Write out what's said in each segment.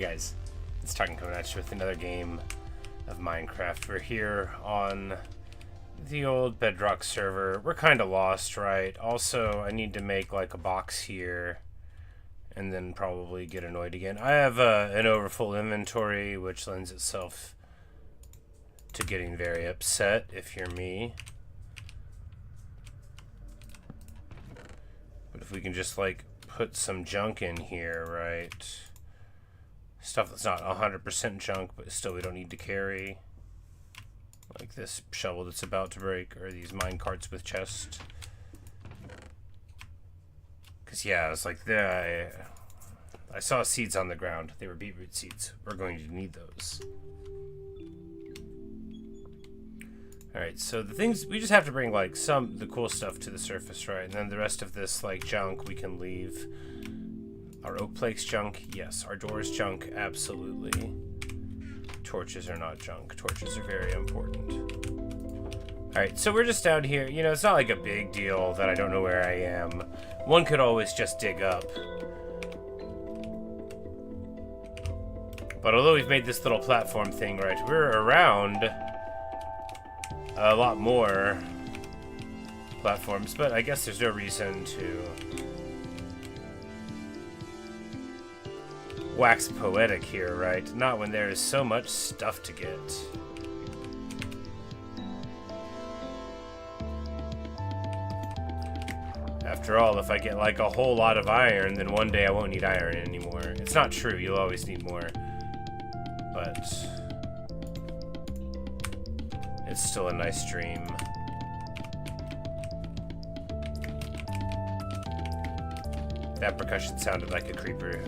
Hey guys, it's Tarkin coming at you with another game of Minecraft. We're here on the old Bedrock server. We're kind of lost, right? Also, I need to make like a box here and then probably get annoyed again. I have an overfull inventory, which lends itself to getting very upset if you're me. But if we can just like put some junk in here, right? Stuff that's not 100% junk, but still we don't need to carry. Like this shovel that's about to break, or these mine carts with chest. Because yeah, it's like I saw seeds on the ground. They were beetroot seeds. We're going to need those. Alright, so the things, we just have to bring like the cool stuff to the surface, right? And then the rest of this like junk we can leave. Our oak planks junk? Yes. Our doors junk? Absolutely. Torches are not junk. Torches are very important. Alright, so we're just down here. You know, it's not like a big deal that I don't know where I am. One could always just dig up. But although we've made this little platform thing, right, we're around a lot more platforms, but I guess there's no reason to wax poetic here, right? Not when there is so much stuff to get. After all, if I get like a whole lot of iron, then one day I won't need iron anymore. It's not true, you'll always need more. But it's still a nice dream. That percussion sounded like a creeper.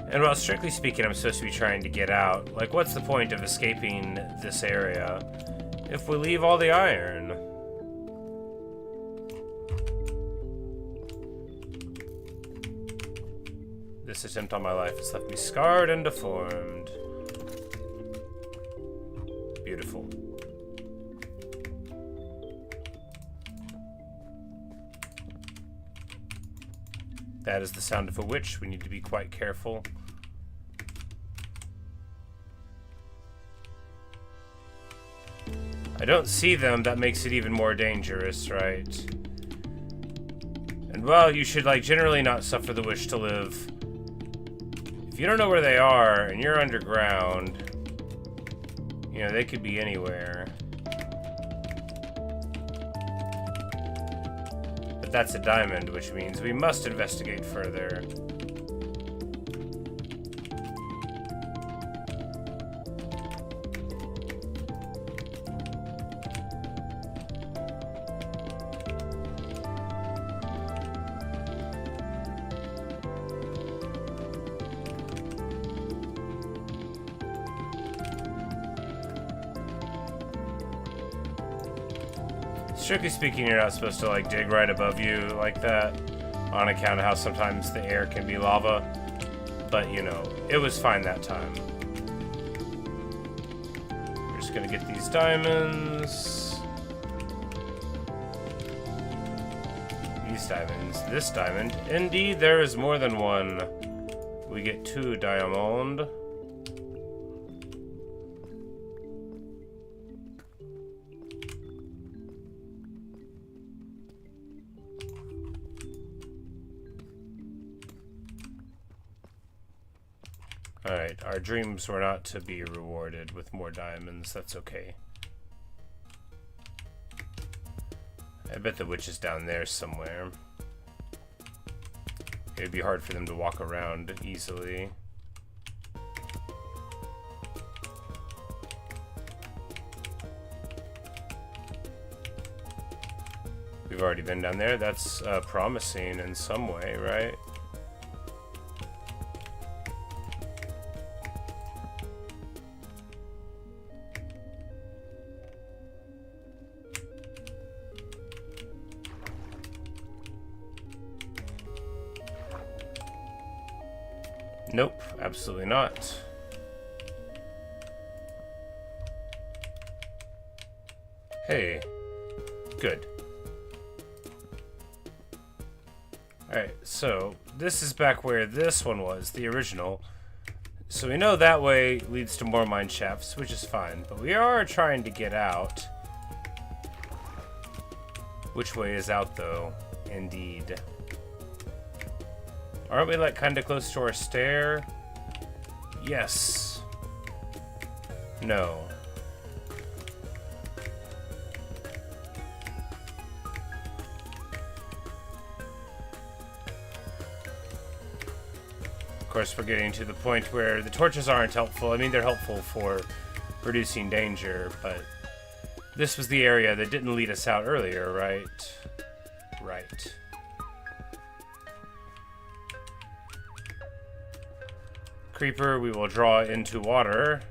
And while strictly speaking, I'm supposed to be trying to get out, like, what's the point of escaping this area if we leave all the iron? This attempt on my life has left me scarred and deformed. Beautiful. That is the sound of a witch. We need to be quite careful. I don't see them. That makes it even more dangerous, right? And well, you should like generally not suffer the wish to live. If you don't know where they are and you're underground, you know, they could be anywhere. But that's a diamond, which means we must investigate further. Strictly speaking, you're not supposed to like dig right above you like that, on account of how sometimes the air can be lava. But you know, it was fine that time. We're just gonna get these diamonds. These diamonds. This diamond. Indeed, there is more than one. We get 2 diamond. Alright, our dreams were not to be rewarded with more diamonds. That's okay. I bet the witch is down there somewhere. It would be hard for them to walk around easily. We've already been down there. That's promising in some way, right? Nope, absolutely not. Hey, good. Alright, so this is back where this one was, the original. So we know that way leads to more mine shafts, which is fine. But we are trying to get out. Which way is out, though? Indeed. Aren't we, like, kind of close to our stair? Yes. No. Of course, we're getting to the point where the torches aren't helpful. I mean, they're helpful for reducing danger, but this was the area that didn't lead us out earlier, right? Right. Creeper, we will draw into water.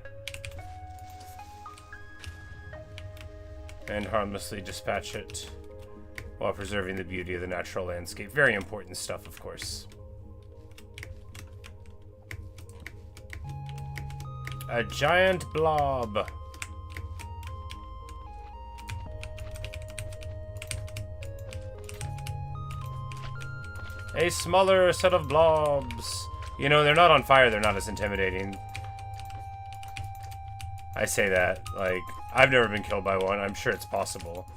And harmlessly dispatch it while preserving the beauty of the natural landscape. Very important stuff, of course. A giant blob. A smaller set of blobs. You know, they're not on fire, they're not as intimidating. I say that, like, I've never been killed by one. I'm sure it's possible.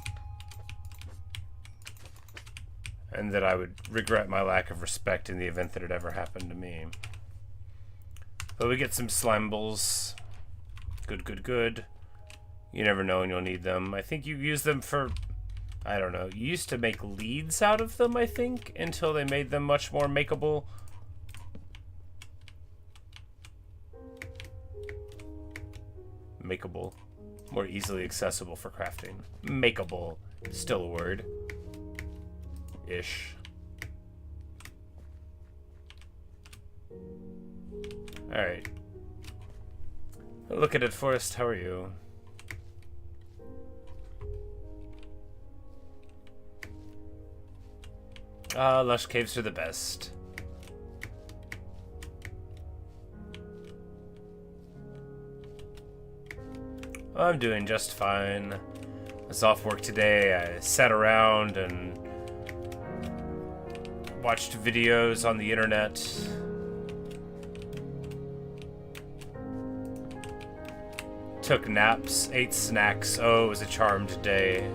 And that I would regret my lack of respect in the event that it ever happened to me. But we get some slimbles. Good, good, good. You never know when you'll need them. I think you use them for, I don't know. You used to make leads out of them, I think, until they made them much more makeable. Makeable. More easily accessible for crafting. Makeable. Still a word. Ish. Alright. Look at it, Forrest. How are you? Lush caves are the best. I'm doing just fine. I was off work today. I sat around and watched videos on the internet. Took naps, ate snacks. Oh, it was a charmed day.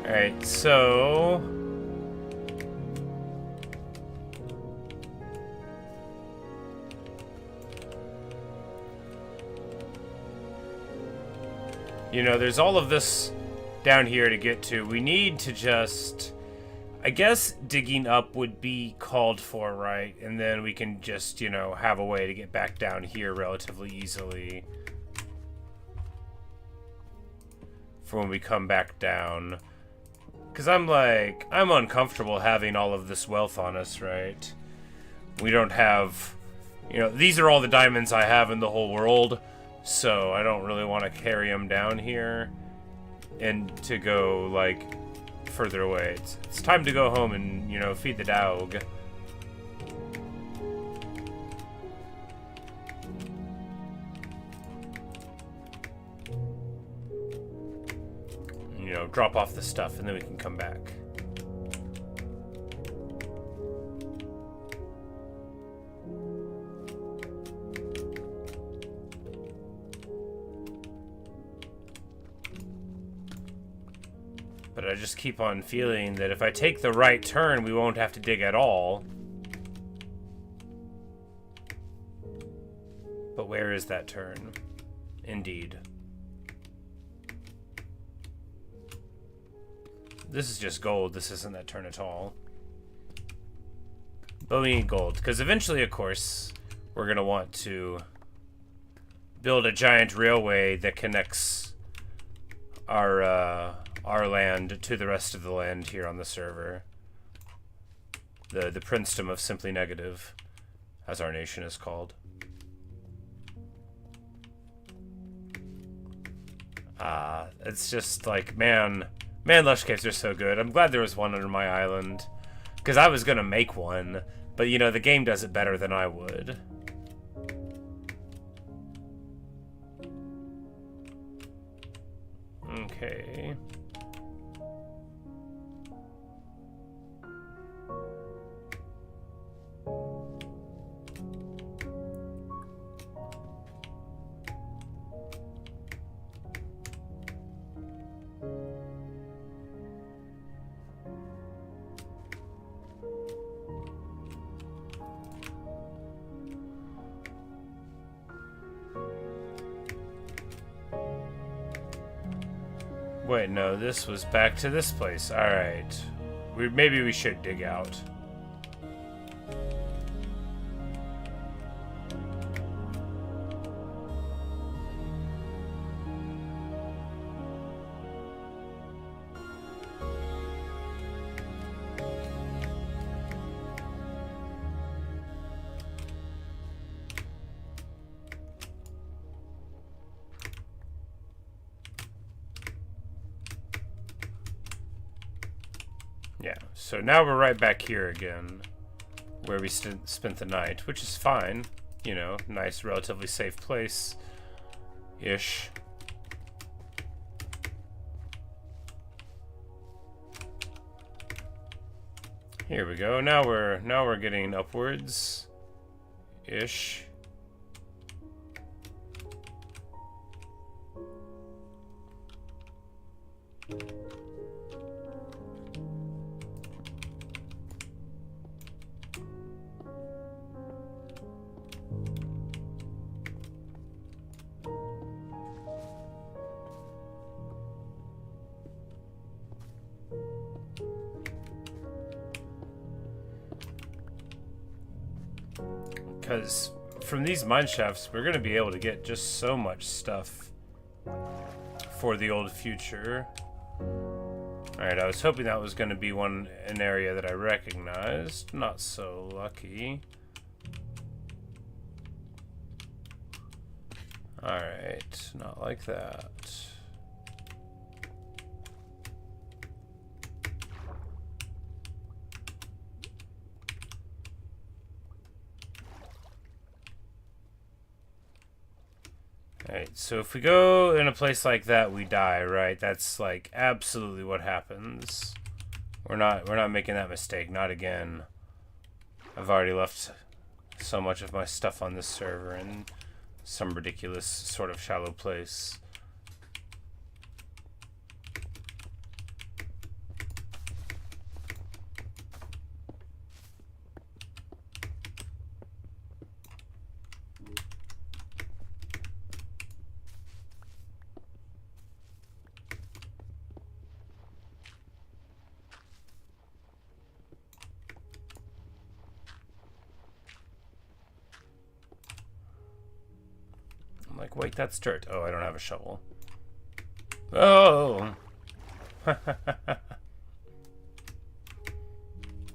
Alright, so you know, there's all of this down here to get to. We need to just, I guess digging up would be called for, right? And then we can just, you know, have a way to get back down here relatively easily for when we come back down. Because I'm uncomfortable having all of this wealth on us, right? We don't have, you know, these are all the diamonds I have in the whole world. So I don't really want to carry them down here and to go, like, further away. It's time to go home and, you know, feed the dog. You know, drop off the stuff and then we can come back. But I just keep on feeling that if I take the right turn, we won't have to dig at all. But where is that turn? Indeed. This is just gold. This isn't that turn at all. But we need gold. Because eventually, of course, we're going to want to build a giant railway that connects our land to the rest of the land here on the server. The princedom of Simply Negative, as our nation is called. It's just like, man, lush caves are so good. I'm glad there was one under my island, because I was gonna make one, but you know, the game does it better than I would. Okay. Wait, no, this was back to this place. Alright. Maybe we should dig out. Yeah, so now we're right back here again, where we spent the night, which is fine. You know, nice, relatively safe place-ish. Here we go. Now we're getting upwards-ish. Because from these mine shafts, we're going to be able to get just so much stuff for the old future. Alright, I was hoping that was going to be an area that I recognized. Not so lucky. Alright, not like that. Alright, so if we go in a place like that, we die, right? That's like absolutely what happens. We're not making that mistake, not again. I've already left so much of my stuff on this server in some ridiculous sort of shallow place. I'm like, wait, that's dirt. Oh, I don't have a shovel. Oh!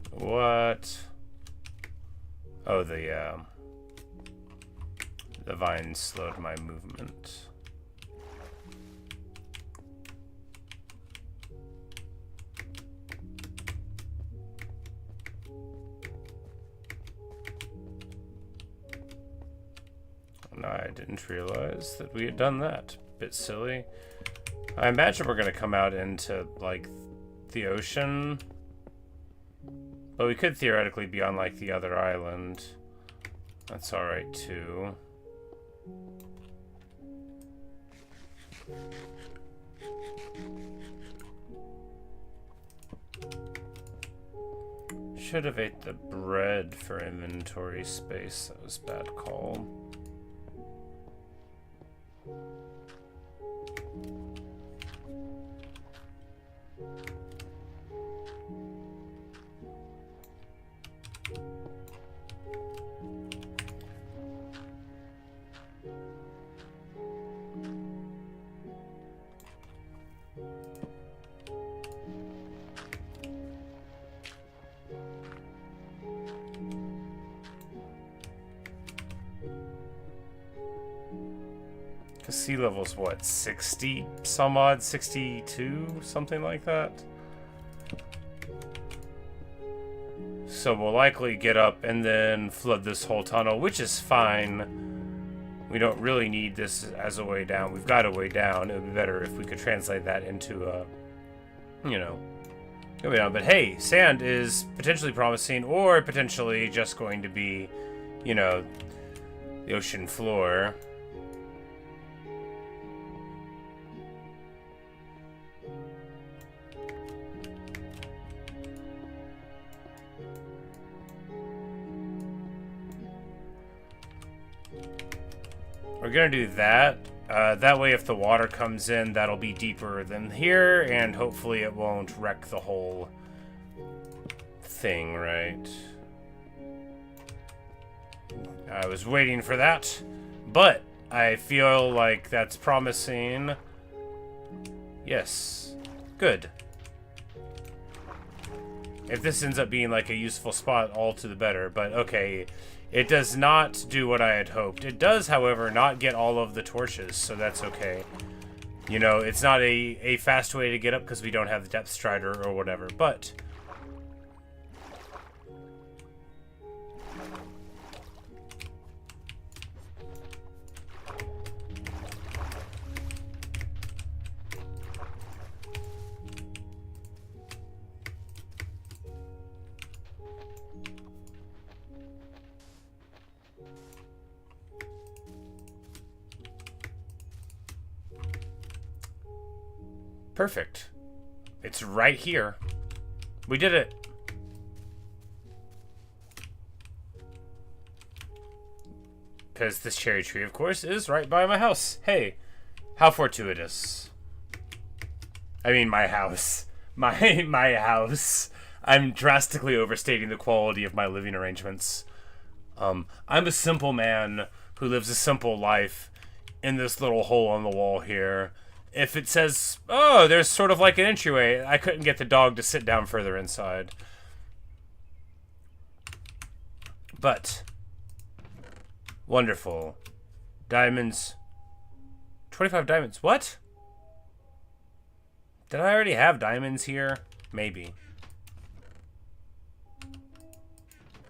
What? Oh, the vine slowed my movement. No, I didn't realize that we had done that. Bit silly. I imagine we're gonna come out into, like, the ocean. But we could theoretically be on, like, the other island. That's alright, too. Should have ate the bread for inventory space. That was a bad call. Sea level's what, 60 some odd, 62, something like that? So we'll likely get up and then flood this whole tunnel, which is fine. We don't really need this as a way down. We've got a way down. It would be better if we could translate that into a, you know, a way down. But hey, sand is potentially promising, or potentially just going to be, you know, the ocean floor. We're gonna do that. That way if the water comes in, that'll be deeper than here, and hopefully it won't wreck the whole thing, right? I was waiting for that, but I feel like that's promising. Yes. Good. If this ends up being like a useful spot, all to the better, but okay. It does not do what I had hoped. It does, however, not get all of the torches, so that's okay. You know, it's not a fast way to get up because we don't have the depth strider or whatever, but... Perfect. It's right here. We did it. Because this cherry tree, of course, is right by my house. Hey, how fortuitous. I mean, my house. My house. I'm drastically overstating the quality of my living arrangements. I'm a simple man who lives a simple life in this little hole on the wall here. If it says, oh, there's sort of like an entryway, I couldn't get the dog to sit down further inside. But, wonderful. Diamonds. 25 diamonds. What? Did I already have diamonds here? Maybe.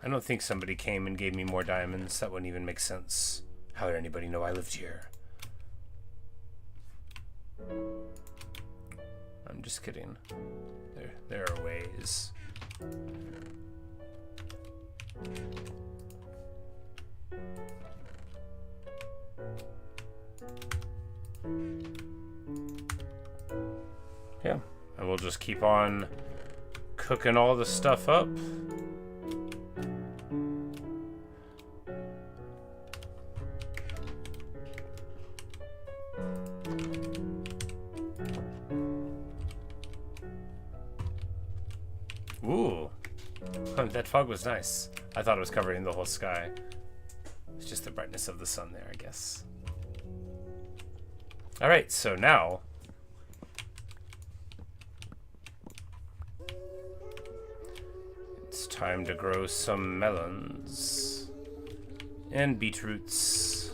I don't think somebody came and gave me more diamonds. That wouldn't even make sense. How would anybody know I lived here? I'm just kidding. There are ways. Yeah, and we'll just keep on cooking all the stuff up. Ooh, that fog was nice. I thought it was covering the whole sky. It's just the brightness of the sun there, I guess. Alright, so now... it's time to grow some melons. And beetroots.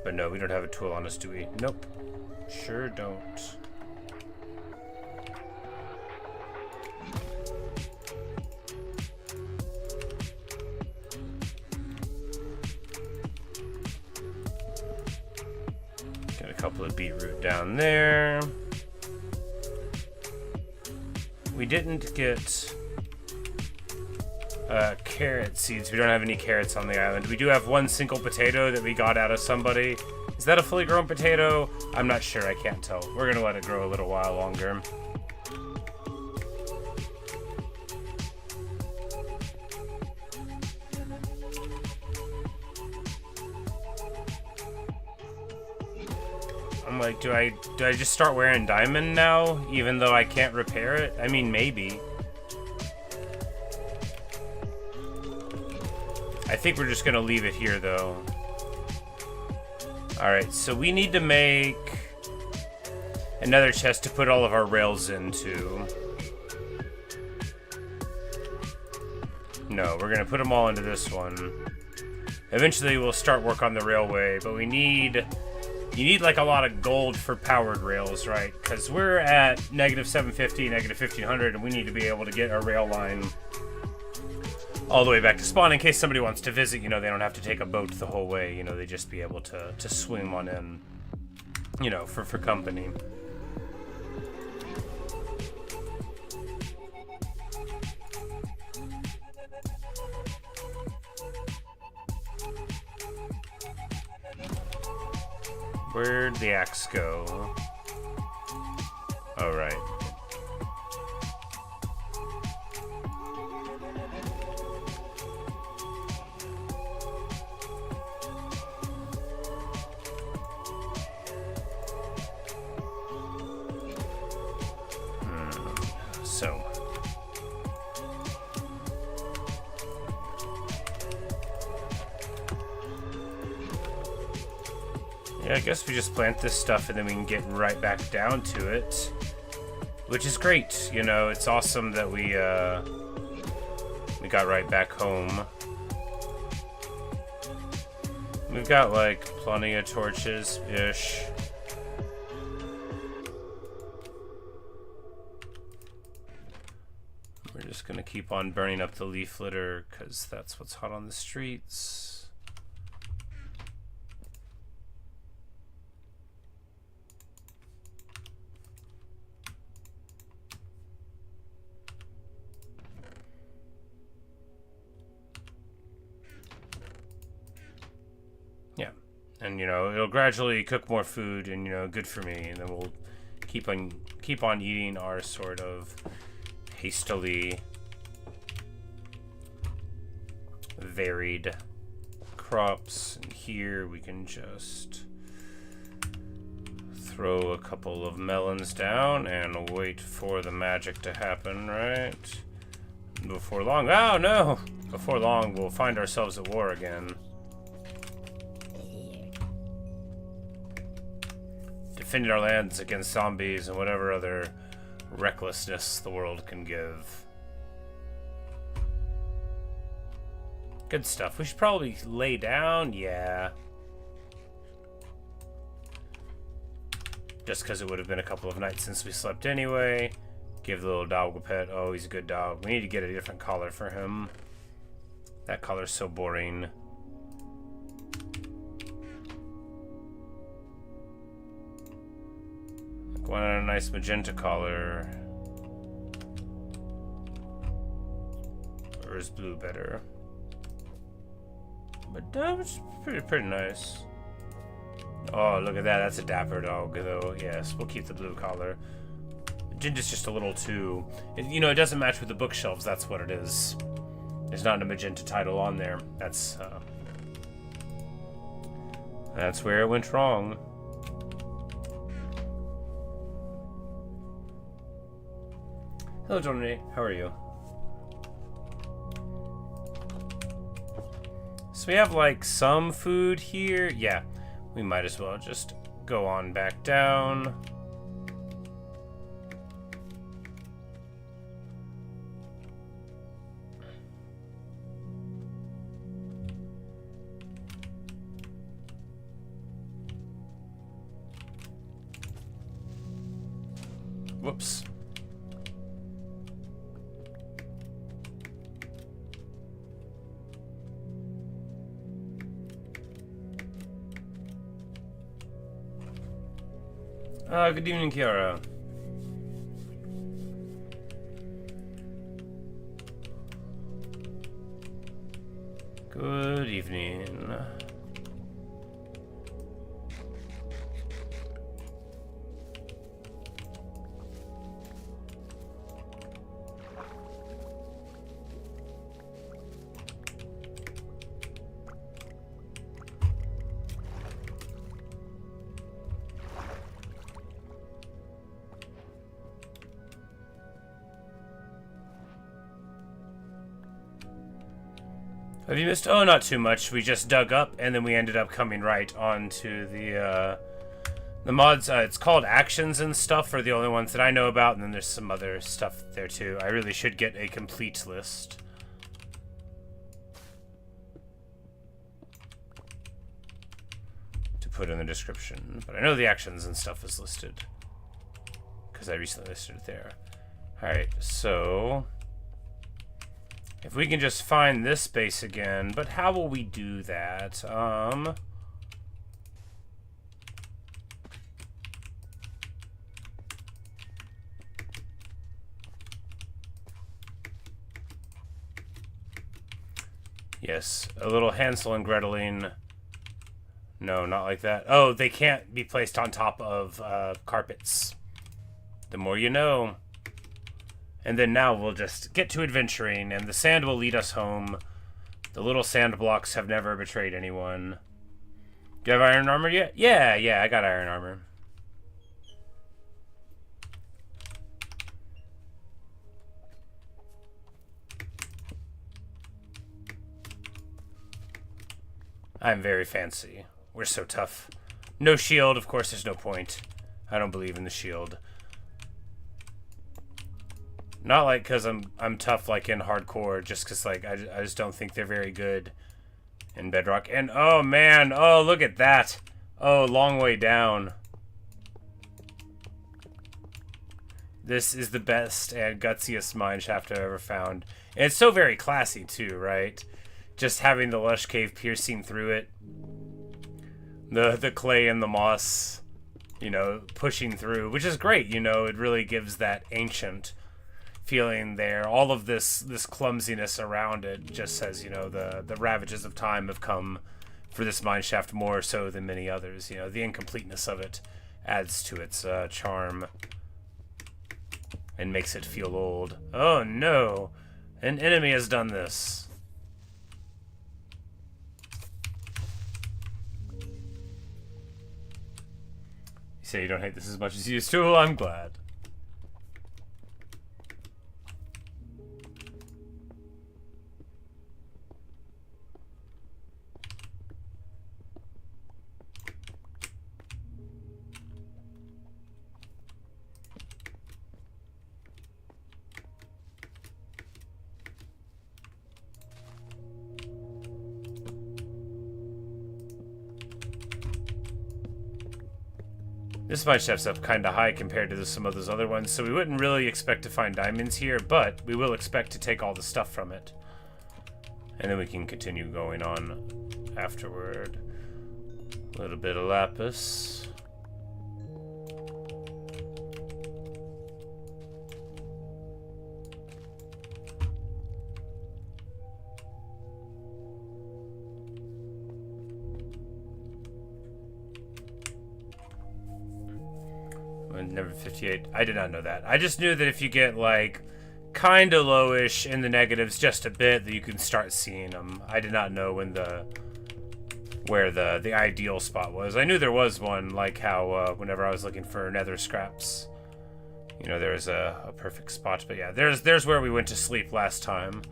But no, we don't have a tool on us, do we? Nope. Sure don't. Got a couple of beetroot down there. We didn't get carrot seeds. We don't have any carrots on the island. We do have one single potato that we got out of somebody. Is that a fully grown potato? I'm not sure. I can't tell. We're gonna let it grow a little while longer. I'm like, do I just start wearing diamond now, even though I can't repair it? I mean, maybe. I think we're just gonna leave it here, though. Alright, so we need to make another chest to put all of our rails into. No, we're gonna put them all into this one. Eventually we'll start work on the railway, but we need... you need like a lot of gold for powered rails, right? Because we're at negative 750, negative 1500, and we need to be able to get our rail line all the way back to spawn in case somebody wants to visit. You know, they don't have to take a boat the whole way. You know, they just be able to swim on in, you know, for company. Where'd the axe go? Oh, right. So. Yeah, I guess we just plant this stuff and then we can get right back down to it. Which is great, you know, it's awesome that we got right back home. We've got, like, plenty of torches-ish. We're just gonna keep on burning up the leaf litter, because that's what's hot on the streets. Yeah, and you know, it'll gradually cook more food, and you know, good for me, and then we'll keep on eating our sort of hastily varied crops. And here we can just throw a couple of melons down and wait for the magic to happen, right? Before long, oh no! Before long, we'll find ourselves at war again. Defending our lands against zombies and whatever other recklessness the world can give. Good stuff. We should probably lay down, yeah. Just because it would have been a couple of nights since we slept anyway. Give the little dog a pet. Oh, he's a good dog. We need to get a different collar for him. That collar's so boring. Want a nice magenta collar. Or is blue better? But that was pretty nice. Oh, look at that. That's a dapper dog, though. Yes, we'll keep the blue collar. Magenta's just a little too... you know, it doesn't match with the bookshelves. That's what it is. There's not a magenta title on there. That's where it went wrong. Hello, Johnny. How are you? So we have, like, some food here. Yeah, we might as well just go on back down. Whoops. Good evening, Kiara. Good evening. Have you missed? Oh, not too much. We just dug up, and then we ended up coming right onto the mods. It's called Actions and stuff are the only ones that I know about, and then there's some other stuff there too. I really should get a complete list. To put in the description. But I know the Actions and stuff is listed. Because I recently listed it there. Alright, so... if we can just find this space again, but how will we do that? Yes, a little Hansel and Greteling. No, not like that. Oh, they can't be placed on top of carpets. The more you know. And then now we'll just get to adventuring, and the sand will lead us home. The little sand blocks have never betrayed anyone. Do you have iron armor yet? Yeah, I got iron armor. I'm very fancy. We're so tough. No shield, of course there's no point. I don't believe in the shield. Not like because I'm tough like in hardcore, just because like I just don't think they're very good in Bedrock. And oh man, oh look at that. Oh, long way down. This is the best and gutsiest mineshaft I've ever found. And it's so very classy too, right? Just having the lush cave piercing through it. The clay and the moss, you know, pushing through, which is great, you know, it really gives that ancient feeling there. All of this clumsiness around it just says, you know, the ravages of time have come for this mineshaft more so than many others. You know, the incompleteness of it adds to its charm and makes it feel old. Oh no, an enemy has done this. You say you don't hate this as much as you used to? Well, I'm glad. This mineshaft's up kind of high compared to some of those other ones, so we wouldn't really expect to find diamonds here, but we will expect to take all the stuff from it. And then we can continue going on afterward. A little bit of lapis. Never 58. I did not know that. I just knew that if you get like kind of lowish in the negatives just a bit, that you can start seeing them. I did not know where the ideal spot was. I knew there was one, like how whenever I was looking for nether scraps, you know, there was a perfect spot. But yeah, there's where we went to sleep last time.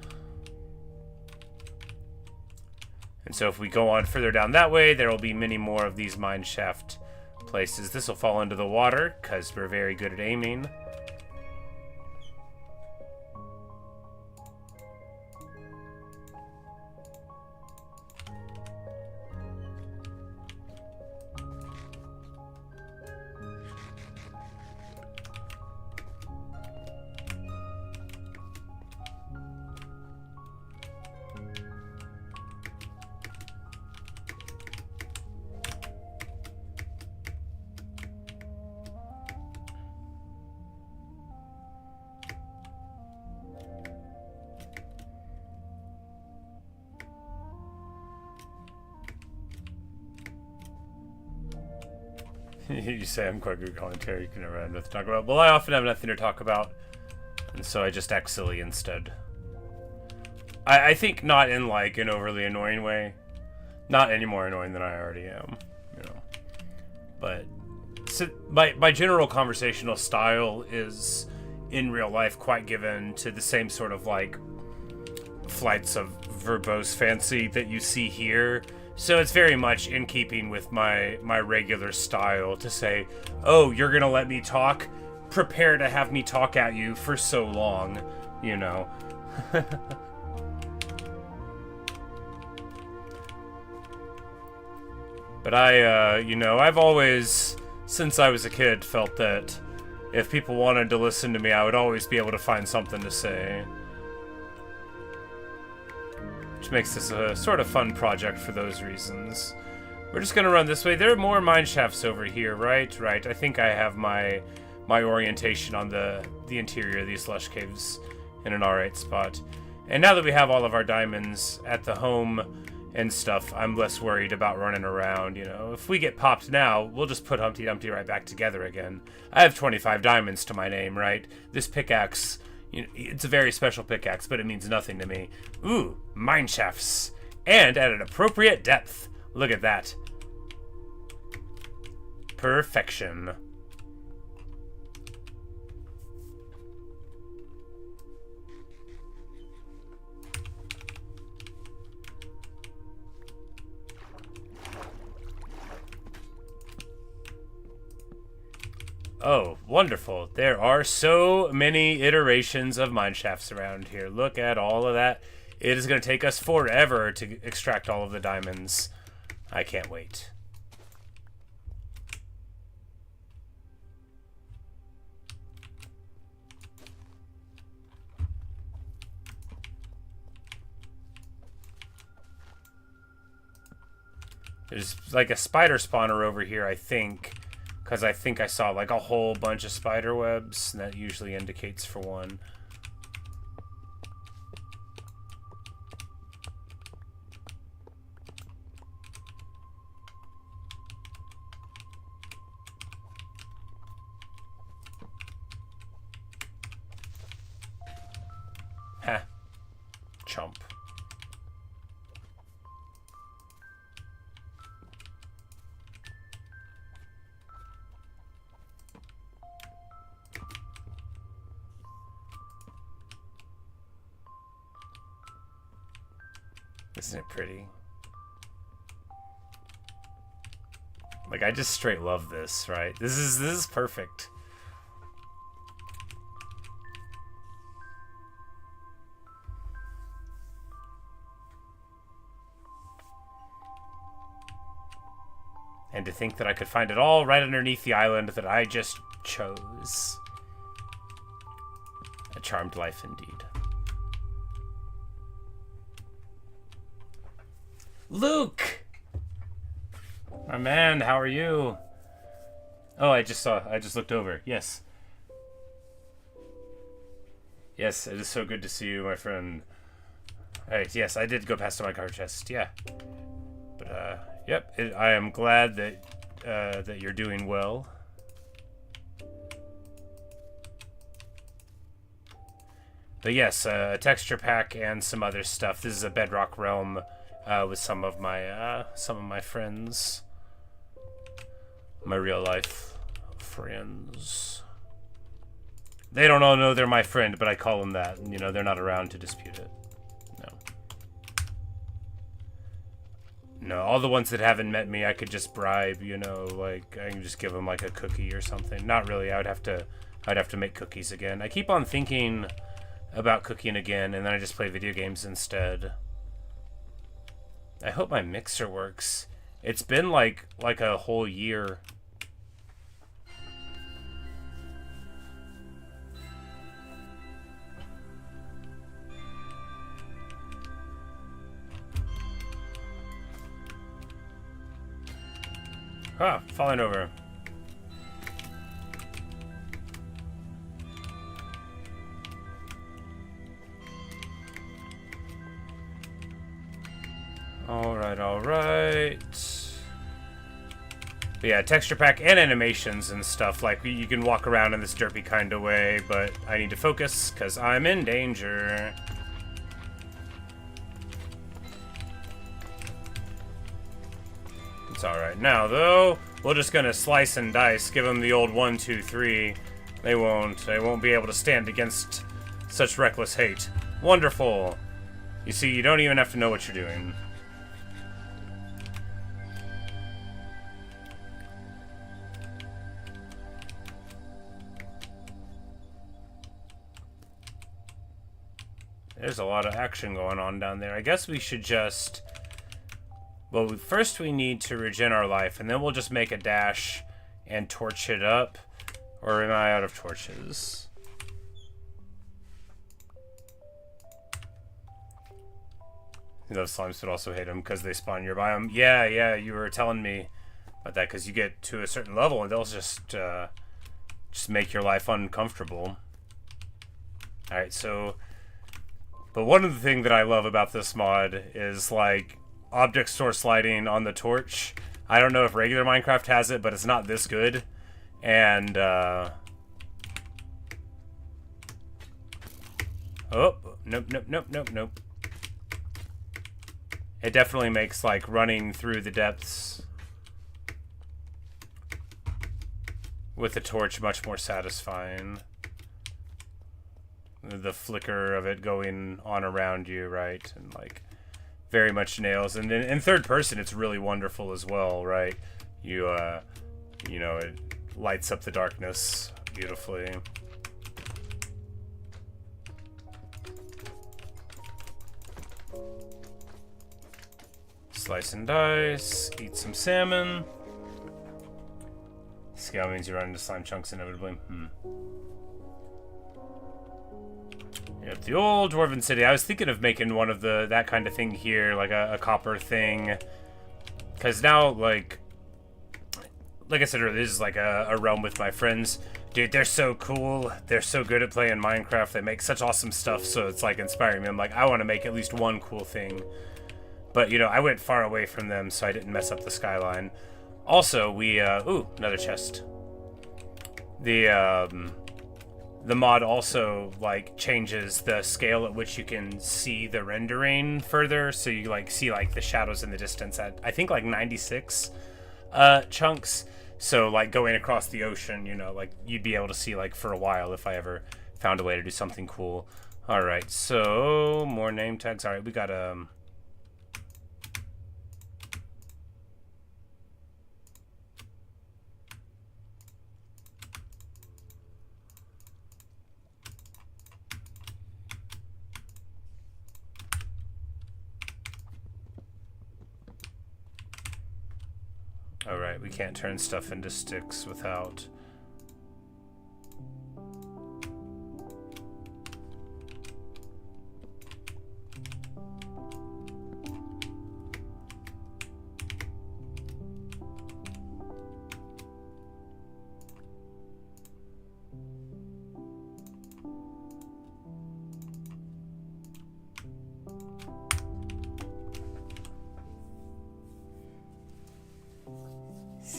And so if we go on further down that way, there will be many more of these mineshaft places. This will fall into the water because we're very good at aiming. You say I'm quite good commentary, you can never have nothing to talk about. Well, I often have nothing to talk about, and so I just act silly instead. I think not in like an overly annoying way. Not any more annoying than I already am, you know. But so my general conversational style is, in real life, quite given to the same sort of like flights of verbose fancy that you see here. So it's very much in keeping with my regular style to say, oh, you're gonna let me talk? Prepare to have me talk at you for so long, you know. But you know, I've always, since I was a kid, felt that if people wanted to listen to me, I would always be able to find something to say. Which makes this a sort of fun project for those reasons. We're just gonna run this way. There are more mineshafts over here, right? Right. I think I have my orientation on the interior of these lush caves in an alright spot. And now that we have all of our diamonds at the home and stuff, I'm less worried about running around, you know. If we get popped now, we'll just put Humpty Dumpty right back together again. I have 25 diamonds to my name, right? This pickaxe, you know, it's a very special pickaxe, but it means nothing to me. Ooh, mineshafts. And at an appropriate depth. Look at that. Perfection. Oh, wonderful. There are so many iterations of mine shafts around here. Look at all of that. It is going to take us forever to extract all of the diamonds. I can't wait. There's like a spider spawner over here, I think. Because I think I saw like a whole bunch of spider webs. And that usually indicates for one. Ha. Chomp. Isn't it pretty? Like, I just straight love this, right? This is perfect. And to think that I could find it all right underneath the island that I just chose. A charmed life indeed. Luke! My man, how are you? Oh, I just looked over. Yes. Yes, it is so good to see you, my friend. Alright, yes, I did go past my car chest, yeah. But, yep, I am glad that, that you're doing well. But yes, a texture pack and some other stuff. This is a Bedrock realm. With some of my friends, my real life friends. They don't all know they're my friend, but I call them that. You know, they're not around to dispute it. No, all the ones that haven't met me, I could just bribe. You know, like I can just give them like a cookie or something. Not really. I'd have to make cookies again. I keep on thinking about cooking again, and then I just play video games instead. I hope my mixer works. It's been like a whole year. Ah, falling over. Alright. But yeah, texture pack and animations and stuff. Like, you can walk around in this derpy kind of way, but I need to focus, because I'm in danger. It's alright now, though. We're just gonna slice and dice, give them the old 1, 2, 3. They won't be able to stand against such reckless hate. Wonderful. You see, you don't even have to know what you're doing. There's a lot of action going on down there. I guess we should just... Well, first we need to regen our life, and then we'll just make a dash and torch it up. Or am I out of torches? Those slimes would also hate them because they spawn in your biome. Yeah, you were telling me about that, because you get to a certain level and they'll just make your life uncomfortable. Alright, so... But one of the things that I love about this mod is, like, object store sliding on the torch. I don't know if regular Minecraft has it, but it's not this good. And, oh, nope. It definitely makes, like, running through the depths with the torch much more satisfying. The flicker of it going on around you, right? And, like, very much nails. And in third person, it's really wonderful as well, right? You know, lights up the darkness beautifully. Slice and dice, eat some salmon. Scale means you run into slime chunks inevitably. Yep, the old dwarven city. I was thinking of making one of that kind of thing here, like a copper thing. Because now, like I said earlier, this is like a realm with my friends. Dude, they're so cool. They're so good at playing Minecraft. They make such awesome stuff, so it's like inspiring me. I'm like, I want to make at least one cool thing. But, you know, I went far away from them, so I didn't mess up the skyline. Also, we, ooh, another chest. The mod also, like, changes the scale at which you can see the rendering further, so you, like, see, like, the shadows in the distance at, I think, like, 96 chunks. So, like, going across the ocean, you know, like, you'd be able to see, like, for a while if I ever found a way to do something cool. Alright, so, more name tags. Alright, we got, Alright, we can't turn stuff into sticks without...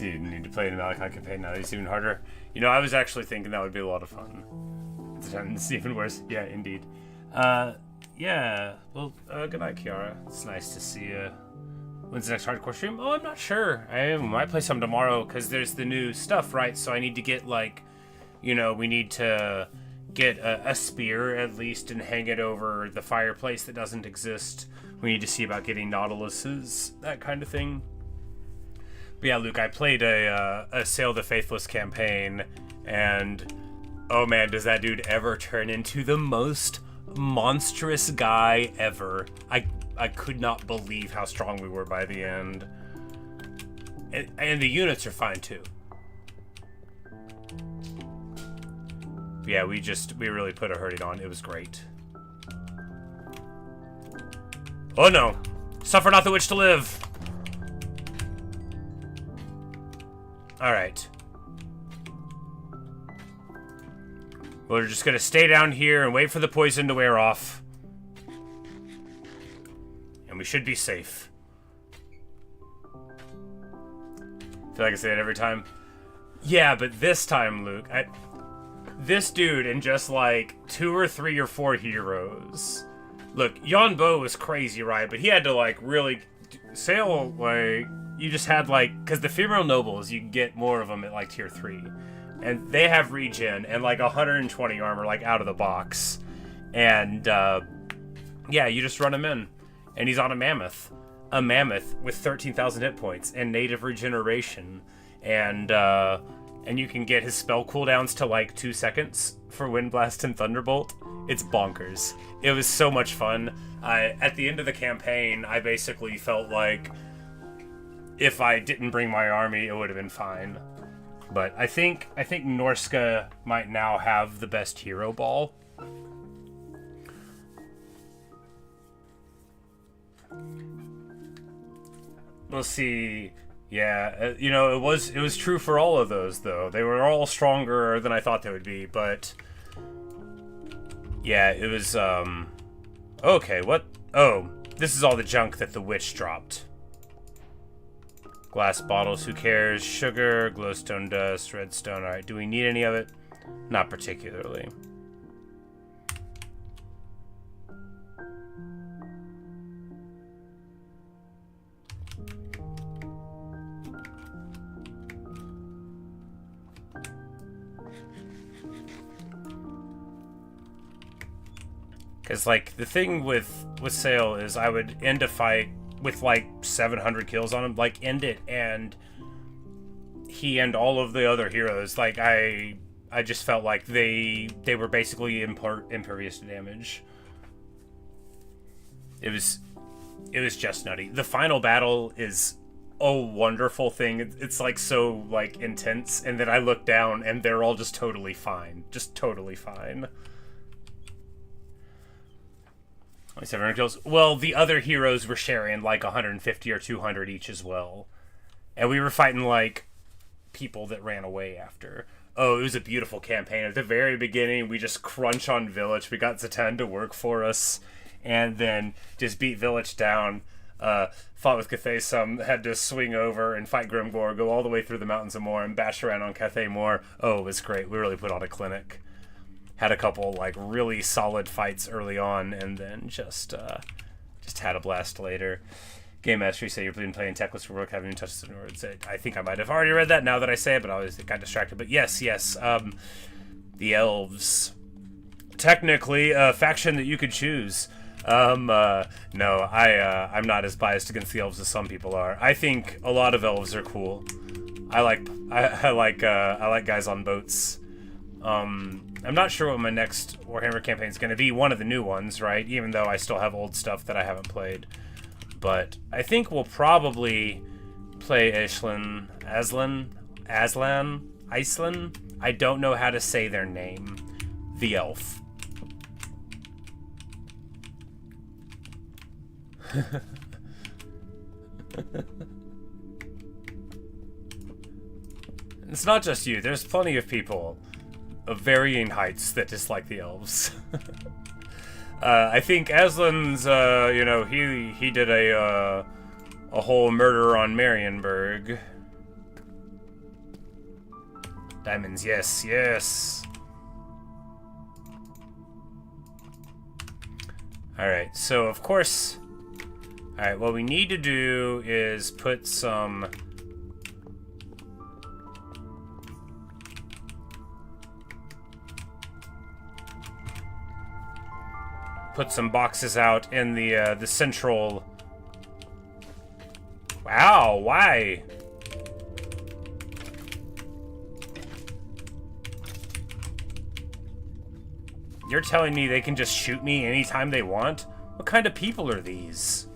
You need to play the Malachi campaign now. It's even harder. You know, I was actually thinking that would be a lot of fun. It's even worse. Yeah, indeed. Yeah. Well, good night, Kiara. It's nice to see you. When's the next hardcore stream? Oh, I'm not sure. I might play some tomorrow because there's the new stuff, right? So I need to get, like, you know, we need to get a spear at least and hang it over the fireplace that doesn't exist. We need to see about getting Nautiluses, that kind of thing. But yeah, Luke, I played a Sail the Faithless campaign, and oh man, does that dude ever turn into the most monstrous guy ever. I could not believe how strong we were by the end. And the units are fine too. But yeah, we really put a hurting on. It was great. Oh no! Suffer not the witch to live! Alright. We're just gonna stay down here and wait for the poison to wear off. And we should be safe. I feel like I say it every time. Yeah, but this time, Luke, this dude and just like 2 or 3 or 4 heroes. Look, Yon Bo was crazy, right? But he had to like really sail, like, you just had like, because the Femoral Nobles, you can get more of them at like tier 3. And they have regen and like 120 armor, like out of the box. And yeah, you just run him in. And he's on a mammoth. A mammoth with 13,000 hit points and native regeneration. And you can get his spell cooldowns to like 2 seconds for Wind Blast and Thunderbolt. It's bonkers. It was so much fun. At the end of the campaign, I basically felt like if I didn't bring my army, it would have been fine. But I think Norska might now have the best hero ball. We'll see. Yeah, you know, it was true for all of those, though. They were all stronger than I thought they would be, but yeah, it was, okay, what? Oh, this is all the junk that the witch dropped. Glass bottles, who cares? Sugar, glowstone dust, redstone. Alright, do we need any of it? Not particularly. Because, like, the thing with Sail is I would end a fight with, like, 700 kills on him. Like, end it, and he and all of the other heroes, like, I just felt like they were basically impervious to damage. It was just nutty. The final battle is a wonderful thing. It's like so like intense, and then I look down and they're all just totally fine. Just totally fine. 700 kills. Well, the other heroes were sharing like 150 or 200 each as well. And we were fighting like people that ran away after. Oh, it was a beautiful campaign. At the very beginning, we just crunch on Village. We got Zatan to work for us, and then just beat Village down. Fought with Cathay some, had to swing over and fight Grimgor, go all the way through the mountains of Moor, and bash around on Cathay Moor. Oh, it was great. We really put on a clinic. Had a couple like really solid fights early on, and then just had a blast later. Game Master, you say you've been playing Techless for work, haven't even touched the words. I think I might have already read that now that I say it, but I always got distracted. But yes, the elves. Technically, a faction that you could choose. No, I'm not as biased against the elves as some people are. I think a lot of elves are cool. I like guys on boats. I'm not sure what my next Warhammer campaign is going to be. One of the new ones, right? Even though I still have old stuff that I haven't played. But I think we'll probably play Aslan. I don't know how to say their name. The elf. It's not just you. There's plenty of people of varying heights that dislike the elves. I think Aslan's, he did a whole murder on Marienburg. Diamonds, yes, yes. Alright, so of course... Alright, what we need to do is put some... Put some boxes out in the central... Wow, why? You're telling me they can just shoot me anytime they want? What kind of people are these?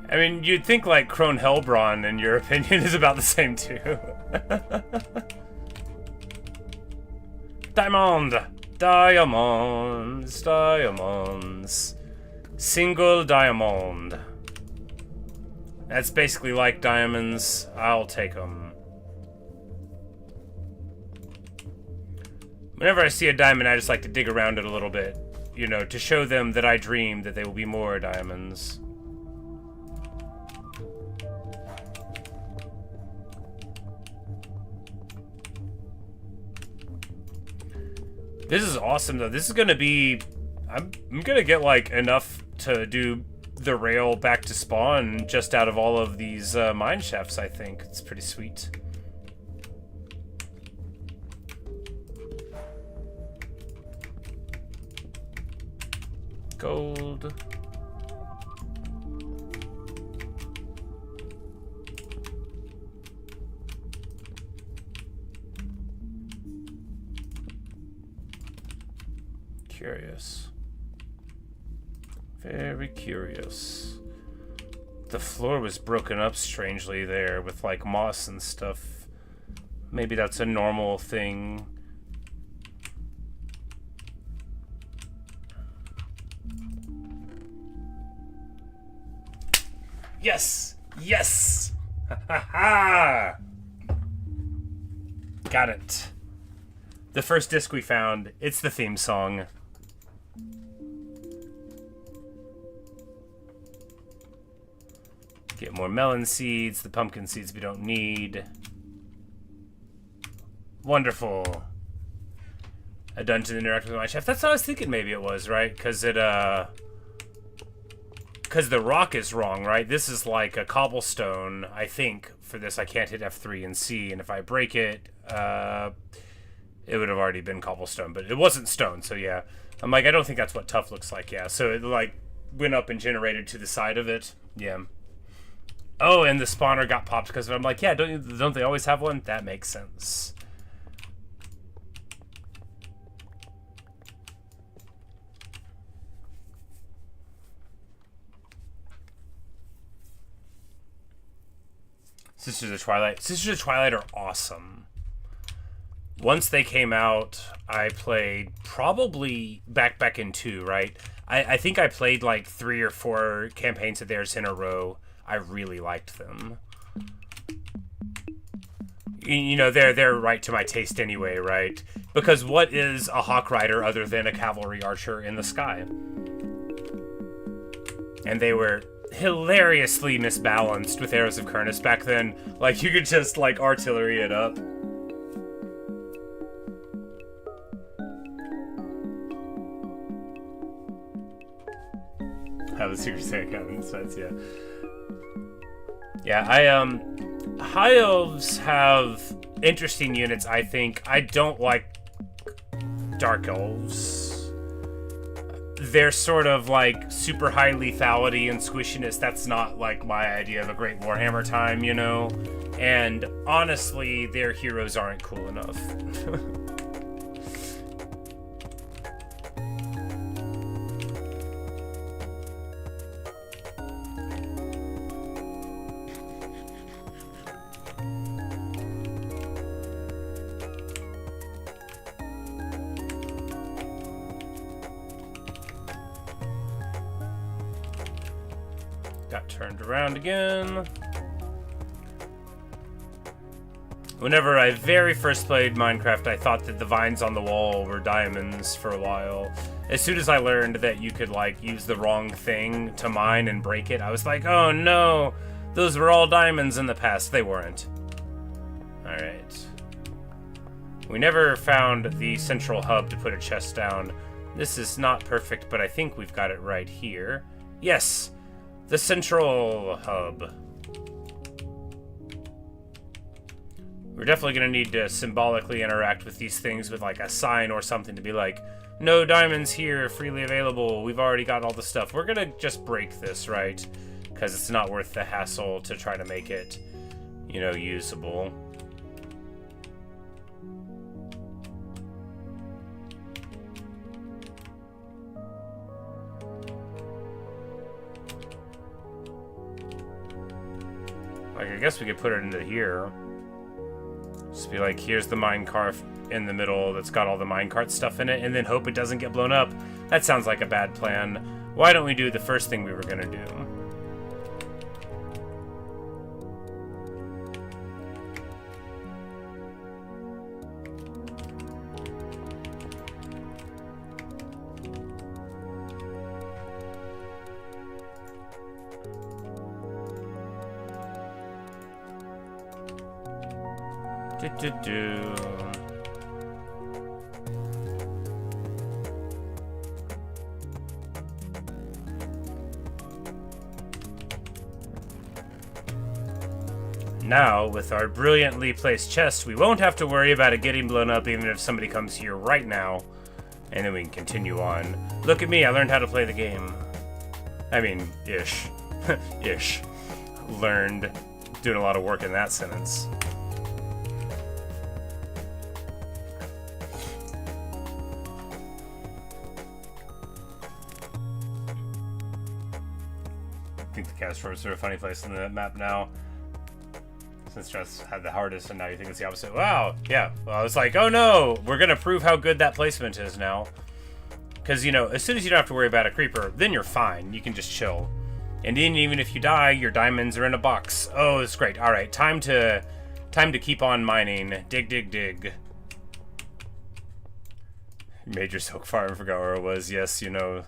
I mean, you'd think like Crone Hellbraun, in your opinion, is about the same too. Diamond! Diamonds, diamonds. Single diamond. That's basically like diamonds. I'll take them. Whenever I see a diamond, I just like to dig around it a little bit. You know, to show them that I dream that there will be more diamonds. This is awesome, though. This is gonna be... I'm gonna get, like, enough to do the rail back to spawn just out of all of these mine shafts, I think. It's pretty sweet. Gold. Curious. Very curious. The floor was broken up strangely there with like moss and stuff. Maybe that's a normal thing. Yes! Yes! Ha ha ha! Got it. The first disc we found, it's the theme song. Get more melon seeds, the pumpkin seeds we don't need. Wonderful. A dungeon interacting with my chef. That's what I was thinking maybe it was, right? Because it, because the rock is wrong, right? This is like a cobblestone, I think. For this, I can't hit F3 and C, and if I break it, it would have already been cobblestone, but it wasn't stone, so yeah. I'm like, I don't think that's what tough looks like, yeah. So, it, like, went up and generated to the side of it. Yeah. Oh, and the spawner got popped because of it. I'm like, yeah, don't they always have one? That makes sense. Sisters of Twilight. Sisters of Twilight are awesome. Once they came out, I played probably back in 2, right? I think I played like 3 or 4 campaigns of theirs in a row. I really liked them. You know, they're right to my taste anyway, right? Because what is a Hawk Rider other than a cavalry archer in the sky? And they were hilariously misbalanced with Arrows of Kurnus back then. Like, you could just, like, artillery it up. How the Secret Santa Cabin says, yeah. Yeah, High Elves have interesting units, I think. I don't like Dark Elves. They're sort of like super high lethality and squishiness. That's not like my idea of a great Warhammer time, you know? And honestly, their heroes aren't cool enough. Got turned around again. Whenever I very first played Minecraft, I thought that the vines on the wall were diamonds for a while. As soon as I learned that you could, like, use the wrong thing to mine and break it, I was like, oh no, those were all diamonds in the past. They weren't. Alright. We never found the central hub to put a chest down. This is not perfect, but I think we've got it right here. Yes! The central hub. We're definitely going to need to symbolically interact with these things with like a sign or something to be like, no diamonds here, freely available. We've already got all the stuff. We're going to just break this, right? Because it's not worth the hassle to try to make it, you know, usable. Like, I guess we could put it into here. Just be like, here's the minecart in the middle that's got all the minecart stuff in it, and then hope it doesn't get blown up. That sounds like a bad plan. Why don't we do the first thing we were gonna do? Now, with our brilliantly placed chest, we won't have to worry about it getting blown up even if somebody comes here right now. And then we can continue on. Look at me, I learned how to play the game. I mean, ish. Ish. Learned. Doing a lot of work in that sentence. I think the catastrophes are a funny place in the map now. Since Stress had the hardest, and now you think it's the opposite. Wow, yeah. Well, I was like, oh no, we're gonna prove how good that placement is now. Because, you know, as soon as you don't have to worry about a creeper, then you're fine. You can just chill. And then even if you die, your diamonds are in a box. Oh, it's great. All right, time to keep on mining. Dig, dig, dig. Major Silk Farm, forgot where it was. Yes, you know,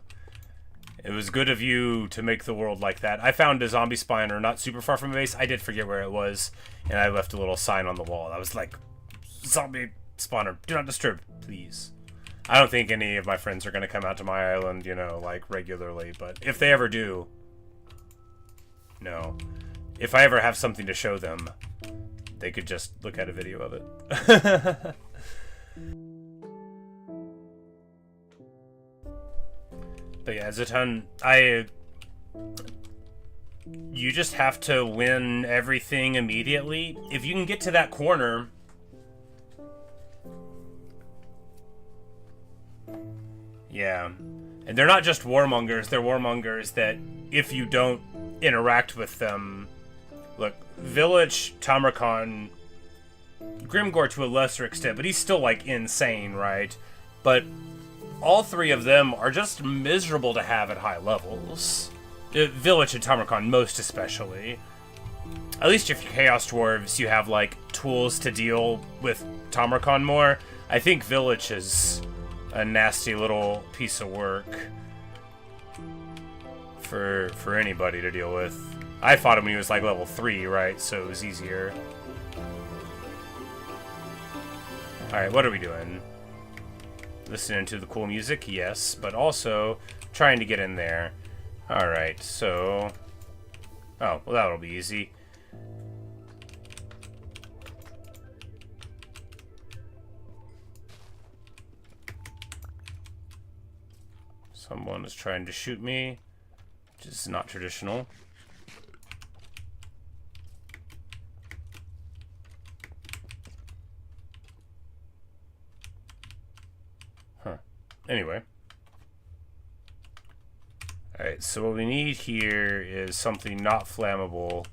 it was good of you to make the world like that. I found a zombie spawner not super far from the base. I did forget where it was, and I left a little sign on the wall. I was like, zombie spawner, do not disturb, please. I don't think any of my friends are going to come out to my island, you know, like, regularly, but if they ever do, no. If I ever have something to show them, they could just look at a video of it. But yeah, Zaton, you just have to win everything immediately. If you can get to that corner... Yeah. And they're not just warmongers, they're warmongers that if you don't interact with them... Look, Village, Tamarkan, Grimgor to a lesser extent, but he's still, like, insane, right? But all three of them are just miserable to have at high levels. Village and Tamarkan most especially. At least if you're Chaos Dwarves, you have, like, tools to deal with Tamarkan more. I think Village is a nasty little piece of work for anybody to deal with. I fought him when he was, like, level 3, right? So it was easier. Alright, what are we doing? Listening to the cool music? Yes, but also trying to get in there. Alright, so... Oh, well that'll be easy. Someone is trying to shoot me, which is not traditional. Huh. Anyway. Alright, so what we need here is something not flammable.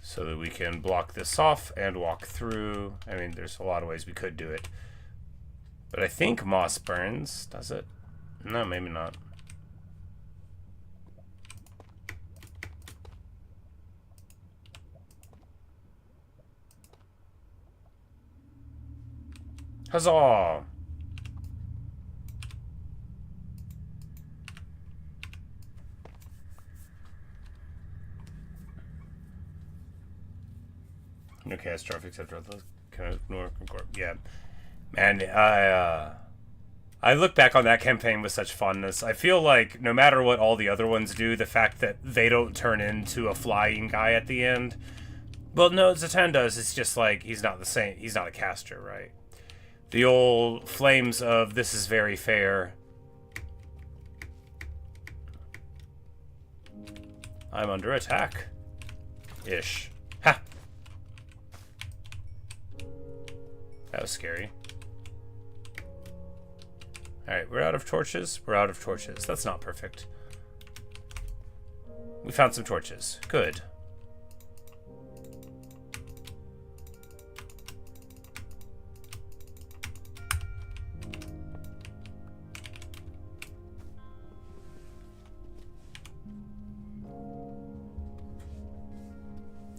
So that we can block this off and walk through. I mean, there's a lot of ways we could do it. But I think moss burns, does it? No, maybe not. Huzzah! No catastrophic except for those kind of North. Yeah, man. I look back on that campaign with such fondness. I feel like no matter what all the other ones do, the fact that they don't turn into a flying guy at the end. Well, no, Zatan does. It's just like he's not the same. He's not a caster, right? The old flames of this is very fair. I'm under attack. Ish. Ha! That was scary. Alright, we're out of torches. We're out of torches. That's not perfect. We found some torches. Good.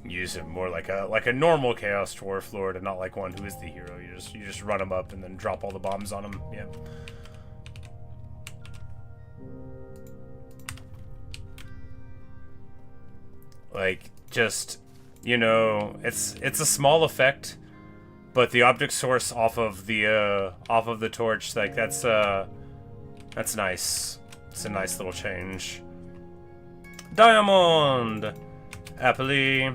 Use it more like a normal Chaos Dwarf Lord, and not like one who is the hero. You just run him up and then drop all the bombs on him. Yeah. Like, just, you know, it's a small effect, but the object source off of the torch, like that's nice. It's a nice little change. Diamond, happily.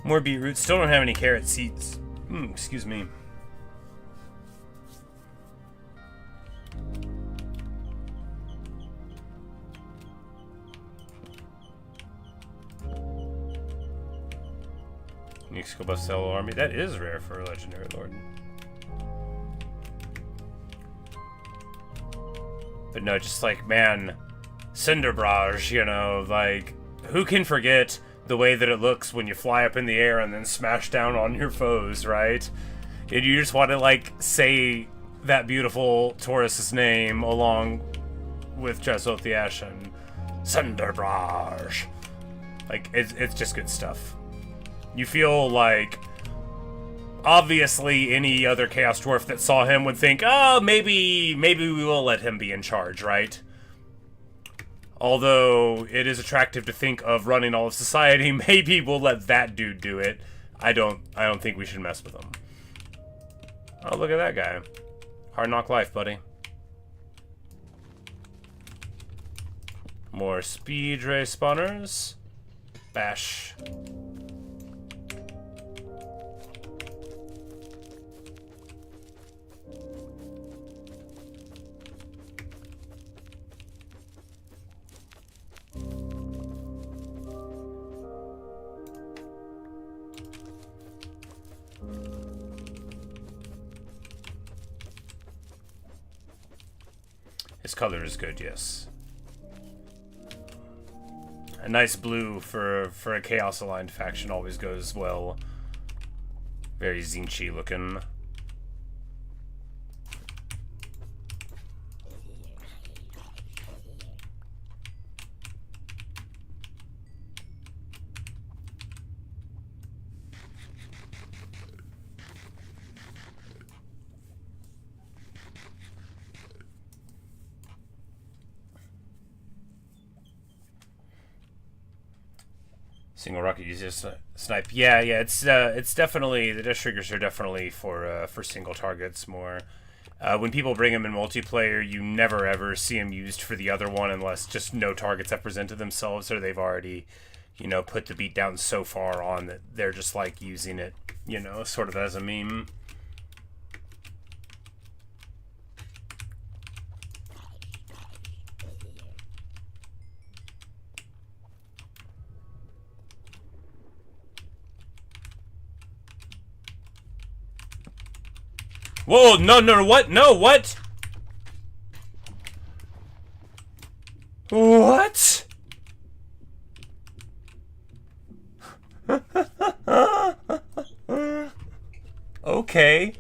More beetroot. Still don't have any carrot seeds. Excuse me. Unique skill buff Cell Army. That is rare for a legendary lord. But no, just like, man, Cinder Barrage, you know, like, who can forget the way that it looks when you fly up in the air and then smash down on your foes, right? And you just want to, like, say that beautiful Taurus's name along with Jessoth the Ashen. Cinder Barrage. Like, it's just good stuff. You feel like, obviously, any other Chaos Dwarf that saw him would think, oh, maybe we will let him be in charge, right? Although it is attractive to think of running all of society, maybe we'll let that dude do it. I don't think we should mess with him. Oh, look at that guy. Hard knock life, buddy. More speed ray spawners. Bash. His color is good, yes. A nice blue for a Chaos Aligned faction always goes well. Very Zinchi looking. Single rocket uses snipe. Yeah, it's definitely, the dash triggers are definitely for single targets more. When people bring them in multiplayer, you never ever see them used for the other one unless just no targets have presented themselves, or they've already, you know, put the beat down so far on that they're just like using it, you know, sort of as a meme. Whoa, no, what? No, what? What? Okay.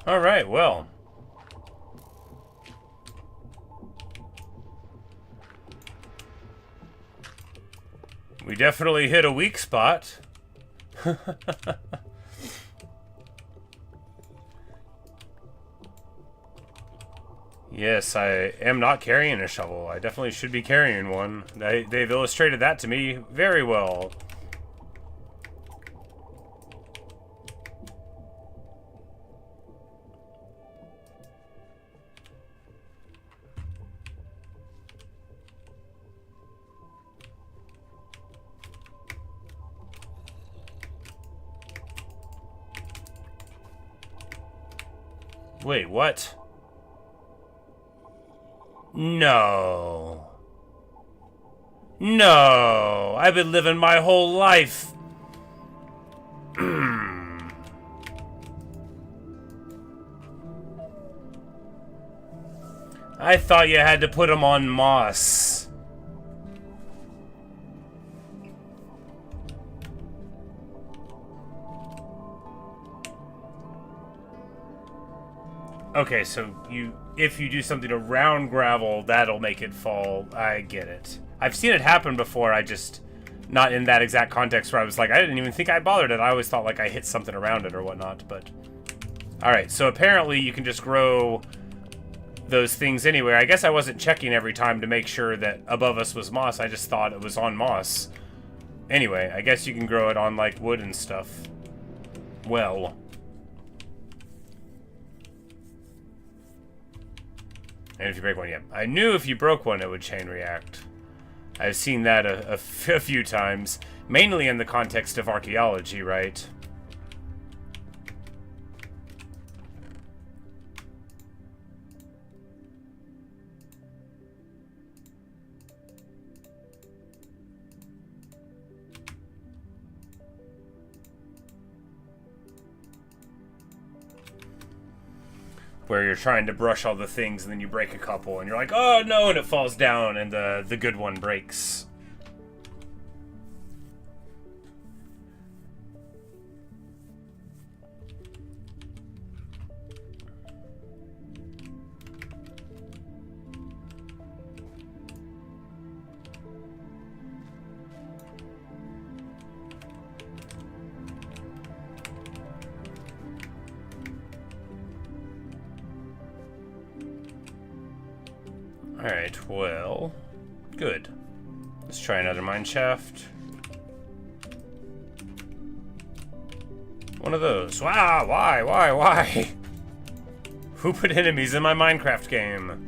All right, well. We definitely hit a weak spot. Yes, I am not carrying a shovel. I definitely should be carrying one. They've illustrated that to me very well. Wait, what? No. No. I've been living my whole life. I thought you had to put them on moss. Okay, so if you do something around gravel, that'll make it fall. I get it. I've seen it happen before, I just... Not in that exact context where I was like, I didn't even think I bothered it. I always thought like I hit something around it or whatnot, but... Alright, so apparently you can just grow those things anywhere. I guess I wasn't checking every time to make sure that above us was moss. I just thought it was on moss. Anyway, I guess you can grow it on like wood and stuff. Well... And if you break one, yeah. I knew if you broke one, it would chain react. I've seen that a few times. Mainly in the context of archaeology, right? Where you're trying to brush all the things and then you break a couple and you're like, oh no, and it falls down and the good one breaks. Alright, well, good. Let's try another mine shaft. One of those. Wow, why? Who put enemies in my Minecraft game?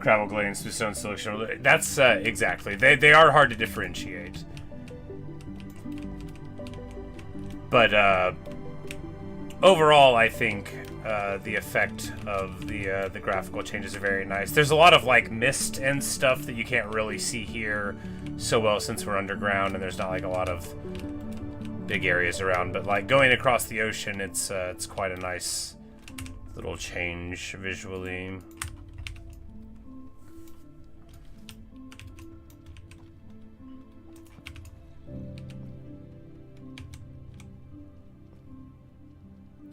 Gravel Glade and Smoothstone Solution. That's, exactly. They are hard to differentiate. But, overall, I think, the effect of the graphical changes are very nice. There's a lot of, like, mist and stuff that you can't really see here so well since we're underground, and there's not, like, a lot of big areas around. But, like, going across the ocean, it's quite a nice little change visually.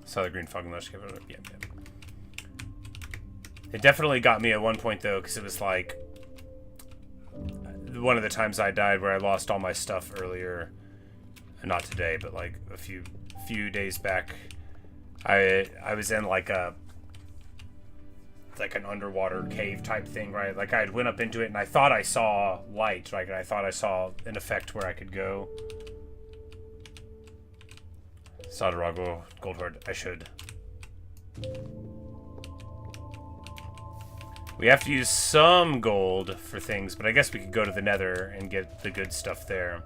Saw the green fog and lush. Yeah. It definitely got me at one point though, because it was like one of the times I died where I lost all my stuff earlier. Not today, but like a few days back. I was in like an underwater cave type thing, right? Like I had went up into it and I thought I saw light, right? And I thought I saw an effect where I could go. Sadarago, Gold Horde, I should. We have to use some gold for things, but I guess we could go to the Nether and get the good stuff there.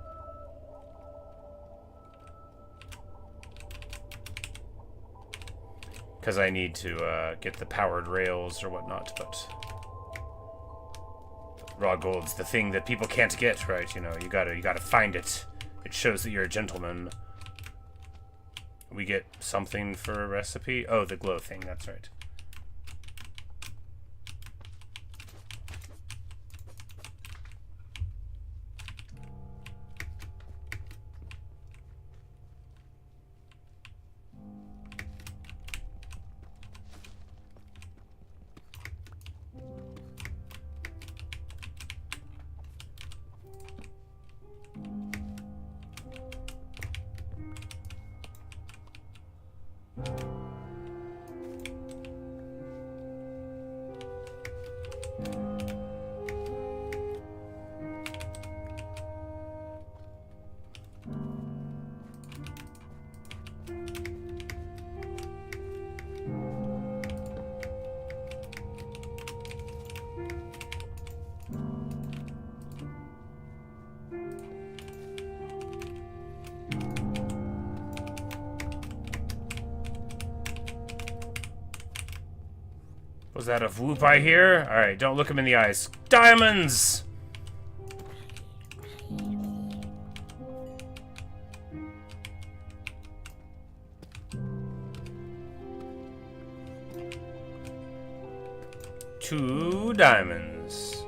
Because I need to get the powered rails or whatnot, but raw gold's the thing that people can't get, right? You know, you gotta find it. It shows that you're a gentleman. We get something for a recipe. Oh, the glow thing, that's right. Was that a whoop I hear? Alright, don't look him in the eyes. Diamonds! Two diamonds.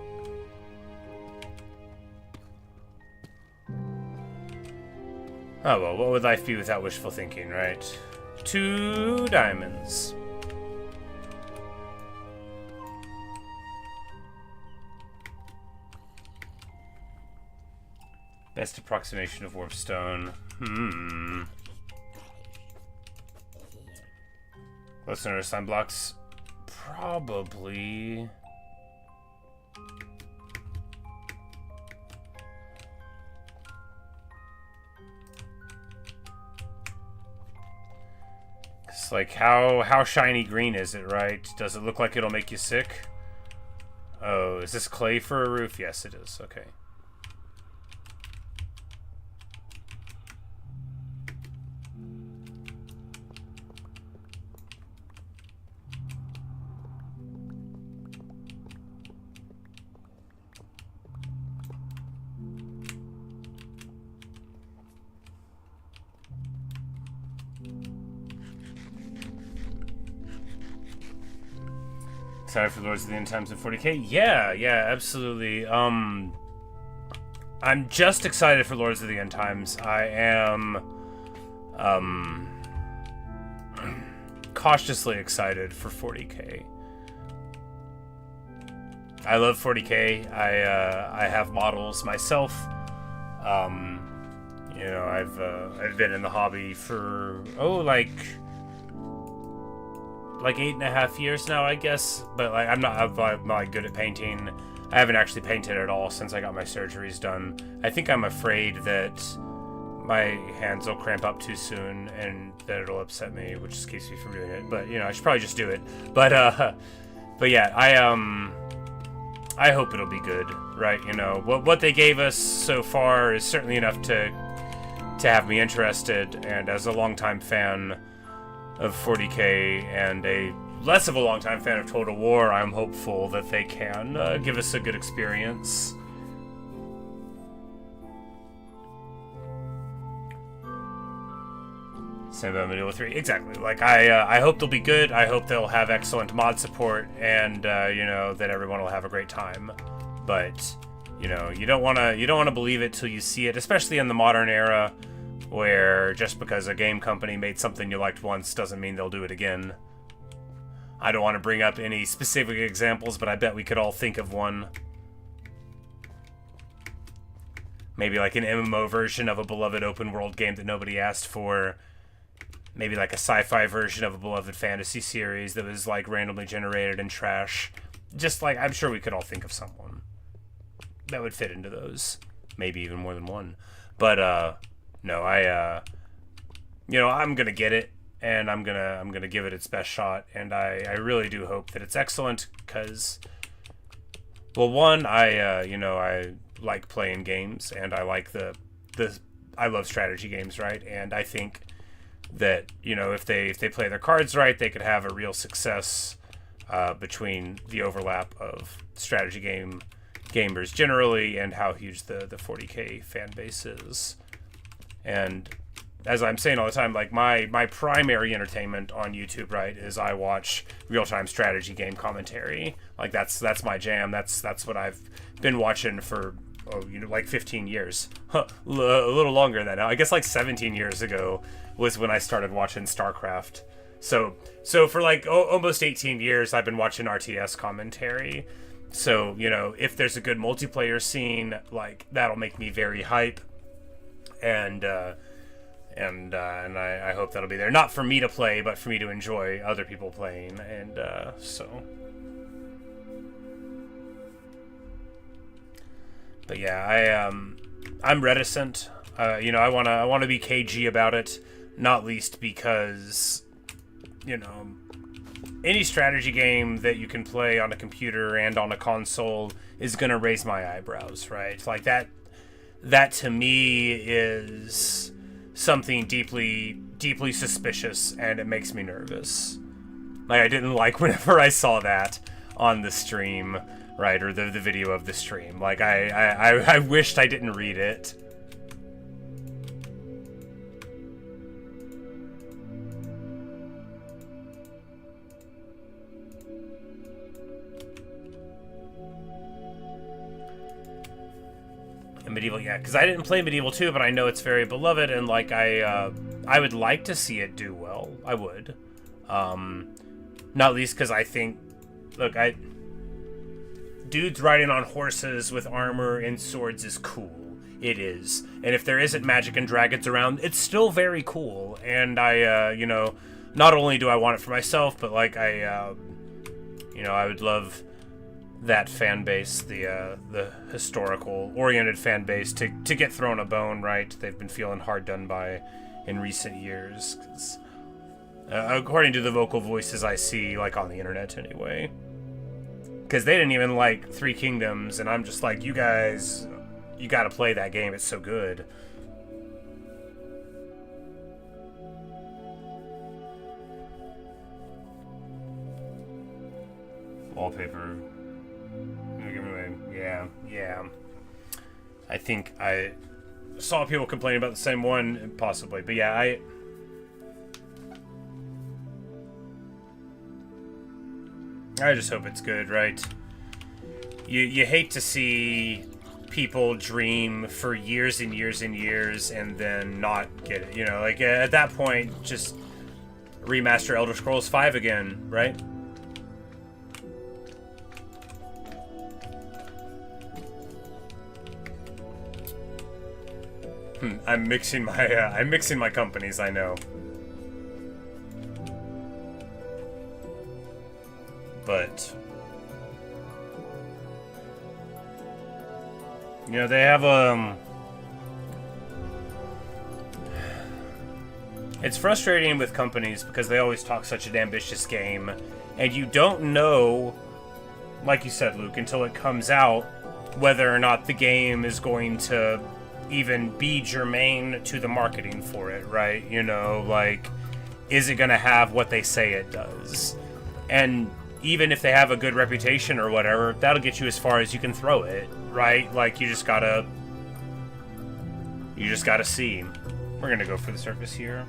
Oh well, what would life be without wishful thinking, right? Two diamonds. Best approximation of warpstone. Listener sign blocks. Probably. It's like how shiny green is it, right? Does it look like it'll make you sick? Oh, is this clay for a roof? Yes, it is. Okay. Excited for Lords of the End Times in 40k? Yeah, absolutely. I'm just excited for Lords of the End Times. I am cautiously excited for 40k. I love 40k. I have models myself. You know, I've been in the hobby for like 8.5 years now, I guess. But like, I'm not good at painting. I haven't actually painted at all since I got my surgeries done. I think I'm afraid that my hands will cramp up too soon and that it'll upset me, which just keeps me from doing it. But you know, I should probably just do it. But yeah, I hope it'll be good, right? You know, what they gave us so far is certainly enough to have me interested, and as a longtime fan of 40K and a less of a longtime fan of Total War, I'm hopeful that they can give us a good experience. Same about Medieval 3. Exactly. Like, I hope they'll be good. I hope they'll have excellent mod support, and you know, that everyone will have a great time. But you know, you don't want to believe it till you see it, especially in the modern era, where just because a game company made something you liked once doesn't mean they'll do it again. I don't want to bring up any specific examples, but I bet we could all think of one. Maybe like an MMO version of a beloved open world game that nobody asked for. Maybe like a sci-fi version of a beloved fantasy series that was like randomly generated and trash. Just like, I'm sure we could all think of someone that would fit into those. Maybe even more than one. But no, you know, I'm gonna get it, and I'm gonna give it its best shot, and I really do hope that it's excellent, because, well, one, you know, I like playing games, and I like I love strategy games, right? And I think that, you know, if they play their cards right, they could have a real success between the overlap of strategy gamers generally and how huge the 40K fan base is. And as I'm saying all the time, like, my primary entertainment on YouTube, right, is I watch real-time strategy game commentary. Like, that's my jam. That's what I've been watching for, you know, like 15 years. A little longer than that now. I guess like 17 years ago was when I started watching StarCraft. So for like almost 18 years, I've been watching RTS commentary. So, you know, if there's a good multiplayer scene, like, that'll make me very hype. And I hope that'll be there. Not for me to play, but for me to enjoy other people playing. And so. But yeah, I'm reticent. You know, I wanna be cagey about it. Not least because, you know, any strategy game that you can play on a computer and on a console is gonna raise my eyebrows, right? Like, that to me is something deeply suspicious, and it makes me nervous. Like, I didn't like whenever I saw that on the stream, right, or the video of the stream. Like, I wished I didn't read it. Medieval, yeah, because I didn't play Medieval 2, but I know it's very beloved, and like I would like to see it do well. I would, not least because I think, look, dudes riding on horses with armor and swords is cool. It is, and if there isn't magic and dragons around, it's still very cool. And I, you know, not only do I want it for myself, but like you know, I would love that fan base, the historical oriented fan base, to get thrown a bone, right? They've been feeling hard done by in recent years, 'cause, according to the vocal voices I see, like, on the internet anyway, because they didn't even like Three Kingdoms, and I'm just like, you guys, you gotta play that game, it's so good. Wallpaper. Yeah. I think I saw people complaining about the same one, possibly. But yeah, I just hope it's good, right? You hate to see people dream for years and years and years and then not get it. You know, like, at that point, just remaster Elder Scrolls V again, right? I'm mixing my companies, I know. But you know, they have it's frustrating with companies because they always talk such an ambitious game, and you don't know like you said, Luke, until it comes out, whether or not the game is going to even be germane to the marketing for it, right? You know, like, is it going to have what they say it does? And even if they have a good reputation or whatever, that'll get you as far as you can throw it, right? Like, you just gotta see. We're gonna go for the surface here.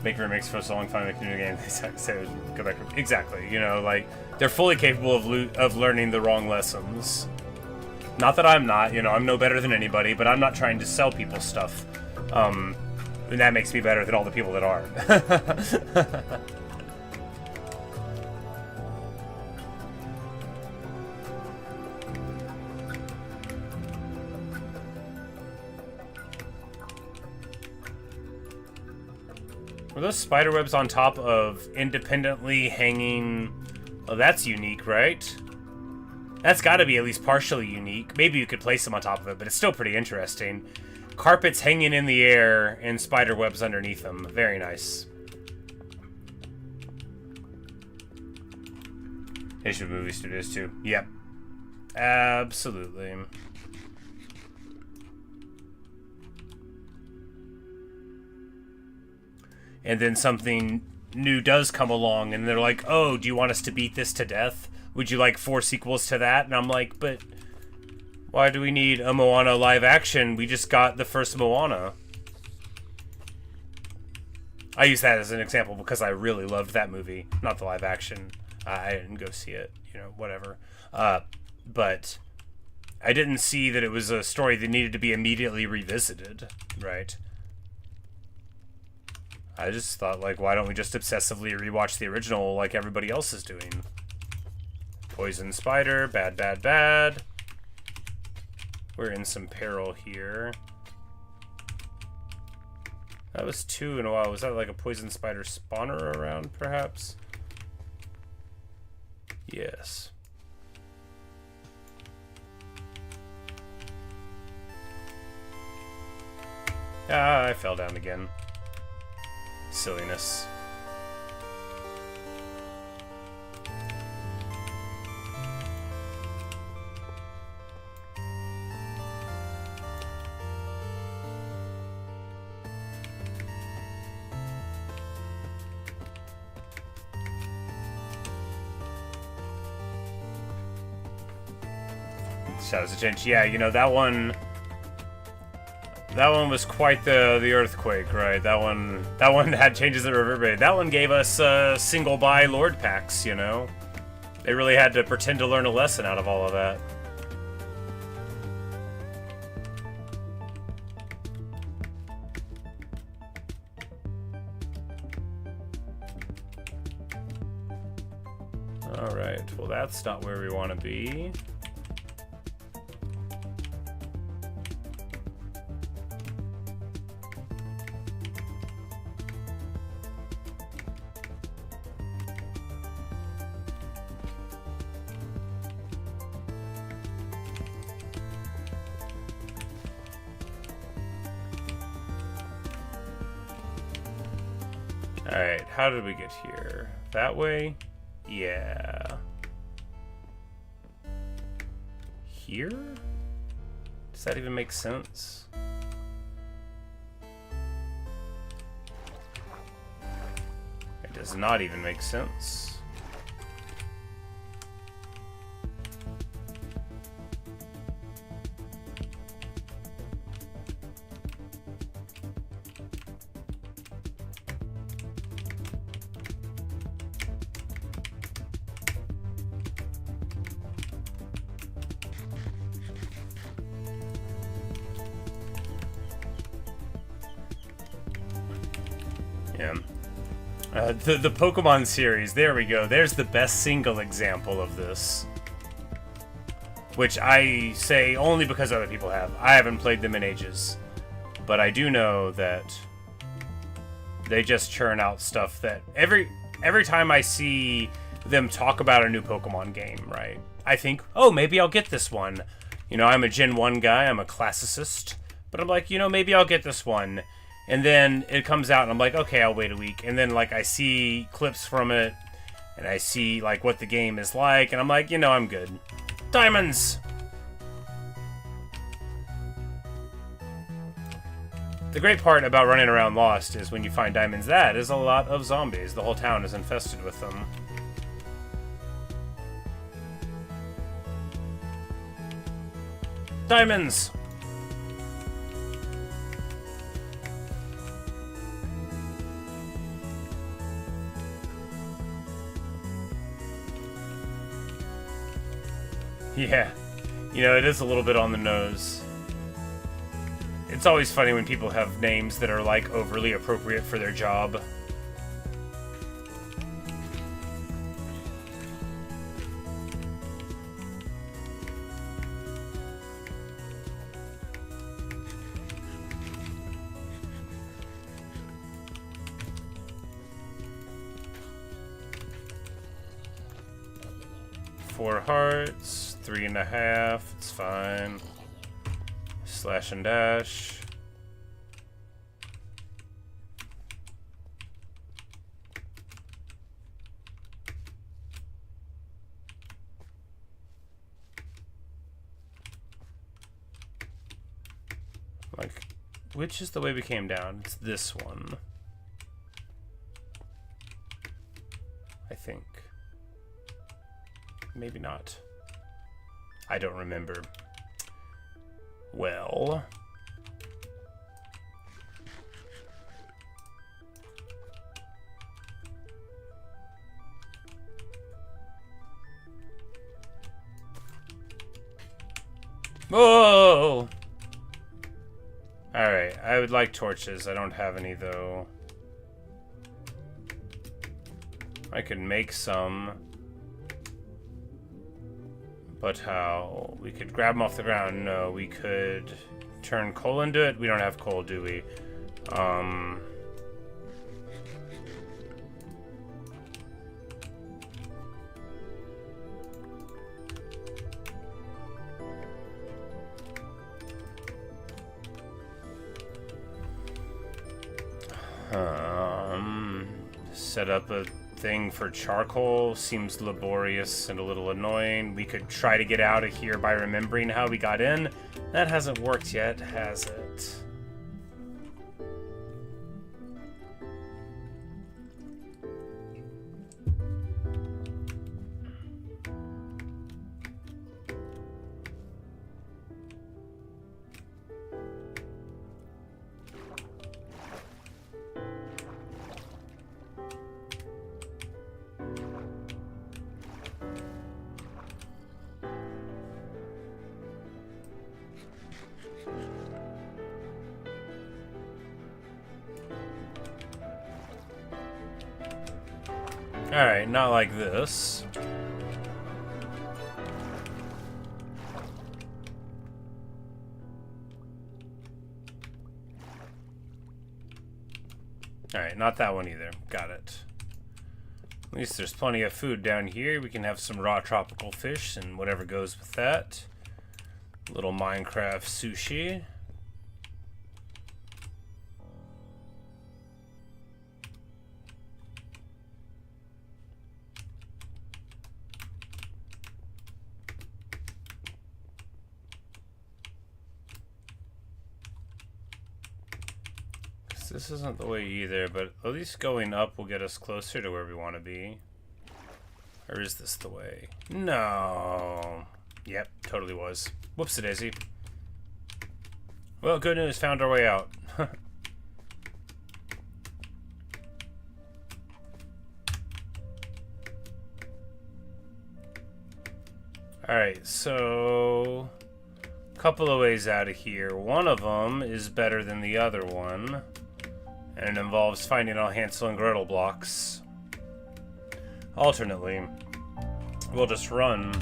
Make remakes for so long, finally make a new game. Say, go back. Exactly. You know, like, they're fully capable of learning the wrong lessons. Not that I'm not. You know, I'm no better than anybody, but I'm not trying to sell people stuff. And that makes me better than all the people that are. Were those spider webs on top of independently hanging... Oh, that's unique, right? That's got to be at least partially unique. Maybe you could place them on top of it, but it's still pretty interesting. Carpets hanging in the air and spider webs underneath them. Very nice. They should movie studios too. Yep. Absolutely. And then something new does come along, and they're like, oh, do you want us to beat this to death? Would you like 4 sequels to that? And I'm like, but why do we need a Moana live action? We just got the first Moana. I use that as an example because I really loved that movie, not the live action. I didn't go see it, you know, whatever. But I didn't see that it was a story that needed to be immediately revisited, right? I just thought, like, why don't we just obsessively rewatch the original like everybody else is doing? Poison spider, bad, bad, bad. We're in some peril here. That was 2 in a while. Was that like a poison spider spawner around, perhaps? Yes. Ah, I fell down again. Silliness. Shadows of Change. Yeah, you know, that one was quite the earthquake, right? That one had changes that reverberated. That one gave us single buy Lord packs, you know? They really had to pretend to learn a lesson out of all of that. Alright, well that's not where we want to be. Alright, how did we get here? That way? Yeah. Here? Does that even make sense? It does not even make sense. Yeah. The Pokemon series, there we go. There's the best single example of this. Which I say only because other people have. I haven't played them in ages. But I do know that they just churn out stuff that every time I see them talk about a new Pokemon game, right? I think, oh, maybe I'll get this one. You know, I'm a Gen 1 guy, I'm a classicist, but I'm like, you know, maybe I'll get this one. And then it comes out and I'm like, okay, I'll wait a week. And then, like, I see clips from it, and I see, like, what the game is like, and I'm like, you know, I'm good. Diamonds! The great part about running around Lost is when you find diamonds, that is a lot of zombies. The whole town is infested with them. Diamonds! Yeah. You know, it is a little bit on the nose. It's always funny when people have names that are, like, overly appropriate for their job. Four hearts, 3.5, it's fine. Slash and dash. Like, which is the way we came down? It's this one. I think. Maybe not. I don't remember. Well... Whoa! Alright, I would like torches. I don't have any, though. I could make some. But how? We could grab them off the ground. No, we could turn coal into it. We don't have coal, do we? Set up a thing for charcoal seems laborious and a little annoying. We could try to get out of here by remembering how we got in. That hasn't worked yet, has it? Alright, not like this. Alright, not that one either. Got it. At least there's plenty of food down here. We can have some raw tropical fish and whatever goes with that. Little Minecraft sushi. This isn't the way either, but at least going up will get us closer to where we want to be. Or is this the way? No. Yep, totally was. Whoops-a-daisy. Well, good news, found our way out. Alright, so... a couple of ways out of here. One of them is better than the other one. And it involves finding all Hansel and Gretel blocks. Alternately, we'll just run.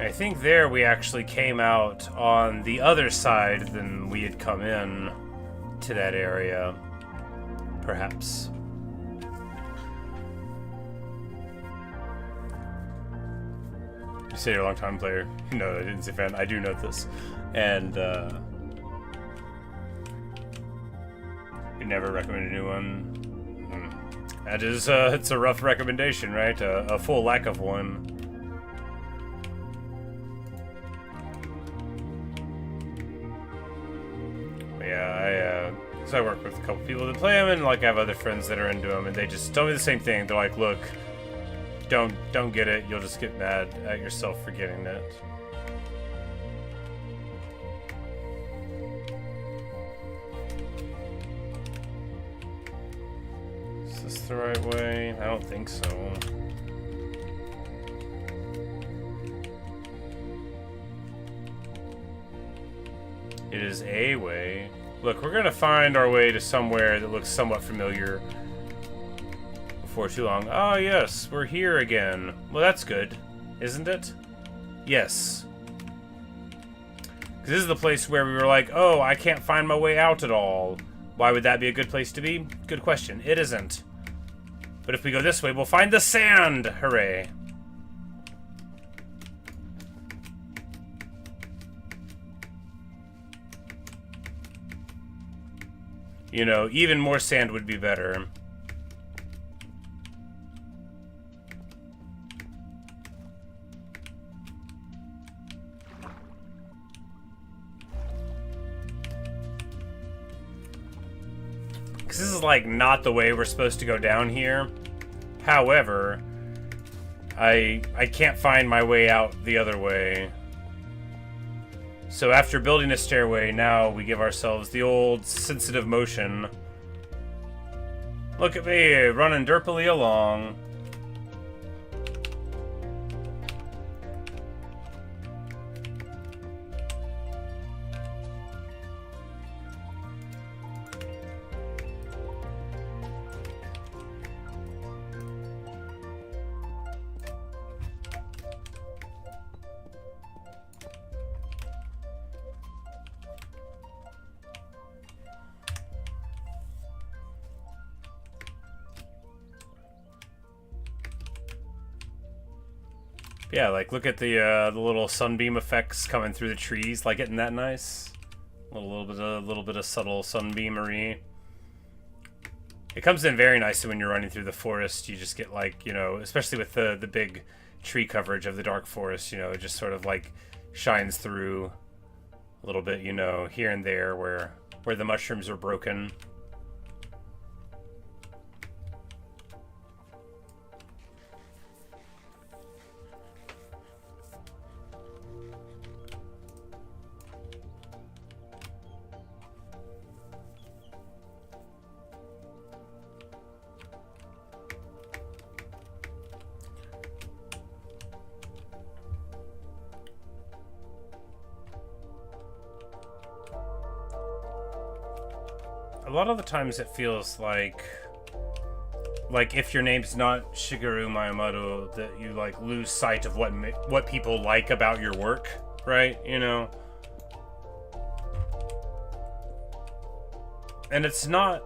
I think there we actually came out on the other side than we had come in to that area. Perhaps. You say you're a long-time player. No, I didn't say fan. I do know this. And, you never recommend a new one? That is, it's a rough recommendation, right? A full lack of one. But yeah, so I work with a couple people that play them, and, like, I have other friends that are into them, and they just tell me the same thing. They're like, look, don't get it. You'll just get mad at yourself for getting it. Is this the right way? I don't think so. It is a way. Look, we're gonna find our way to somewhere that looks somewhat familiar before too long. Oh yes, we're here again. Well, that's good, isn't it? Yes. Because this is the place where we were like, oh, I can't find my way out at all. Why would that be a good place to be? Good question. It isn't. But if we go this way, we'll find the sand! Hooray. You know, even more sand would be better. Because this is, like, not the way we're supposed to go down here. However, I can't find my way out the other way. So after building a stairway, now we give ourselves the old sensitive motion. Look at me, running derpily along. Yeah, like look at the little sunbeam effects coming through the trees. Like, isn't that nice? A little bit of subtle sunbeamery. It comes in very nicely when you're running through the forest. You just get, like, you know, especially with the big tree coverage of the dark forest. You know, it just sort of like shines through a little bit. You know, here and there where the mushrooms are broken. A lot of the times it feels like if your name's not Shigeru Miyamoto, that you like lose sight of what people like about your work, right? You know, and it's not,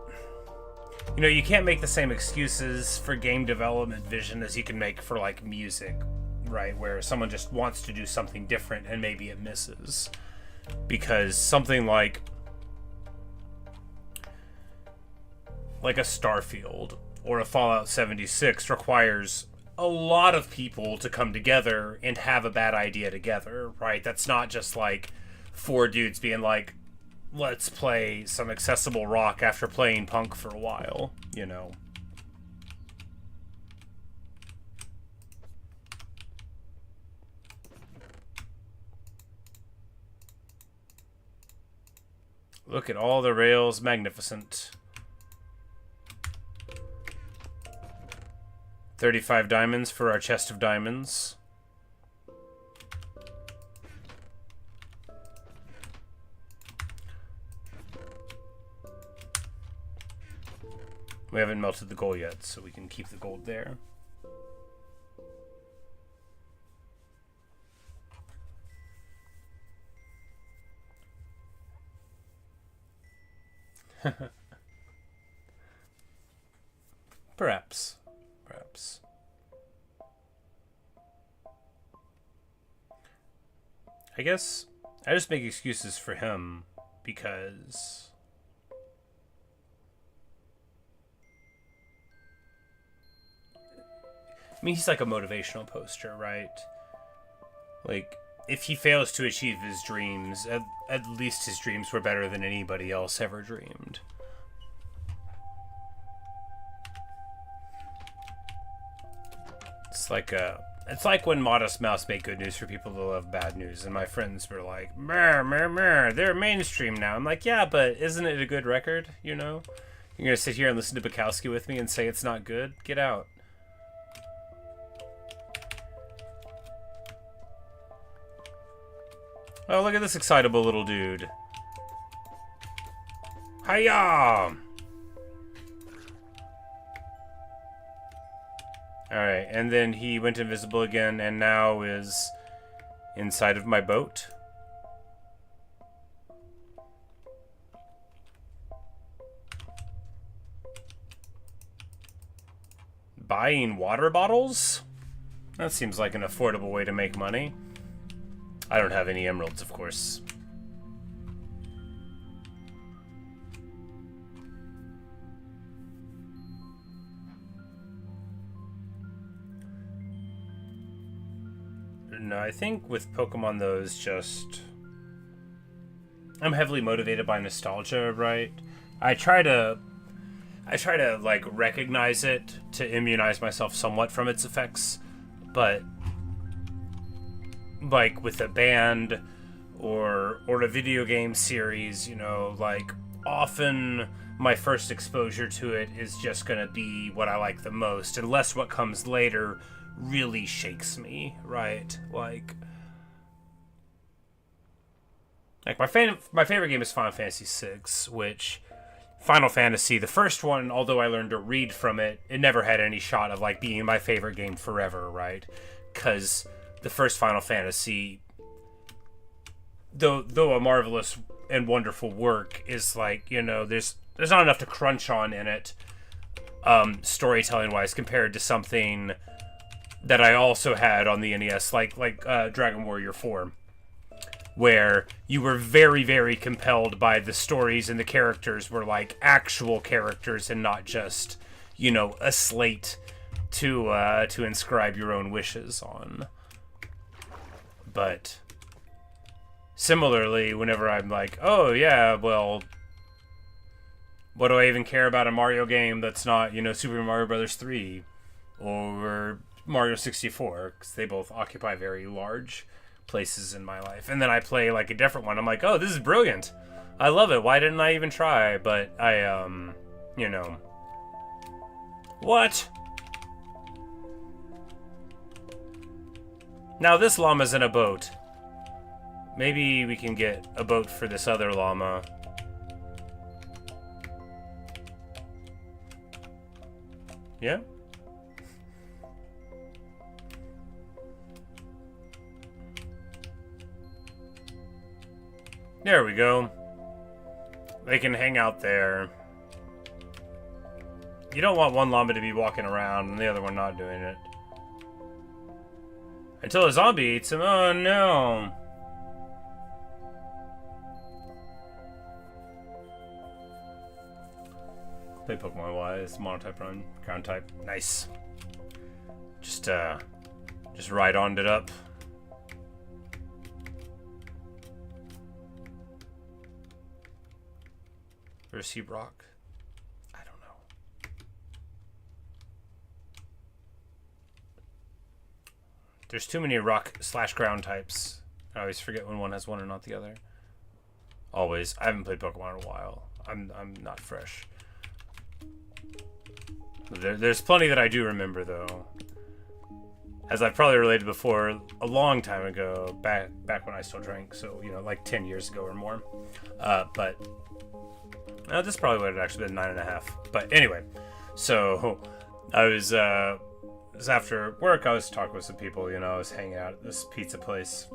you know, you can't make the same excuses for game development vision as you can make for like music, right? Where someone just wants to do something different and maybe it misses, because something like a Starfield or a Fallout 76 requires a lot of people to come together and have a bad idea together, right? That's not just like 4 dudes being like, let's play some accessible rock after playing punk for a while, you know. Look at all the rails, magnificent. 35 diamonds for our chest of diamonds. We haven't melted the gold yet, so we can keep the gold there. Perhaps. Perhaps. I guess I just make excuses for him because I mean, he's like a motivational poster, right? Like, if he fails to achieve his dreams, at least his dreams were better than anybody else ever dreamed. It's like when Modest Mouse made good news for people who love bad news, and my friends were like, "Meh, meh, meh, they're mainstream now." I'm like, yeah, but isn't it a good record? You know, you're gonna sit here and listen to Bukowski with me and say it's not good? Get out. Oh, look at this excitable little dude. Hiya! Alright, and then he went invisible again and now is inside of my boat. Buying water bottles? That seems like an affordable way to make money. I don't have any emeralds, of course. No, I think with Pokemon, though, is just... I'm heavily motivated by nostalgia, right? I try to, like, recognize it to immunize myself somewhat from its effects, but... like with a band or a video game series, you know, like often my first exposure to it is just gonna be what I like the most, unless what comes later really shakes me, right? Like my favorite game is Final Fantasy VI, which Final Fantasy, the first one, although I learned to read from it, it never had any shot of like being my favorite game forever, right? Because the first Final Fantasy, though a marvelous and wonderful work, is like, you know, there's not enough to crunch on in it, storytelling wise, compared to something that I also had on the NES, like Dragon Warrior 4, where you were very, very compelled by the stories and the characters were like actual characters and not just, you know, a slate to inscribe your own wishes on. But similarly, whenever I'm like, oh yeah, well, what do I even care about a Mario game that's not, you know, Super Mario Bros. 3 or Mario 64, because they both occupy very large places in my life. And then I play like a different one. I'm like, oh, this is brilliant. I love it. Why didn't I even try? But I, you know. What? Now this llama's in a boat. Maybe we can get a boat for this other llama. Yeah? There we go. They can hang out there. You don't want one llama to be walking around and the other one not doing it. Until a zombie eats him. Oh no. Play Pokemon Wise, monotype run, ground type. Nice. Just ride on it up. Where's he rock? I don't know. There's too many rock / ground types. I always forget when one has one and not the other. Always. I haven't played Pokemon in a while. I'm not fresh. There's plenty that I do remember, though. As I've probably related before, a long time ago, back when I still drank, so, you know, like 10 years ago or more. But this probably would have actually been 9.5. But anyway, so I was after work, I was talking with some people, you know, I was hanging out at this pizza place.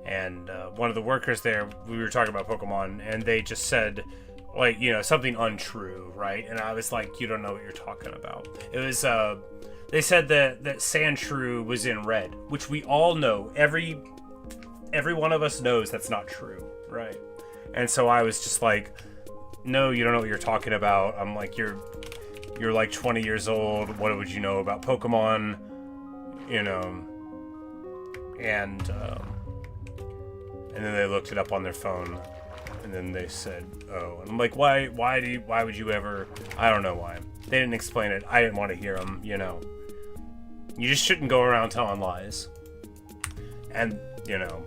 And one of the workers there, we were talking about Pokemon, and they just said, like, you know, something untrue, right? And I was like, you don't know what you're talking about. It was, they said that Sandshrew was in red, which we all know. Every one of us knows that's not true, right? And so I was just like, no, you don't know what you're talking about. I'm like, you're like 20 years old. What would you know about Pokemon? You know, and then they looked it up on their phone, and then they said, oh, and I'm like, why would you ever? I don't know why. They didn't explain it. I didn't want to hear them. You know, you just shouldn't go around telling lies. And you know,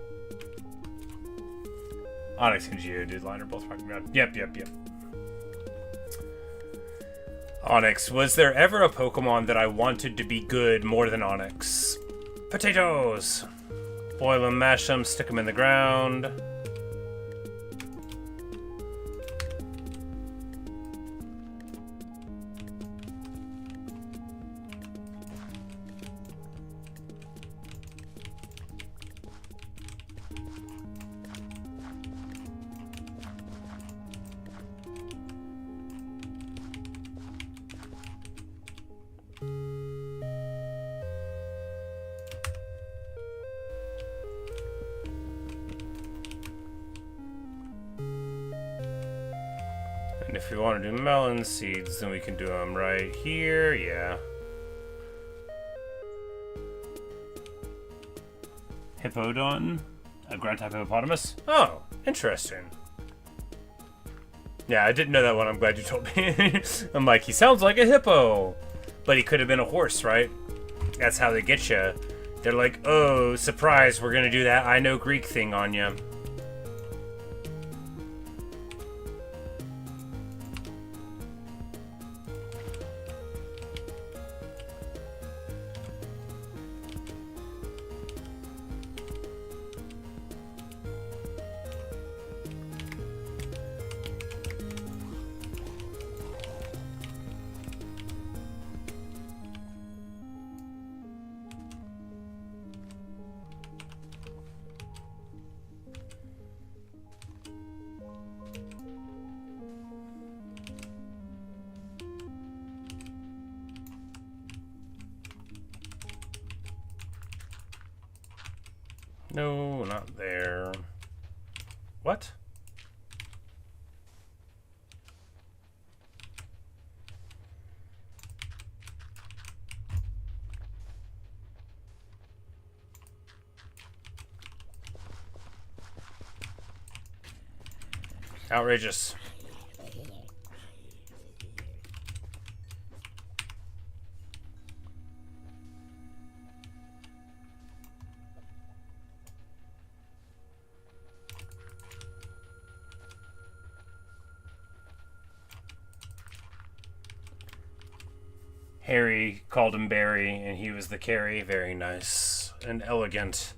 Onyx and Geodude are both talking about. Yep. Onyx, was there ever a Pokemon that I wanted to be good more than Onyx? Potatoes! Boil them, mash them, stick them in the ground. And if we want to do melon seeds, then we can do them right here, yeah. Hippodon? A ground-type hippopotamus? Oh, interesting. Yeah, I didn't know that one. I'm glad you told me. I'm like, he sounds like a hippo. But he could have been a horse, right? That's how they get you. They're like, oh, surprise, we're going to do that I know Greek thing on you. No, not there. What? Outrageous. Harry called him Barry, and he was the Carry. Very nice. An elegant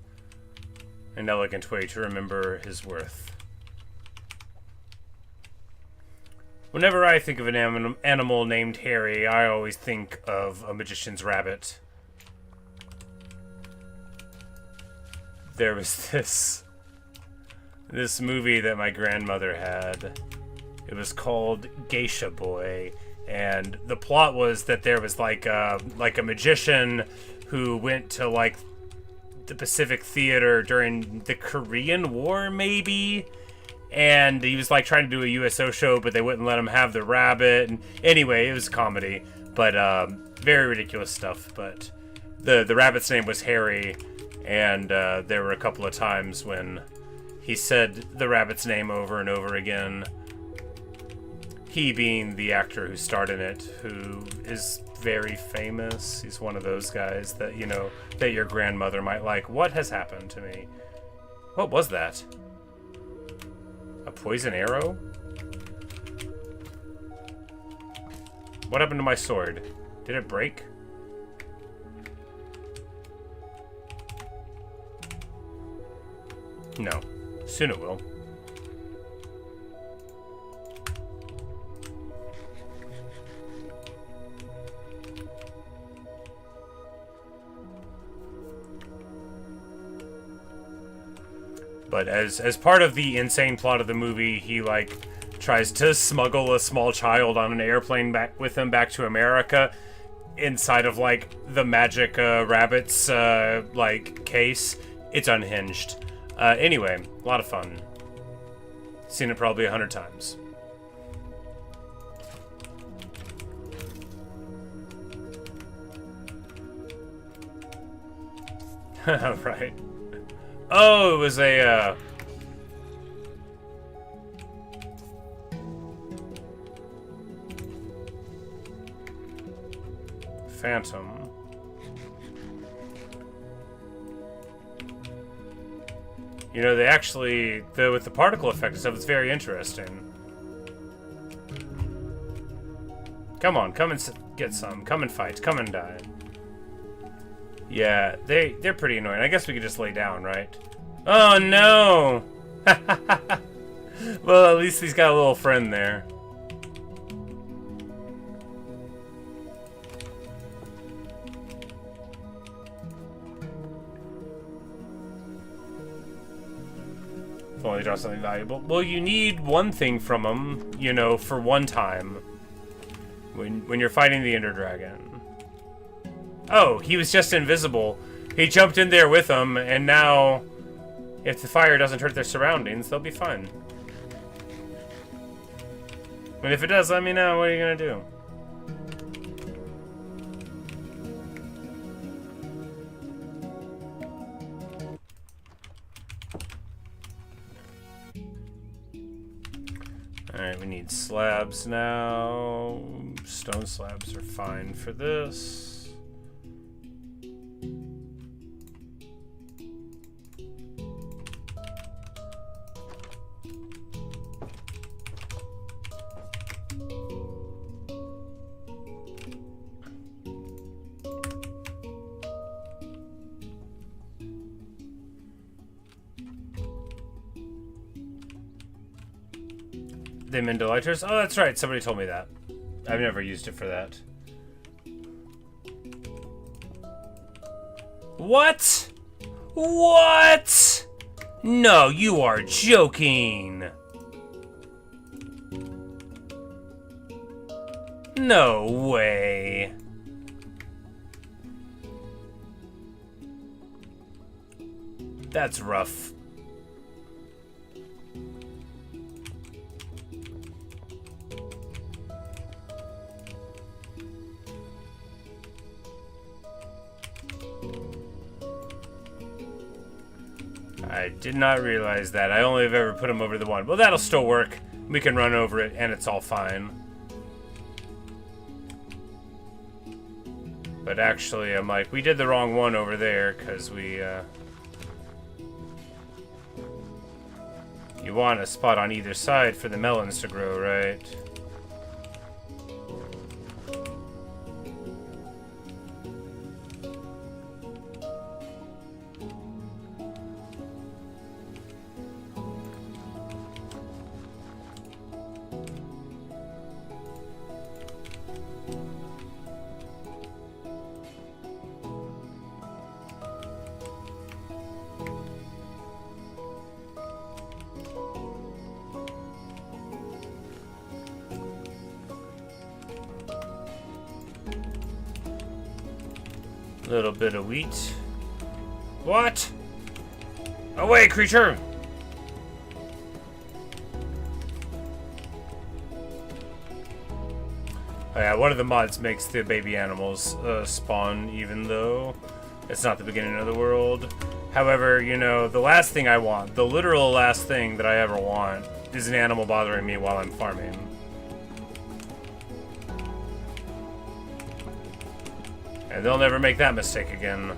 way to remember his worth. Whenever I think of an animal named Harry, I always think of a magician's rabbit. There was this movie that my grandmother had. It was called Geisha Boy. And the plot was that there was like a magician who went to like the Pacific Theater during the Korean War, maybe, and he was like trying to do a USO show, but they wouldn't let him have the rabbit. And anyway, it was comedy, but very ridiculous stuff. But the rabbit's name was Harry, and there were a couple of times when he said the rabbit's name over and over again. He being the actor who starred in it, who is very famous. He's one of those guys that, you know, that your grandmother might like. What has happened to me? What was that? A poison arrow? What happened to my sword? Did it break? No. Soon it will. But as part of the insane plot of the movie, he like tries to smuggle a small child on an airplane back with him back to America inside of, like, the magic rabbit's, like, case. It's unhinged. Anyway, a lot of fun. Seen it probably 100 times. Right. Oh, it was a, Phantom. You know, they actually, with the particle effect and stuff, it's very interesting. Come on, come and get some. Come and fight. Come and die. Yeah, they're pretty annoying. I guess we could just lay down, right? Oh, no! Well, at least he's got a little friend there. If only they draw something valuable. Well, you need one thing from them, you know, for one time. When you're fighting the Ender Dragon. Oh, he was just invisible. He jumped in there with them, and now, if the fire doesn't hurt their surroundings, they'll be fine. And if it does, let me know. What are you gonna do? Alright, we need slabs now. Stone slabs are fine for this. They Mendo lighters? Oh, that's right. Somebody told me that. I've never used it for that. What? What? No, you are joking. No way. That's rough. I did not realize that. I only have ever put them over the one. Well, that'll still work. We can run over it, and it's all fine. But actually, I'm like, we did the wrong one over there, because we, You want a spot on either side for the melons to grow, right? Little bit of wheat. What? Away, creature! Oh yeah, one of the mods makes the baby animals spawn, even though it's not the beginning of the world. However, you know, the last thing I want, the literal last thing that I ever want, is an animal bothering me while I'm farming. And they'll never make that mistake again.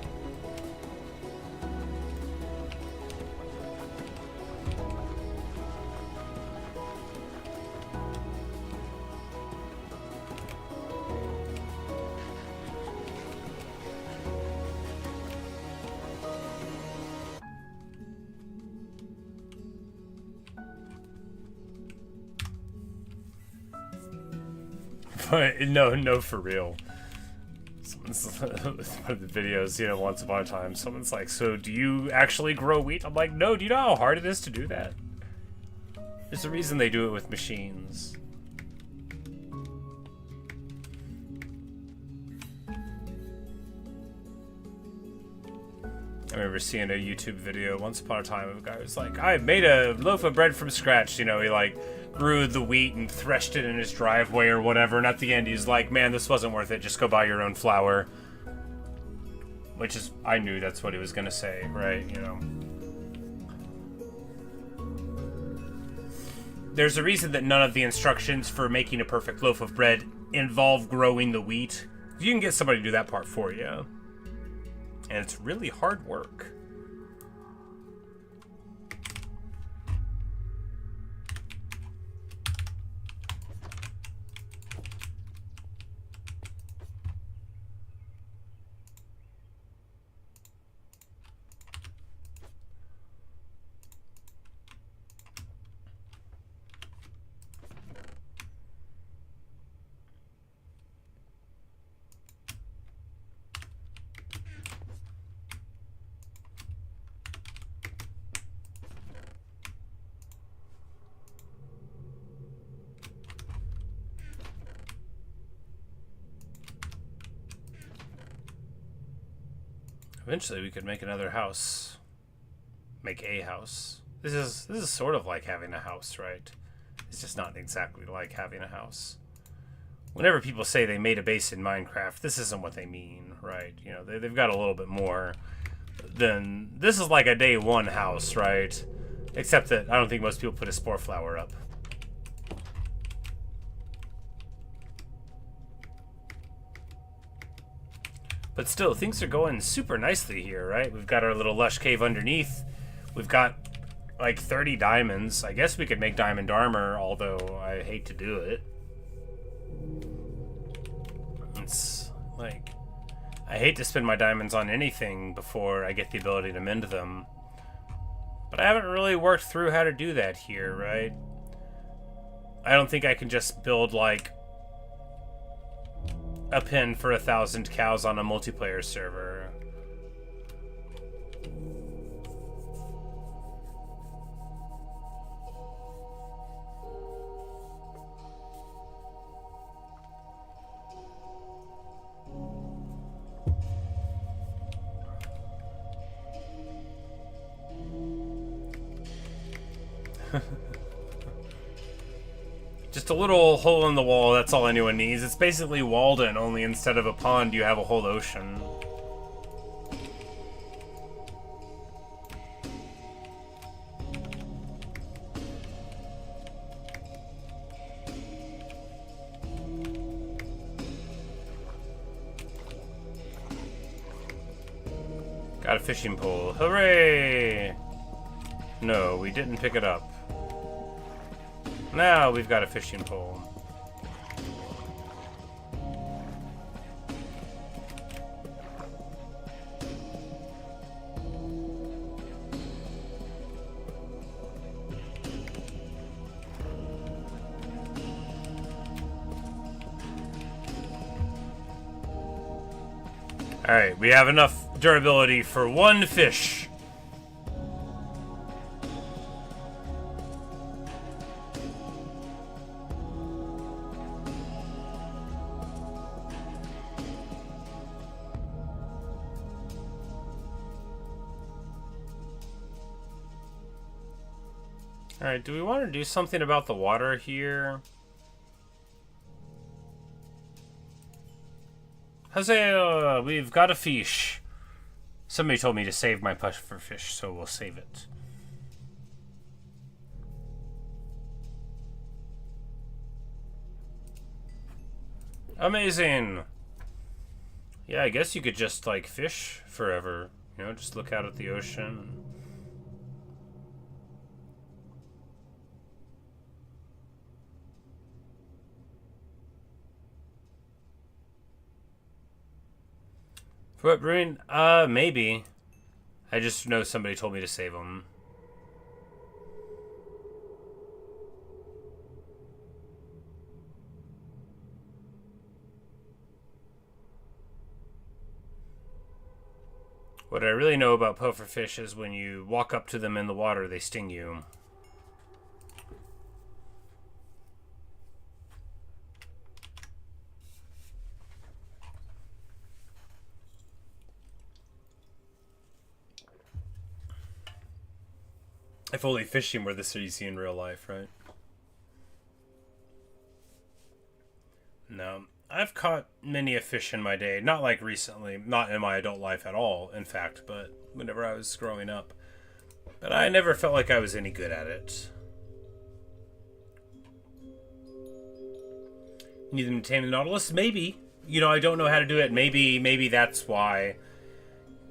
But no, for real. One of the videos, you know, once upon a time, someone's like, so do you actually grow wheat? I'm like, no, do you know how hard it is to do that? There's a reason they do it with machines. I remember seeing a YouTube video once upon a time of a guy who was like, I made a loaf of bread from scratch. You know, he like grew the wheat and threshed it in his driveway or whatever. And at the end, he's like, man, this wasn't worth it. Just go buy your own flour. Which is, I knew that's what he was going to say, right? You know. There's a reason that none of the instructions for making a perfect loaf of bread involve growing the wheat. You can get somebody to do that part for you. And it's really hard work. Eventually we could make another house. Make a house. This is sort of like having a house, right? It's just not exactly like having a house. Whenever people say they made a base in Minecraft, this isn't what they mean, right? You know, they've got a little bit more than... This is like a day one house, right? Except that I don't think most people put a spore flower up. But still, things are going super nicely here, right? We've got our little lush cave underneath. We've got like 30 diamonds. I guess we could make diamond armor, although I hate to do it. It's like, I hate to spend my diamonds on anything before I get the ability to mend them. But I haven't really worked through how to do that here, right? I don't think I can just build like a pen for 1,000 cows on a multiplayer server. Just a little hole in the wall, that's all anyone needs. It's basically Walden, only instead of a pond, you have a whole ocean. Got a fishing pole. Hooray! No, we didn't pick it up. Now we've got a fishing pole. Alright, we have enough durability for one fish. Alright, do we want to do something about the water here? Huzzah! We've got a fish. Somebody told me to save my puffer fish, so we'll save it. Amazing! Yeah, I guess you could just, like, fish forever. You know, just look out at the ocean. For what brewing? Maybe. I just know somebody told me to save them. What I really know about pufferfish is when you walk up to them in the water, they sting you. If only fishing were this easy in real life, right? No. I've caught many a fish in my day. Not like recently. Not in my adult life at all, in fact, but whenever I was growing up. But I never felt like I was any good at it. Need them to tame the Nautilus? Maybe. You know, I don't know how to do it. Maybe that's why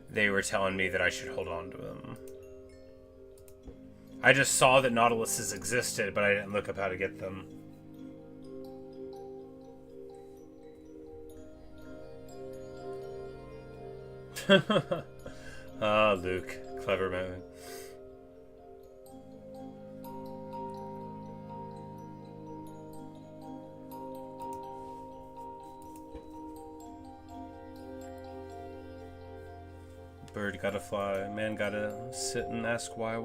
they were telling me that I should hold on to them. I just saw that Nautiluses existed, but I didn't look up how to get them. Ah, Luke. Clever man. Bird gotta fly, man gotta sit and ask why.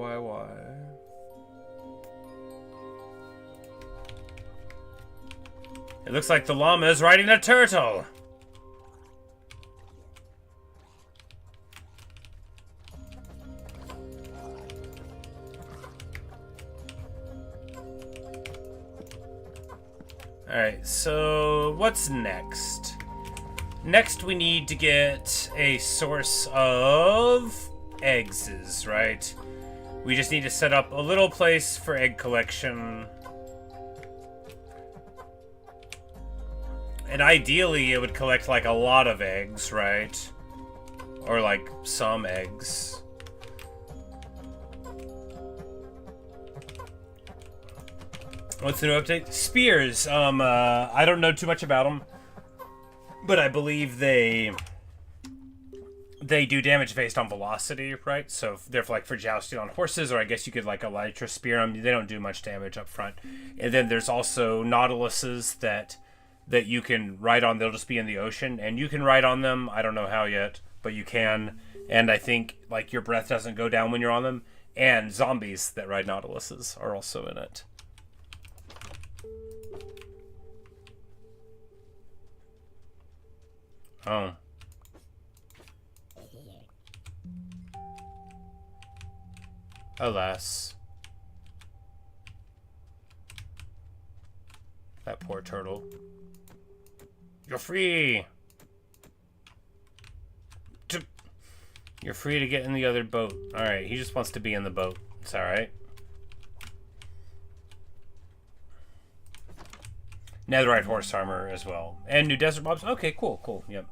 It looks like the llama is riding a turtle! Alright, so what's next? Next, we need to get a source of eggs, right? We just need to set up a little place for egg collection. And ideally, it would collect, like, a lot of eggs, right? Or, like, some eggs. What's the new update? Spears. I don't know too much about them. But I believe they do damage based on velocity, right? So they're like for jousting on horses, or I guess you could like elytra spear them. They don't do much damage up front. And then there's also nautiluses that you can ride on. They'll just be in the ocean, and you can ride on them. I don't know how yet, but you can. And I think like your breath doesn't go down when you're on them. And zombies that ride nautiluses are also in it. Oh. Alas. That poor turtle. You're free! You're free to get in the other boat. Alright, he just wants to be in the boat. It's alright. Netherite horse armor as well. And new desert mobs. Okay, cool. Yep.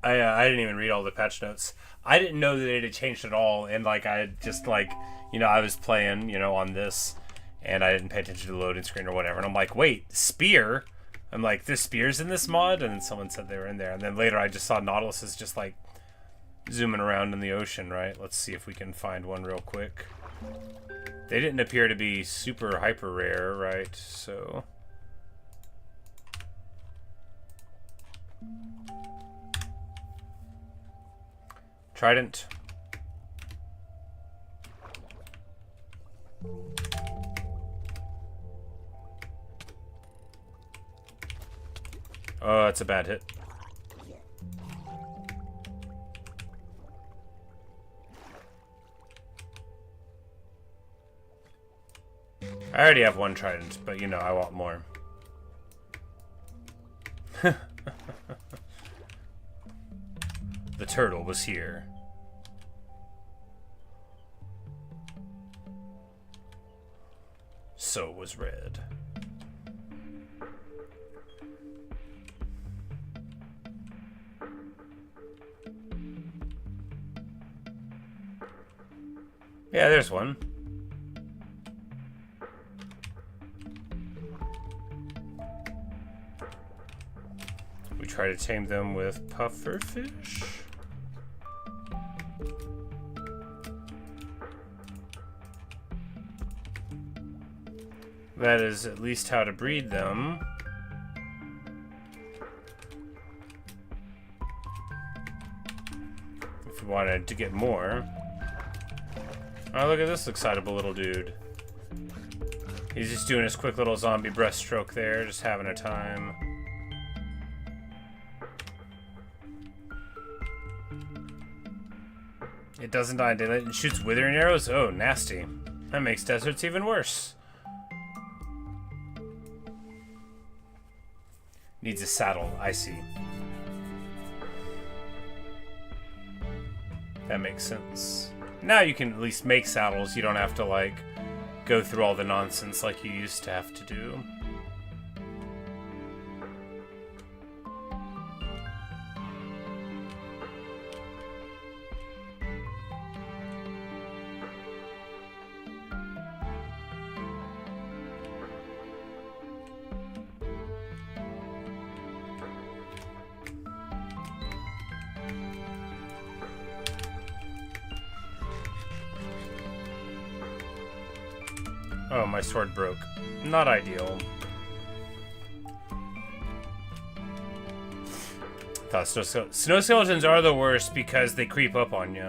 I didn't even read all the patch notes. I didn't know that it had changed at all. And, like, I had just, like, you know, I was playing, you know, on this. And I didn't pay attention to the loading screen or whatever. And I'm like, wait, spear? I'm like, there's spears in this mod? And then someone said they were in there. And then later I just saw Nautiluses just, like, zooming around in the ocean, right? Let's see if we can find one real quick. They didn't appear to be super hyper rare, right? So... Trident. Oh, that's a bad hit. I already have one trident, but you know, I want more. The turtle was here. So was red. Yeah, there's one. We try to tame them with pufferfish. That is at least how to breed them. If you wanted to get more. Oh, look at this excitable little dude. He's just doing his quick little zombie breaststroke there, just having a time. It doesn't die in daylight and shoots withering arrows? Oh, nasty. That makes deserts even worse. Needs a saddle, I see. That makes sense. Now you can at least make saddles. You don't have to, like, go through all the nonsense like you used to have to do. Oh, my sword broke. Not ideal. Thought snow skeletons are the worst because they creep up on you.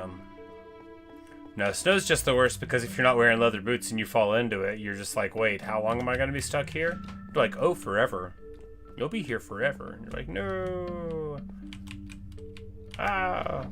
No, snow's just the worst because if you're not wearing leather boots and you fall into it, you're just like, wait, how long am I gonna be stuck here? You're like, oh, forever. You'll be here forever. And you're like, no. Ah.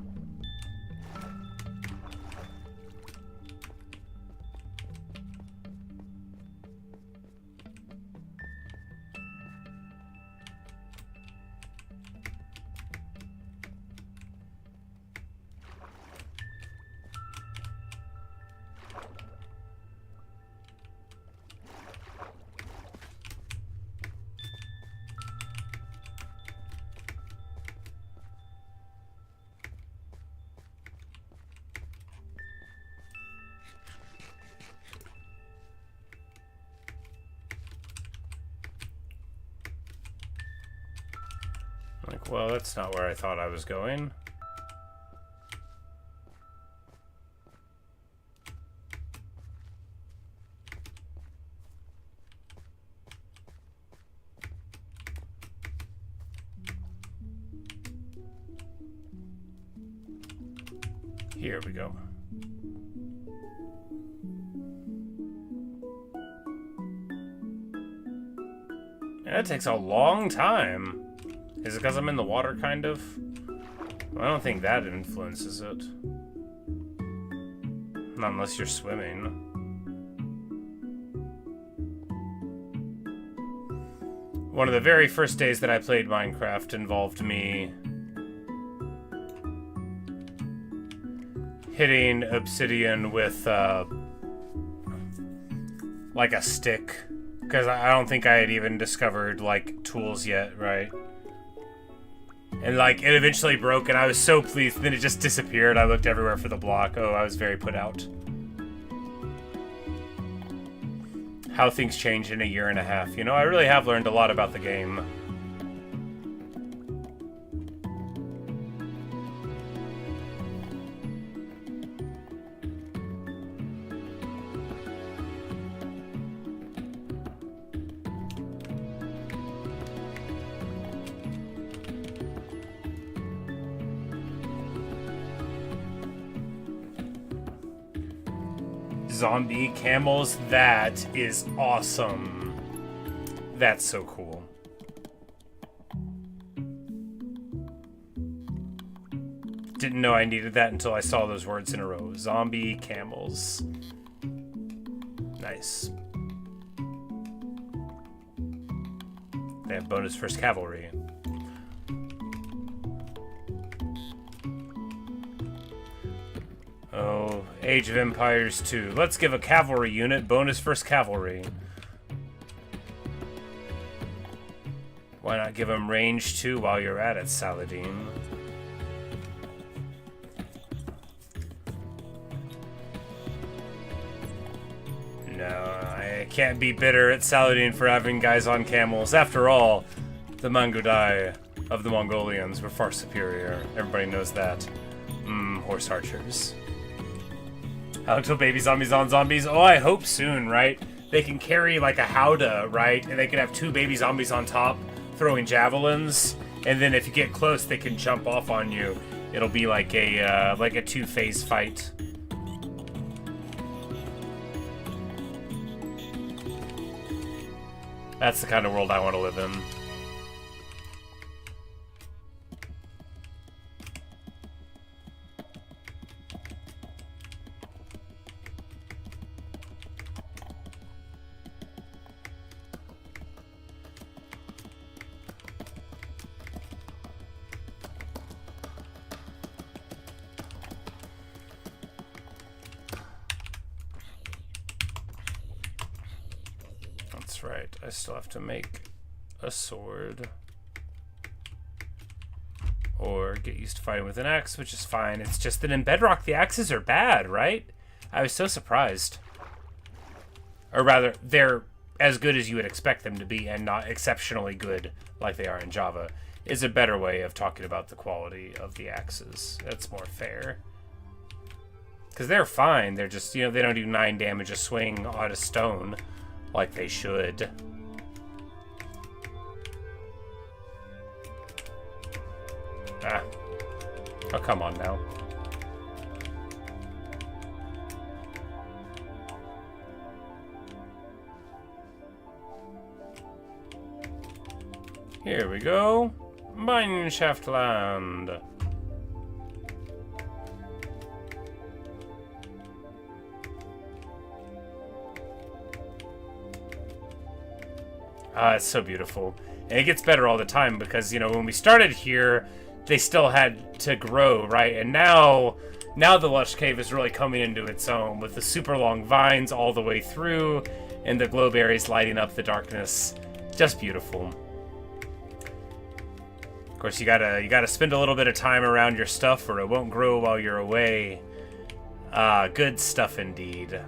Like, well, that's not where I thought I was going. Here we go. That takes a long time. Is it because I'm in the water, kind of? Well, I don't think that influences it. Not unless you're swimming. One of the very first days that I played Minecraft involved me hitting obsidian with, like a stick. Because I don't think I had even discovered, like, tools yet, right? And, like, it eventually broke, and I was so pleased. Then it just disappeared. I looked everywhere for the block. Oh, I was very put out. How things change in a year and a half. You know, I really have learned a lot about the game. Zombie camels, that is awesome. That's so cool. Didn't know I needed that until I saw those words in a row. Zombie camels. Nice. They have bonus first cavalry. Oh, Age of Empires 2. Let's give a cavalry unit bonus first cavalry. Why not give them range 2 while you're at it, Saladin? No, I can't be bitter at Saladin for having guys on camels. After all, the Mangudai of the Mongolians were far superior. Everybody knows that. Horse archers. How to baby zombies on zombies? Oh, I hope soon, right? They can carry like a howdah, right? And they can have 2 baby zombies on top throwing javelins. And then if you get close, they can jump off on you. It'll be like a 2-phase fight. That's the kind of world I want to live in. That's right. I still have to make a sword. Or get used to fighting with an axe, which is fine. It's just that in Bedrock, the axes are bad, right? I was so surprised. Or rather, they're as good as you would expect them to be and not exceptionally good like they are in Java, is a better way of talking about the quality of the axes. That's more fair. Because they're fine. They're just, you know, they don't do 9 damage a swing on a stone like they should. Ah. Oh, come on now. Here we go. Mineshaft land. Ah, it's so beautiful. And it gets better all the time because, you know, when we started here, they still had to grow, right? And now the Lush Cave is really coming into its own with the super long vines all the way through and the glow berries lighting up the darkness. Just beautiful. Of course, you gotta spend a little bit of time around your stuff or it won't grow while you're away. Good stuff indeed.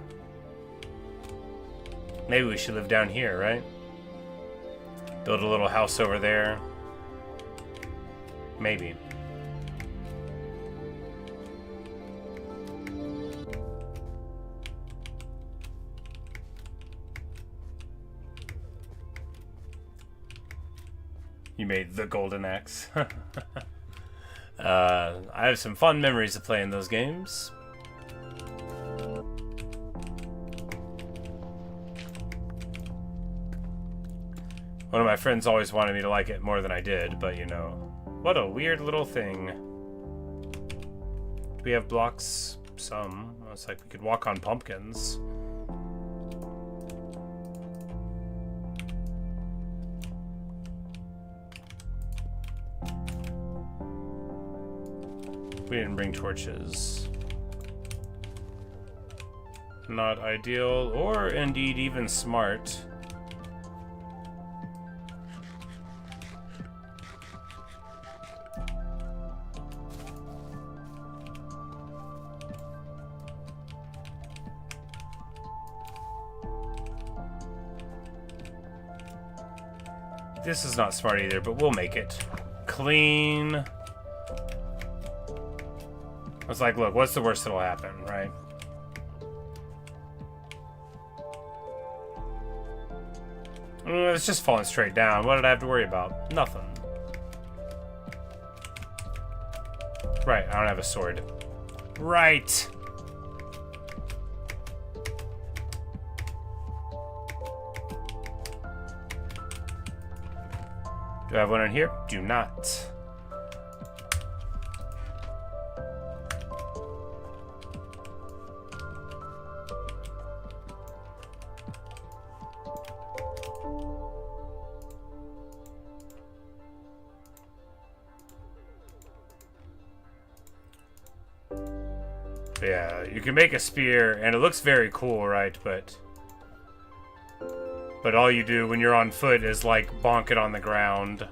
Maybe we should live down here, right? Build a little house over there. Maybe. You made the golden axe. I have some fun memories of playing those games. One of my friends always wanted me to like it more than I did, but you know, what a weird little thing. Do we have blocks? Some. It's like we could walk on pumpkins. We didn't bring torches. Not ideal, or indeed even smart. This is not smart either, but we'll make it. Clean. I was like, look, what's the worst that'll happen, right? It's just falling straight down. What did I have to worry about? Nothing. Right, I don't have a sword. Right! Do I have one in here? Do not. Yeah, you can make a spear, and it looks very cool, right? But all you do when you're on foot is, like, bonk it on the ground.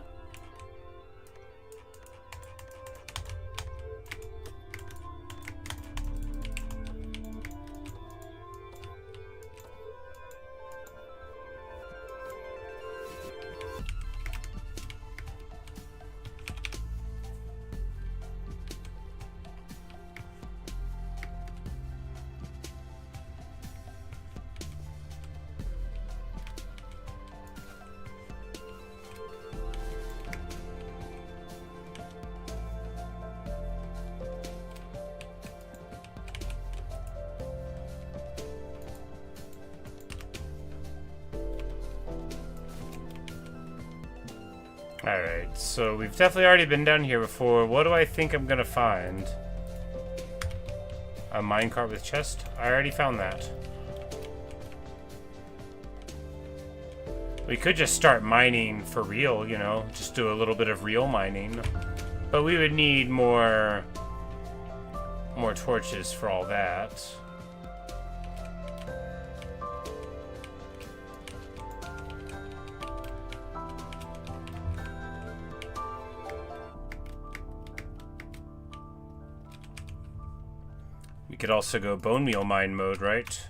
Alright, so we've definitely already been down here before. What do I think I'm gonna find? A minecart with chest? I already found that. We could just start mining for real, you know, just do a little bit of real mining. But we would need more torches for all that. could also go bone meal mine mode, right?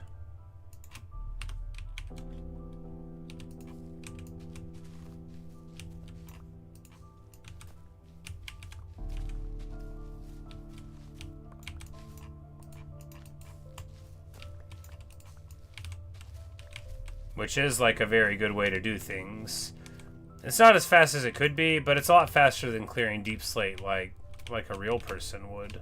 Which is like a very good way to do things. It's not as fast as it could be, but it's a lot faster than clearing deep slate like a real person would.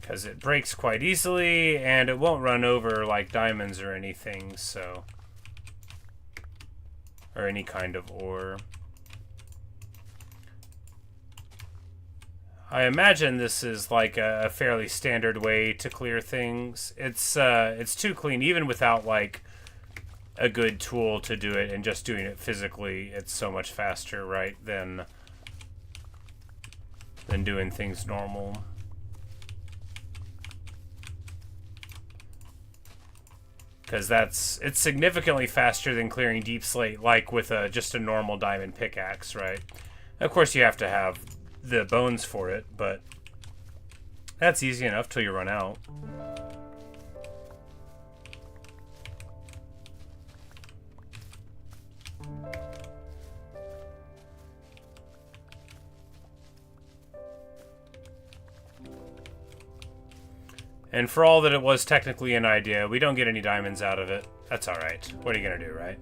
Because it breaks quite easily, and it won't run over like diamonds or anything, so... or any kind of ore. I imagine this is like a fairly standard way to clear things. It's too clean, even without like a good tool to do it, and just doing it physically, it's so much faster, right, than doing things normal. Because it's significantly faster than clearing deep slate, like with just a normal diamond pickaxe, right? Of course, you have to have the bones for it, but that's easy enough till you run out. And for all that it was technically an idea, we don't get any diamonds out of it. That's alright. What are you gonna do, right?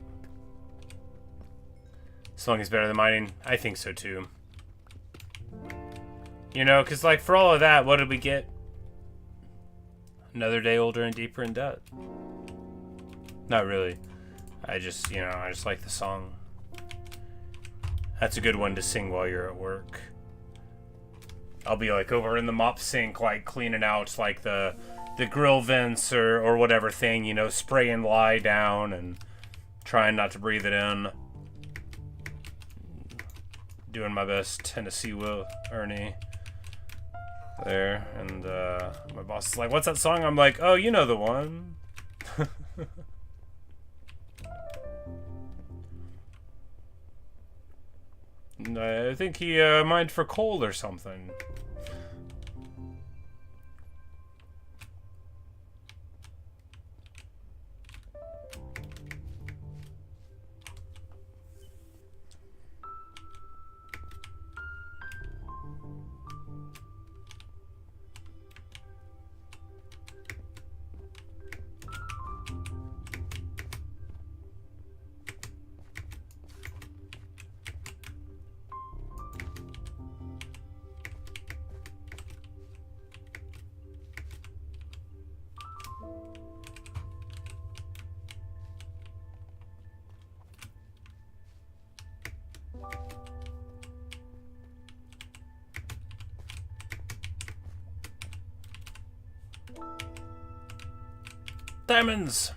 As long as it's better than mining, I think so too. You know, because like for all of that, what did we get? Another day older and deeper in debt. Not really. I just like the song. That's a good one to sing while you're at work. I'll be like over in the mop sink, like cleaning out like the grill vents or whatever thing, you know, spraying lye down and trying not to breathe it in. Doing my best Tennessee Will Ernie there, and my boss is like, "What's that song?" I'm like, "Oh, you know the one." I think he mined for coal or something. Diamonds!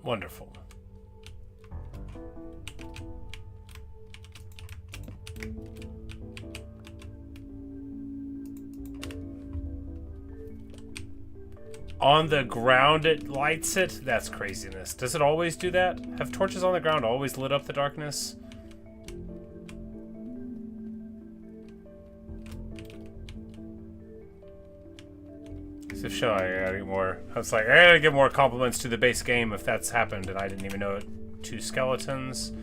Wonderful. On the ground it lights it? That's craziness. Does it always do that? Have torches on the ground always lit up the darkness? So show I gotta get more. I was like, I gotta give more compliments to the base game if that's happened, and I didn't even know it. 2 skeletons.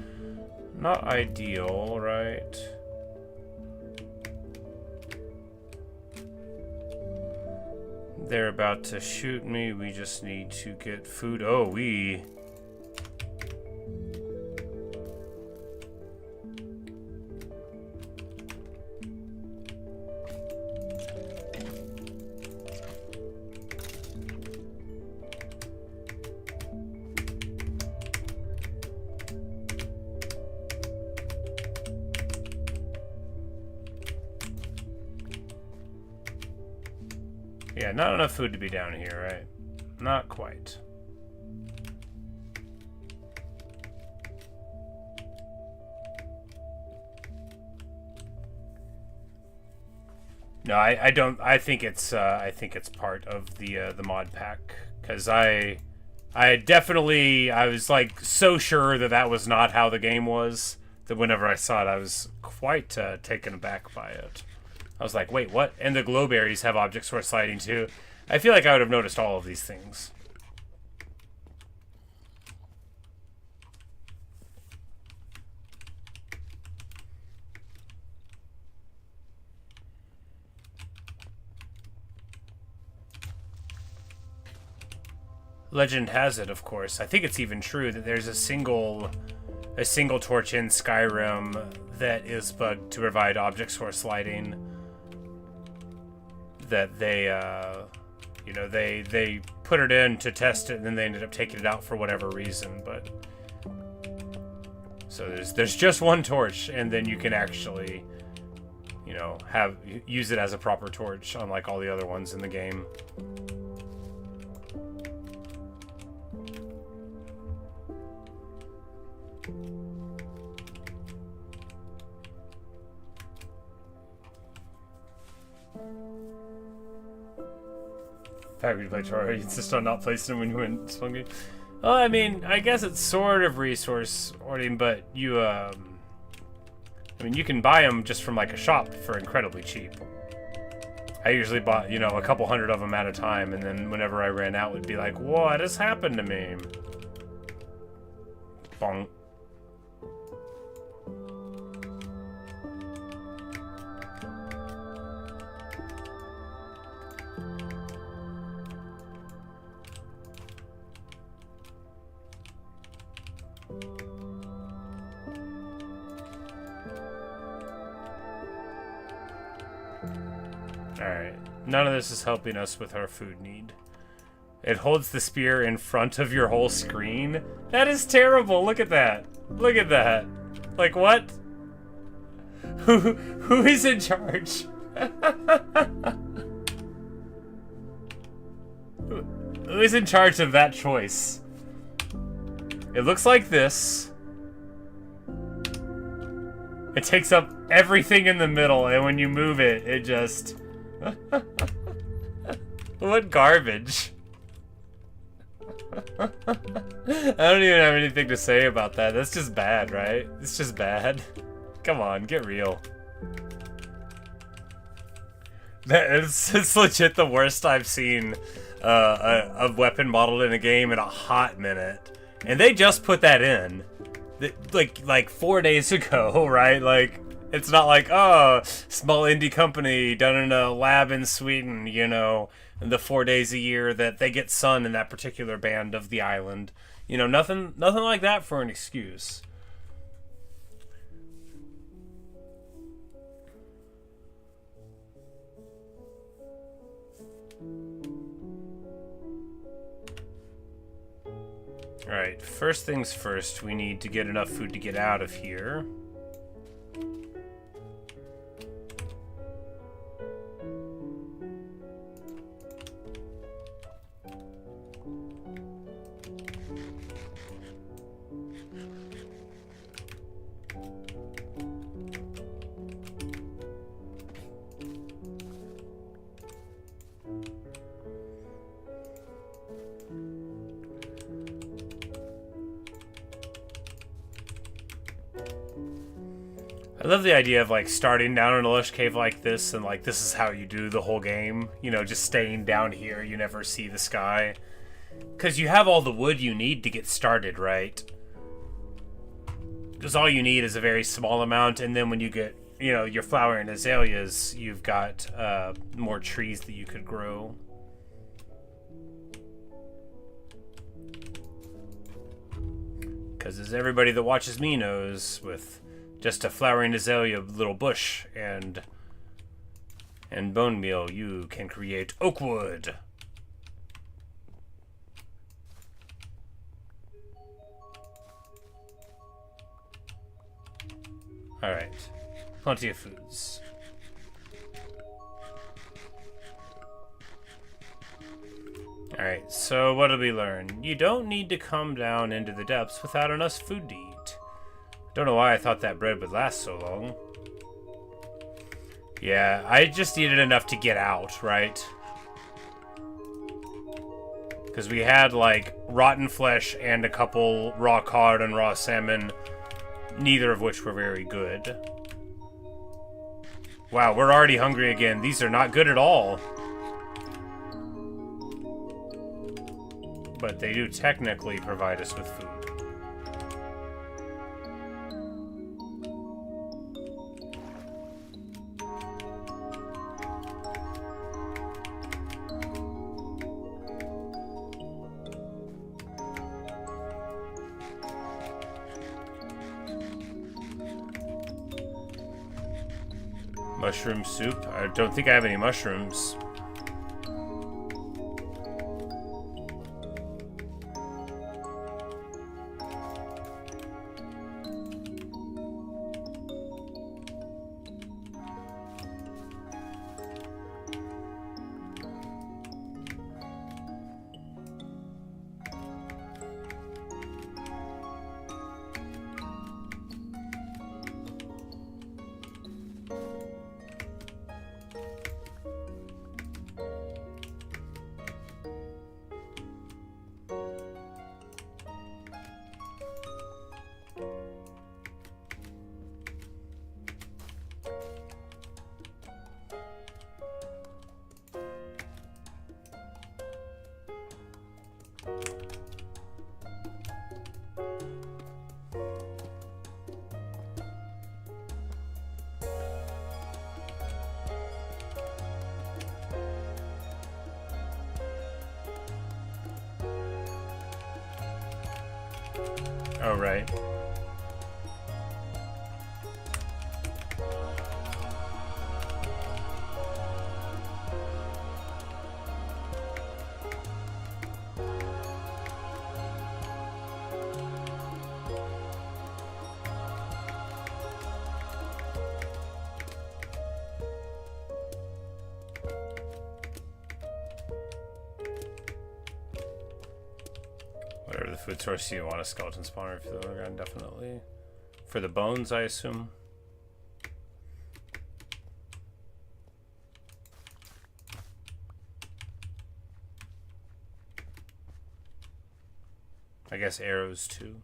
Not ideal, right? They're about to shoot me. We just need to get food. Oh, we... Yeah, not enough food to be down here, right? Not quite. No, I don't. I think it's part of the mod pack, because I definitely, I was like so sure that that was not how the game was, that whenever I saw it, I was quite taken aback by it. I was like, wait, what? And the glowberries have object source sliding too. I feel like I would have noticed all of these things. Legend has it, of course. I think it's even true that there's a single torch in Skyrim that is bugged to provide object source lighting. That they, you know, they put it in to test it, and then they ended up taking it out for whatever reason. But so there's just one torch, and then you can actually, you know, use it as a proper torch, unlike all the other ones in the game. Happy to play Terraria. You insist on not placing them when you win Spunky. Well, I mean, I guess it's sort of resource hoarding, but you, I mean, you can buy them just from like a shop for incredibly cheap. I usually bought, you know, a couple hundred of them at a time, and then whenever I ran out, would be like, what has happened to me? Bonk. Alright, none of this is helping us with our food need. It holds the spear in front of your whole screen? That is terrible, look at that. Look at that. Like, what? Who is in charge? Who is in charge of that choice? It looks like this. It takes up everything in the middle, and when you move it, it just... What garbage. I don't even have anything to say about that. That's just bad, right? It's just bad. Come on, get real. It's legit the worst I've seen a weapon modeled in a game in a hot minute. And they just put that in. Like 4 days ago, right? Like, it's not like, oh, small indie company done in a lab in Sweden, you know, the 4 days a year that they get sun in that particular band of the island. You know, nothing like that for an excuse. Alright, first things first, we need to get enough food to get out of here. I love the idea of like starting down in a lush cave like this, and like this is how you do the whole game, you know, just staying down here, you never see the sky. Because you have all the wood you need to get started, right? Because all you need is a very small amount, and then when you get, you know, your flowering azaleas, you've got more trees that you could grow. Because as everybody that watches me knows, with just a flowering azalea little bush and bone meal, you can create oak wood. Alright. Plenty of foods. Alright, so what did we learn? You don't need to come down into the depths without enough food to eat. Don't know why I thought that bread would last so long. Yeah, I just needed enough to get out, right? Because we had, like, rotten flesh and a couple raw cod and raw salmon, neither of which were very good. Wow, we're already hungry again. These are not good at all. But they do technically provide us with food. Mushroom soup? I don't think I have any mushrooms. Oh, right. Whatever the food source you want, a skeleton spawner for the organ, definitely. For the bones, I assume. I guess arrows too.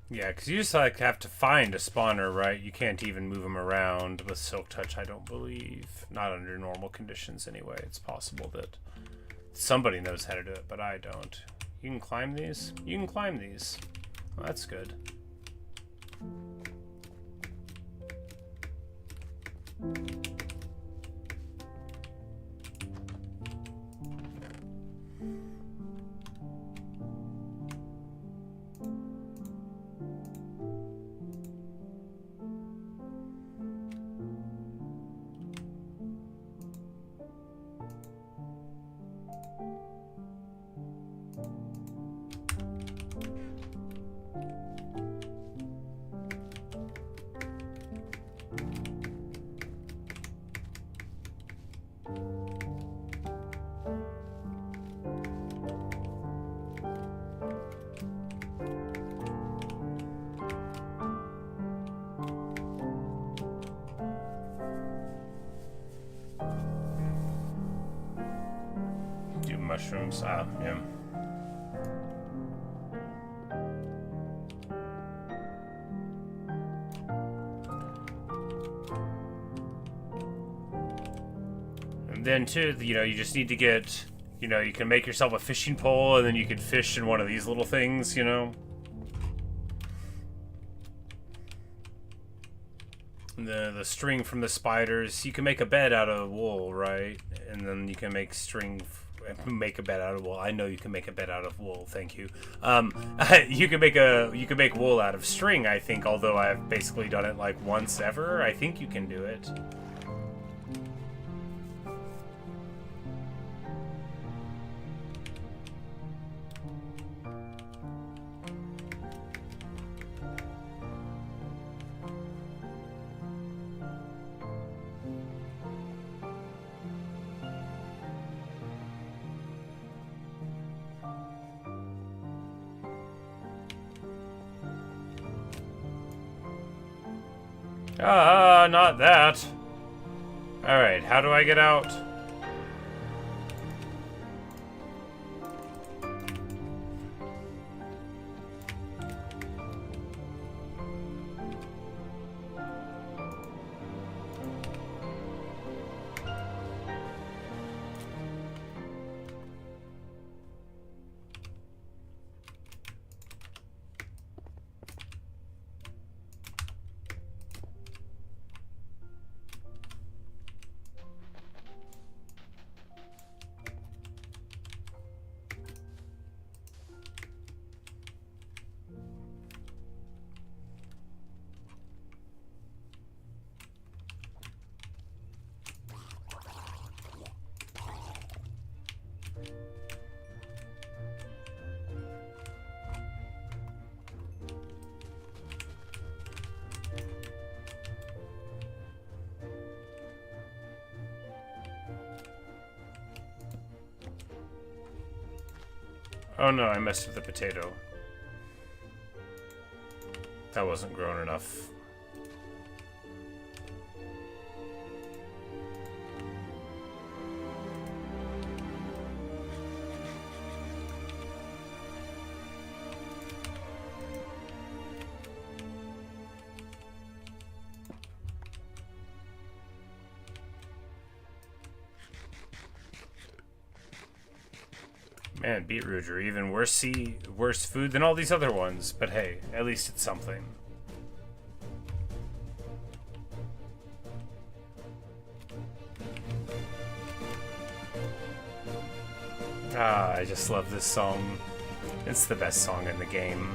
Yeah, because you just like have to find a spawner, right? You can't even move them around with Silk Touch, I don't believe. Not under normal conditions anyway. It's possible that somebody knows how to do it, but I don't. You can climb these? You can climb these. Well, that's good. Mushrooms, yeah. And then too, you know, you just need to get, you know, you can make yourself a fishing pole and then you can fish in one of these little things, you know. The string from the spiders, you can make a bed out of wool, right? And then you can make make a bed out of wool. I know you can make a bed out of wool. Thank you. You can make wool out of string, I think, although I've basically done it like once ever. I think you can do it. Ah, not that. Alright, how do I get out? Oh no, I messed with the potato. That wasn't grown enough. Man, beetroot are even worse food than all these other ones, but hey, at least it's something. Ah, I just love this song. It's the best song in the game.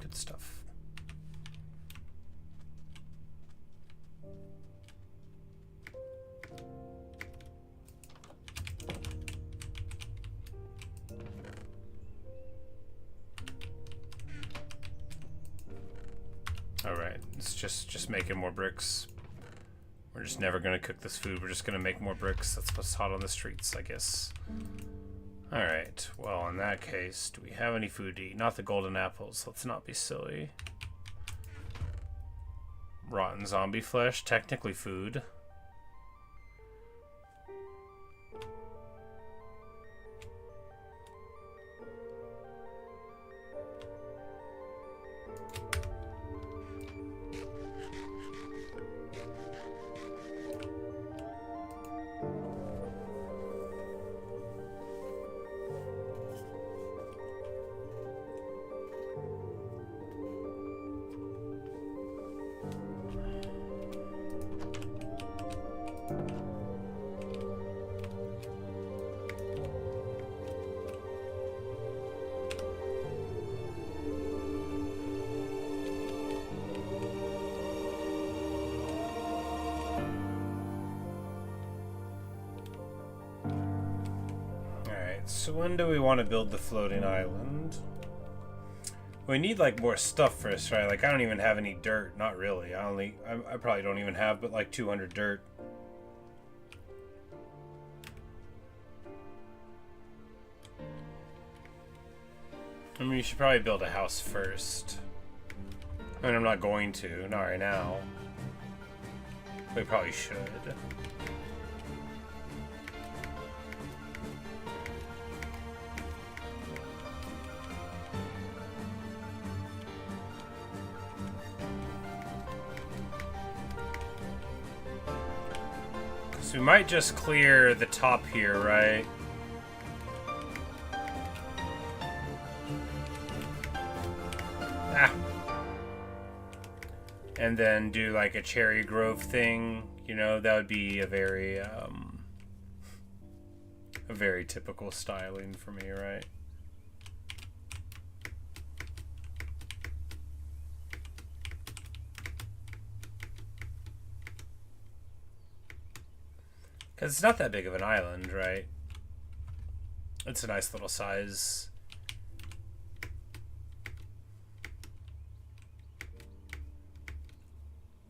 Good stuff. All right, it's just making more bricks. We're just never gonna cook this food. We're just gonna make more bricks. That's what's hot on the streets, I guess. Alright, well, in that case, do we have any food to eat? Not the golden apples. Let's not be silly. Rotten zombie flesh, technically food. So when do we want to build the floating island? We need like more stuff first, right? Like I don't even have any dirt. Not really. I probably don't even have but like 200 dirt. I mean, you should probably build a house first. I mean, I'm not going to, not right now. We probably should. So we might just clear the top here, right? Ah. And then do like a cherry grove thing, you know, that would be a very typical styling for me, right? Because it's not that big of an island, right? It's a nice little size.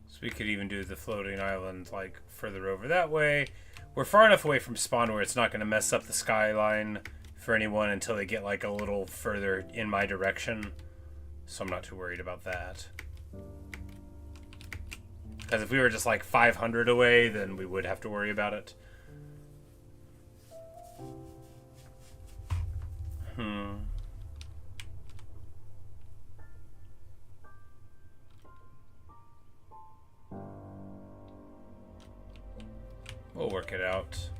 So we could even do the floating island like further over that way. We're far enough away from spawn where it's not going to mess up the skyline for anyone until they get like a little further in my direction. So I'm not too worried about that. Because if we were just like 500 away, then we would have to worry about it. We'll work it out.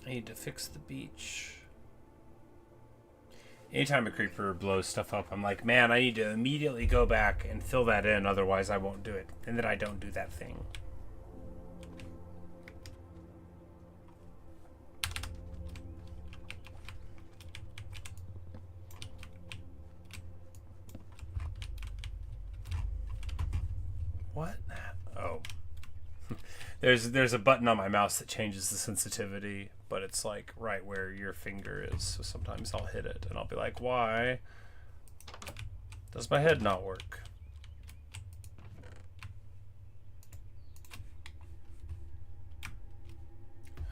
I need to fix the beach. Anytime a creeper blows stuff up, I'm like, man, I need to immediately go back and fill that in, otherwise I won't do it. And then I don't do that thing. What? Oh. There's a button on my mouse that changes the sensitivity, but it's like right where your finger is. So sometimes I'll hit it and I'll be like, why does my head not work?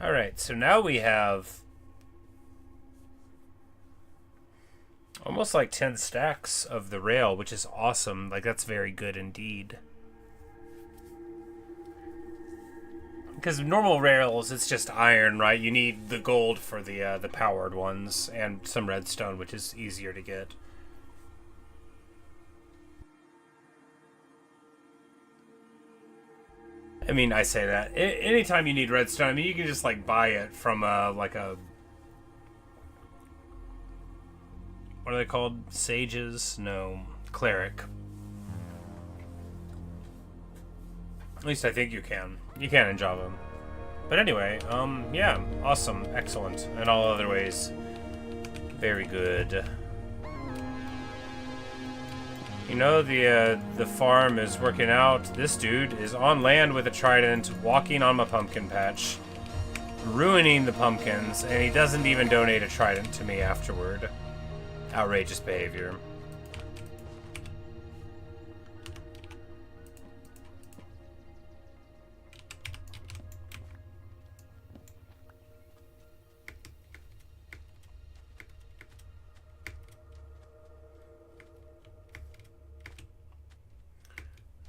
All right, so now we have almost like 10 stacks of the rail, which is awesome. Like, that's very good indeed. Because normal rails, it's just iron, right? You need the gold for the powered ones and some redstone, which is easier to get. I mean, I say that. Anytime you need redstone, I mean, you can just, like, buy it from, like a... What are they called? Sages? No. Cleric. At least I think you can. You can in Java. But anyway, yeah, awesome, excellent. In all other ways, very good. You know, the farm is working out. This dude is on land with a trident, walking on my pumpkin patch, ruining the pumpkins, and he doesn't even donate a trident to me afterward. Outrageous behavior.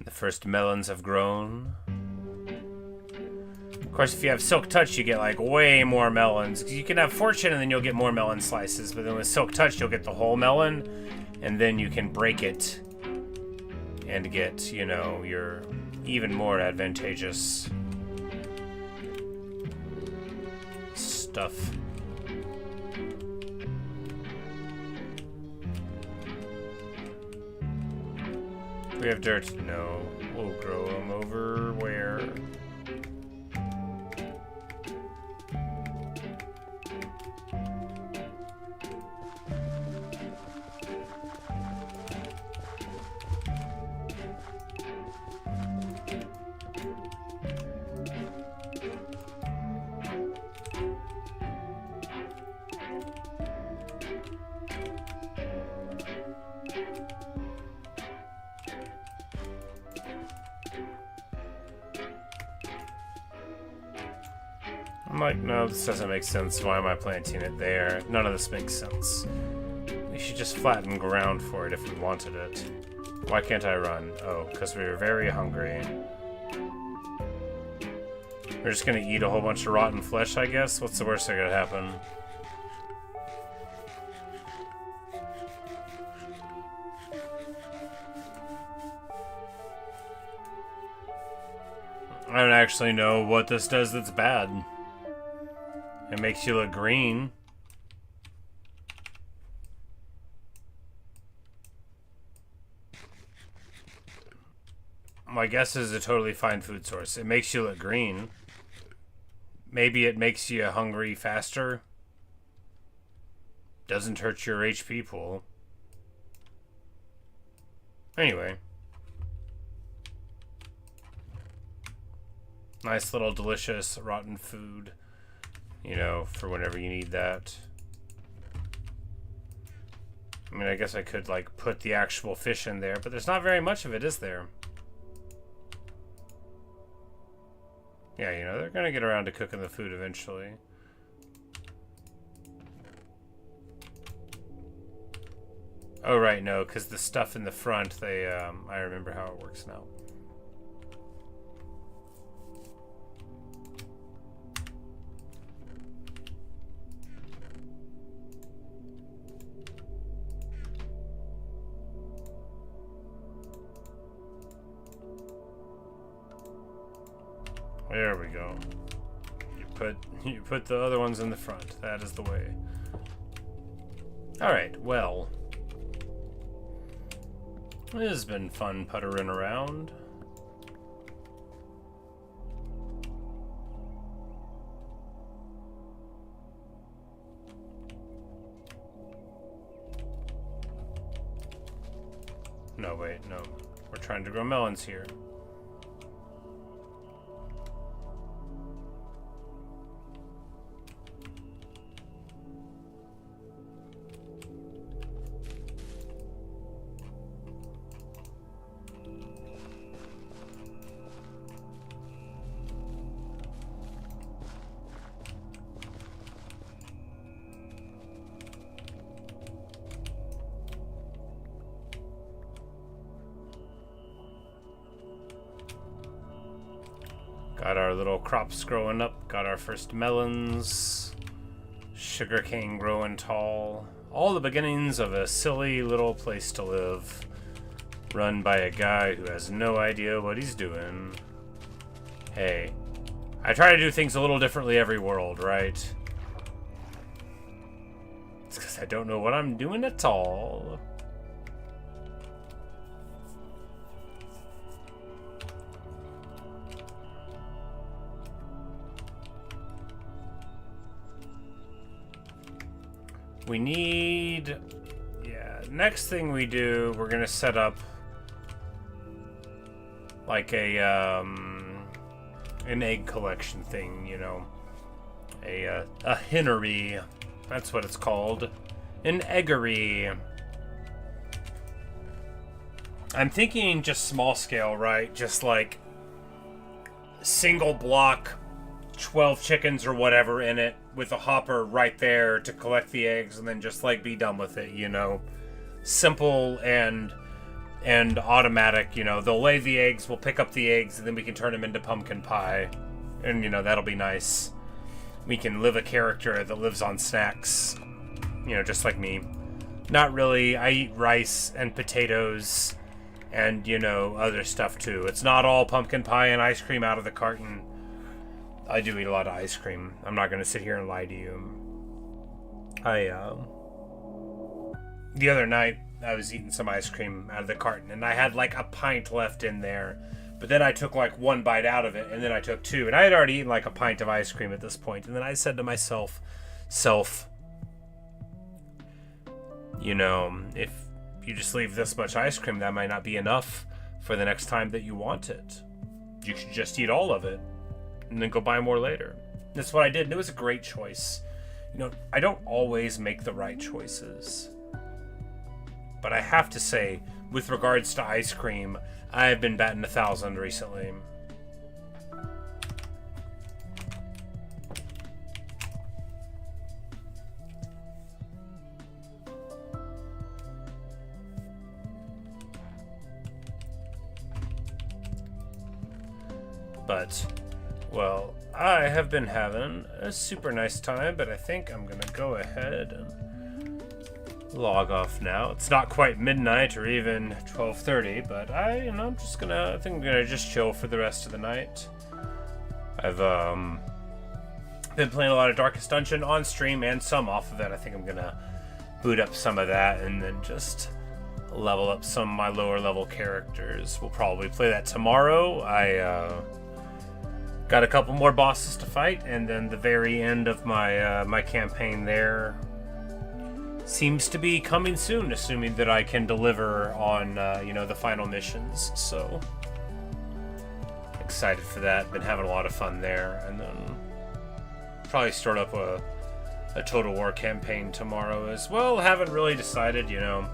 The first melons have grown. Of course, if you have Silk Touch, you get like way more melons. You can have Fortune and then you'll get more melon slices, but then with Silk Touch, you'll get the whole melon, and then you can break it and get, you know, your even more advantageous stuff. We have dirt? No. We'll grow them over where? I'm like, no, this doesn't make sense. Why am I planting it there? None of this makes sense. We should just flatten ground for it if we wanted it. Why can't I run? Oh, because we were very hungry. We're just gonna eat a whole bunch of rotten flesh, I guess? What's the worst that could happen? I don't actually know what this does that's bad. It makes you look green. My guess is a totally fine food source. It makes you look green. Maybe it makes you hungry faster. Doesn't hurt your HP pool. Anyway. Nice little delicious rotten food. You know, for whenever you need that. I mean, I guess I could, like, put the actual fish in there, but there's not very much of it, is there? Yeah, you know, they're gonna get around to cooking the food eventually. Oh, right, no, because the stuff in the front, they, I remember how it works now. There we go. You put the other ones in the front. That is the way. Alright, well. It has been fun puttering around. No, wait, no. We're trying to grow melons here. Got our little crops growing up, got our first melons, sugarcane growing tall. All the beginnings of a silly little place to live, run by a guy who has no idea what he's doing. Hey, I try to do things a little differently every world, right? It's because I don't know what I'm doing at all. We need, yeah, next thing we do, we're gonna set up like a, an egg collection thing, you know, a hennery, that's what it's called, an eggery. I'm thinking just small scale, right? Just like single block, 12 chickens or whatever in it, with a hopper right there to collect the eggs and then just like be done with it, you know. Simple and automatic, you know. They'll lay the eggs, we'll pick up the eggs, and then we can turn them into pumpkin pie. And, you know, that'll be nice. We can live a character that lives on snacks, you know, just like me. Not really. I eat rice and potatoes and, you know, other stuff too. It's not all pumpkin pie and ice cream out of the carton. I do eat a lot of ice cream. I'm not going to sit here and lie to you. The other night, I was eating some ice cream out of the carton, and I had like a pint left in there. But then I took like one bite out of it, and then I took two. And I had already eaten like a pint of ice cream at this point. And then I said to myself, you know, if you just leave this much ice cream, that might not be enough for the next time that you want it. You should just eat all of it. And then go buy more later. That's what I did, and it was a great choice. You know, I don't always make the right choices. But I have to say, with regards to ice cream, I have been batting 1,000 recently. But, well, I have been having a super nice time, but I think I'm gonna go ahead and log off now. It's not quite midnight or even 12:30, but I think I'm gonna just chill for the rest of the night. I've been playing a lot of Darkest Dungeon on stream and some off of it. I think I'm gonna boot up some of that and then just level up some of my lower level characters. We'll probably play that tomorrow. I got a couple more bosses to fight, and then the very end of my my campaign there seems to be coming soon, assuming that I can deliver on the final missions. So excited for that. Been having a lot of fun there, and then probably start up a Total War campaign tomorrow as well. Haven't really decided, a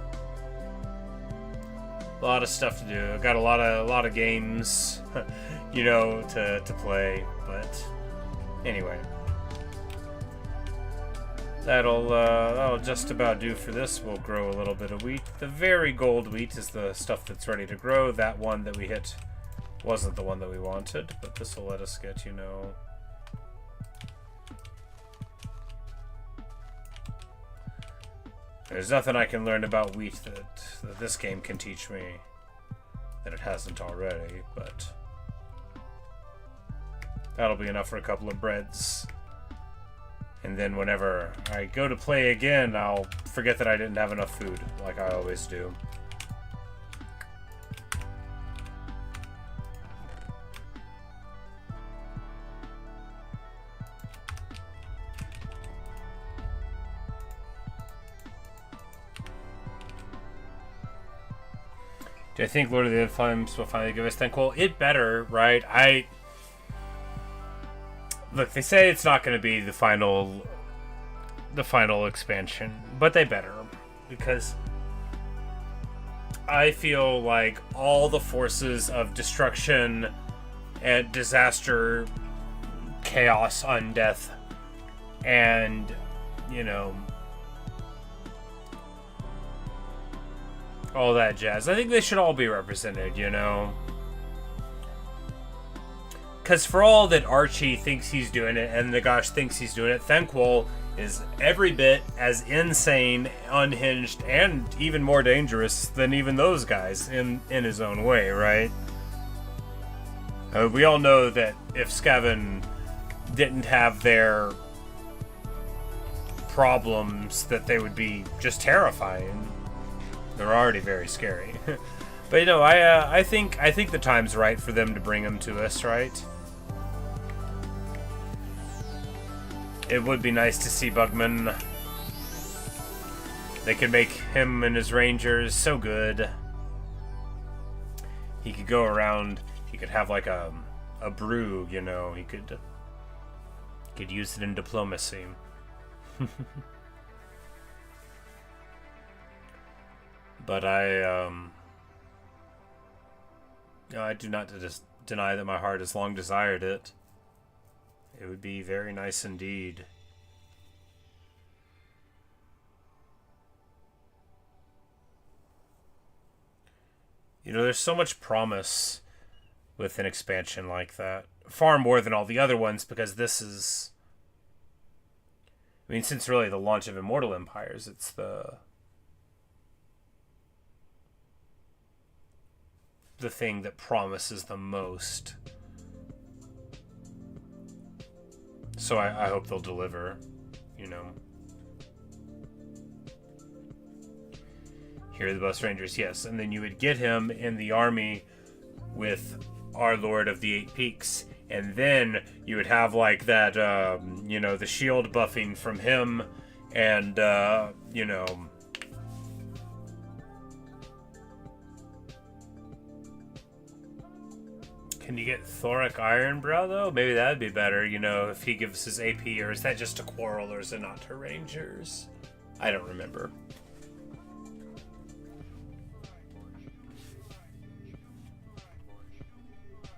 lot of stuff to do. I've got a lot of games, to play. But anyway, that'll just about do for this. We'll grow a little bit of wheat. The very gold wheat is the stuff that's ready to grow. That one that we hit wasn't the one that we wanted, but this will let us get, There's nothing I can learn about wheat that this game can teach me that it hasn't already, but that'll be enough for a couple of breads. And then whenever I go to play again, I'll forget that I didn't have enough food, like I always do. Do I think Lord of the Flames will finally give us Thanquol? It better, right? Look, they say it's not going to be the final expansion, but they better, because I feel like all the forces of destruction and disaster, chaos, undeath, and all that jazz, I think they should all be represented, Because for all that Archie thinks he's doing it and Nagash thinks he's doing it, Thanquol is every bit as insane, unhinged, and even more dangerous than even those guys in his own way, right? We all know that if Skaven didn't have their problems, that they would be just terrifying. They're already very scary. But I think the time's right for them to bring them to us, right? It would be nice to see Bugman. They could make him and his rangers so good. He could go around. He could have like a brew, He could use it in diplomacy. But I do not deny that my heart has long desired it. It would be very nice indeed. There's so much promise with an expansion like that. Far more than all the other ones, because this is... since really the launch of Immortal Empires, it's the thing that promises the most. So I hope they'll deliver, Here are the Bus Rangers, yes. And then you would get him in the army with our Lord of the Eight Peaks. And then you would have like that, the shield buffing from him and, Can you get Thoric Ironbrow, though? Maybe that'd be better, if he gives his AP, or is that just to Quarrel, or is it not to Rangers? I don't remember.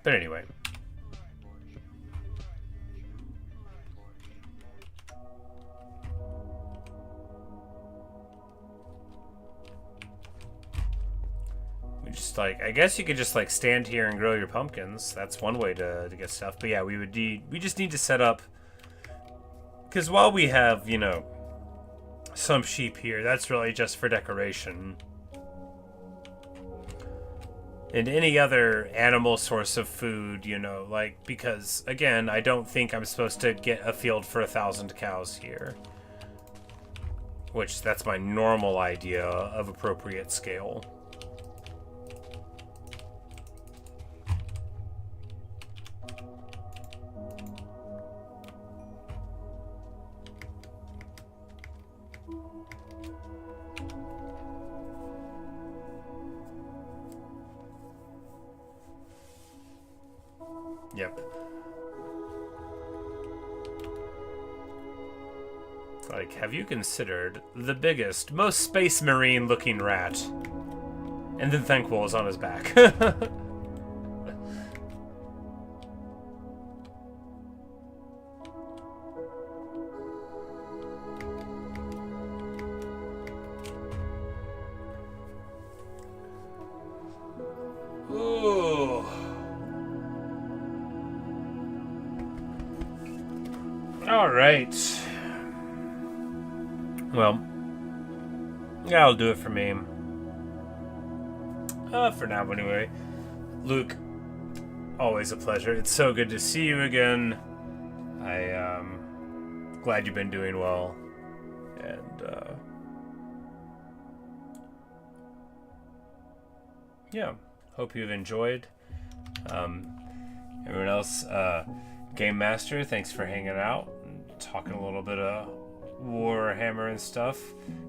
But anyway. just like, I guess you could just like stand here and grow your pumpkins. That's one way to get stuff. But yeah, we just need to set up, because while we have, you know, some sheep here, that's really just for decoration. And any other animal source of food, you know, like, because again, I don't think I'm supposed to get a field for 1,000 cows here. Which, that's my normal idea of appropriate scale. Yep. Like, have you considered the biggest, most space marine looking rat? And then Thankful is on his back. Ooh. All right. Well, that'll do it for me. For now, anyway. Luke, always a pleasure. It's so good to see you again. Glad you've been doing well. And, yeah, hope you've enjoyed. Everyone else, Game Master, thanks for hanging out and talking a little bit of Warhammer and stuff.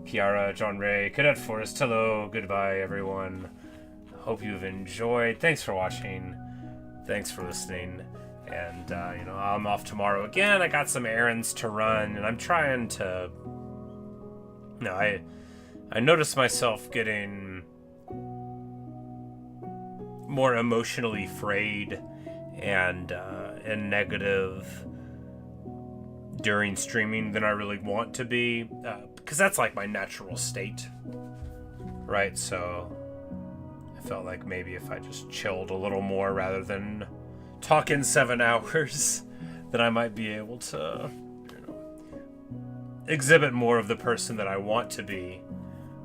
Kiara, John Ray, Cadet Forrest, hello, goodbye everyone. Hope you've enjoyed. Thanks for watching. Thanks for listening. And, you know, I'm off tomorrow again. I got some errands to run, and I'm trying to... No, I noticed myself getting more emotionally frayed and negative during streaming than I really want to be, because that's like my natural state, right? So I felt like maybe if I just chilled a little more rather than talking 7 hours, then I might be able to, you know, exhibit more of the person that I want to be.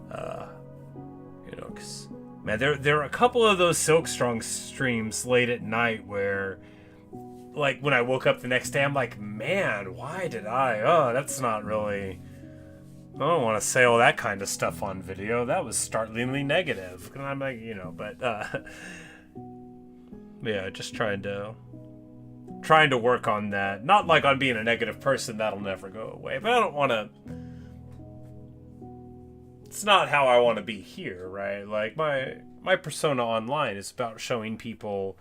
You know, because man, there are a couple of those Silkstrong streams late at night where, like, when I woke up the next day, I'm like, man, why did I? Oh, that's not really... I don't want to say all that kind of stuff on video. That was startlingly negative. And I'm like, you know, but yeah, just trying to work on that. Not like on being a negative person, that'll never go away. But I don't want to... It's not how I want to be here, right? Like, my persona online is about showing people,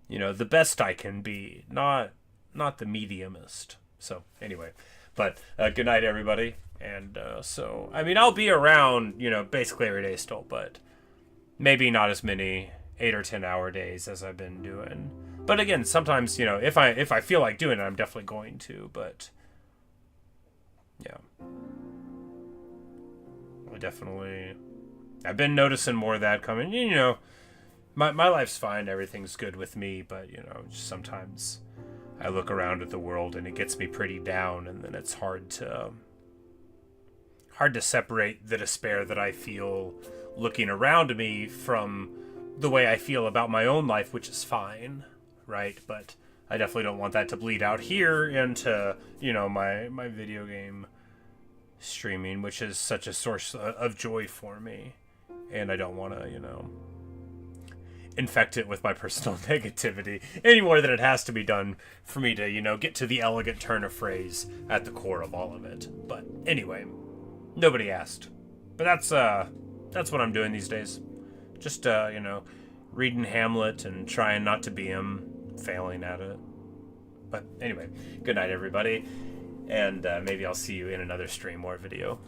you know, the best I can be, not the mediumist. So, anyway. But, good night, everybody. And, so, I mean, I'll be around, you know, basically every day still, but maybe not as many 8 or 10 hour days as I've been doing. But again, sometimes, you know, if I feel like doing it, I'm definitely going to, but, yeah. I've been noticing more of that coming. You know, my life's fine, everything's good with me, but, you know, just sometimes I look around at the world and it gets me pretty down, and then it's hard to separate the despair that I feel looking around me from the way I feel about my own life, which is fine, right? But I definitely don't want that to bleed out here into, you know, my video game streaming, which is such a source of joy for me, and I don't want to, you know, infect it with my personal negativity any more than it has to be done for me to, you know, get to the elegant turn of phrase at the core of all of it. But anyway, nobody asked, but that's what I'm doing these days. Just you know, reading Hamlet and trying not to be him, failing at it. But anyway, good night everybody. And maybe I'll see you in another stream or video.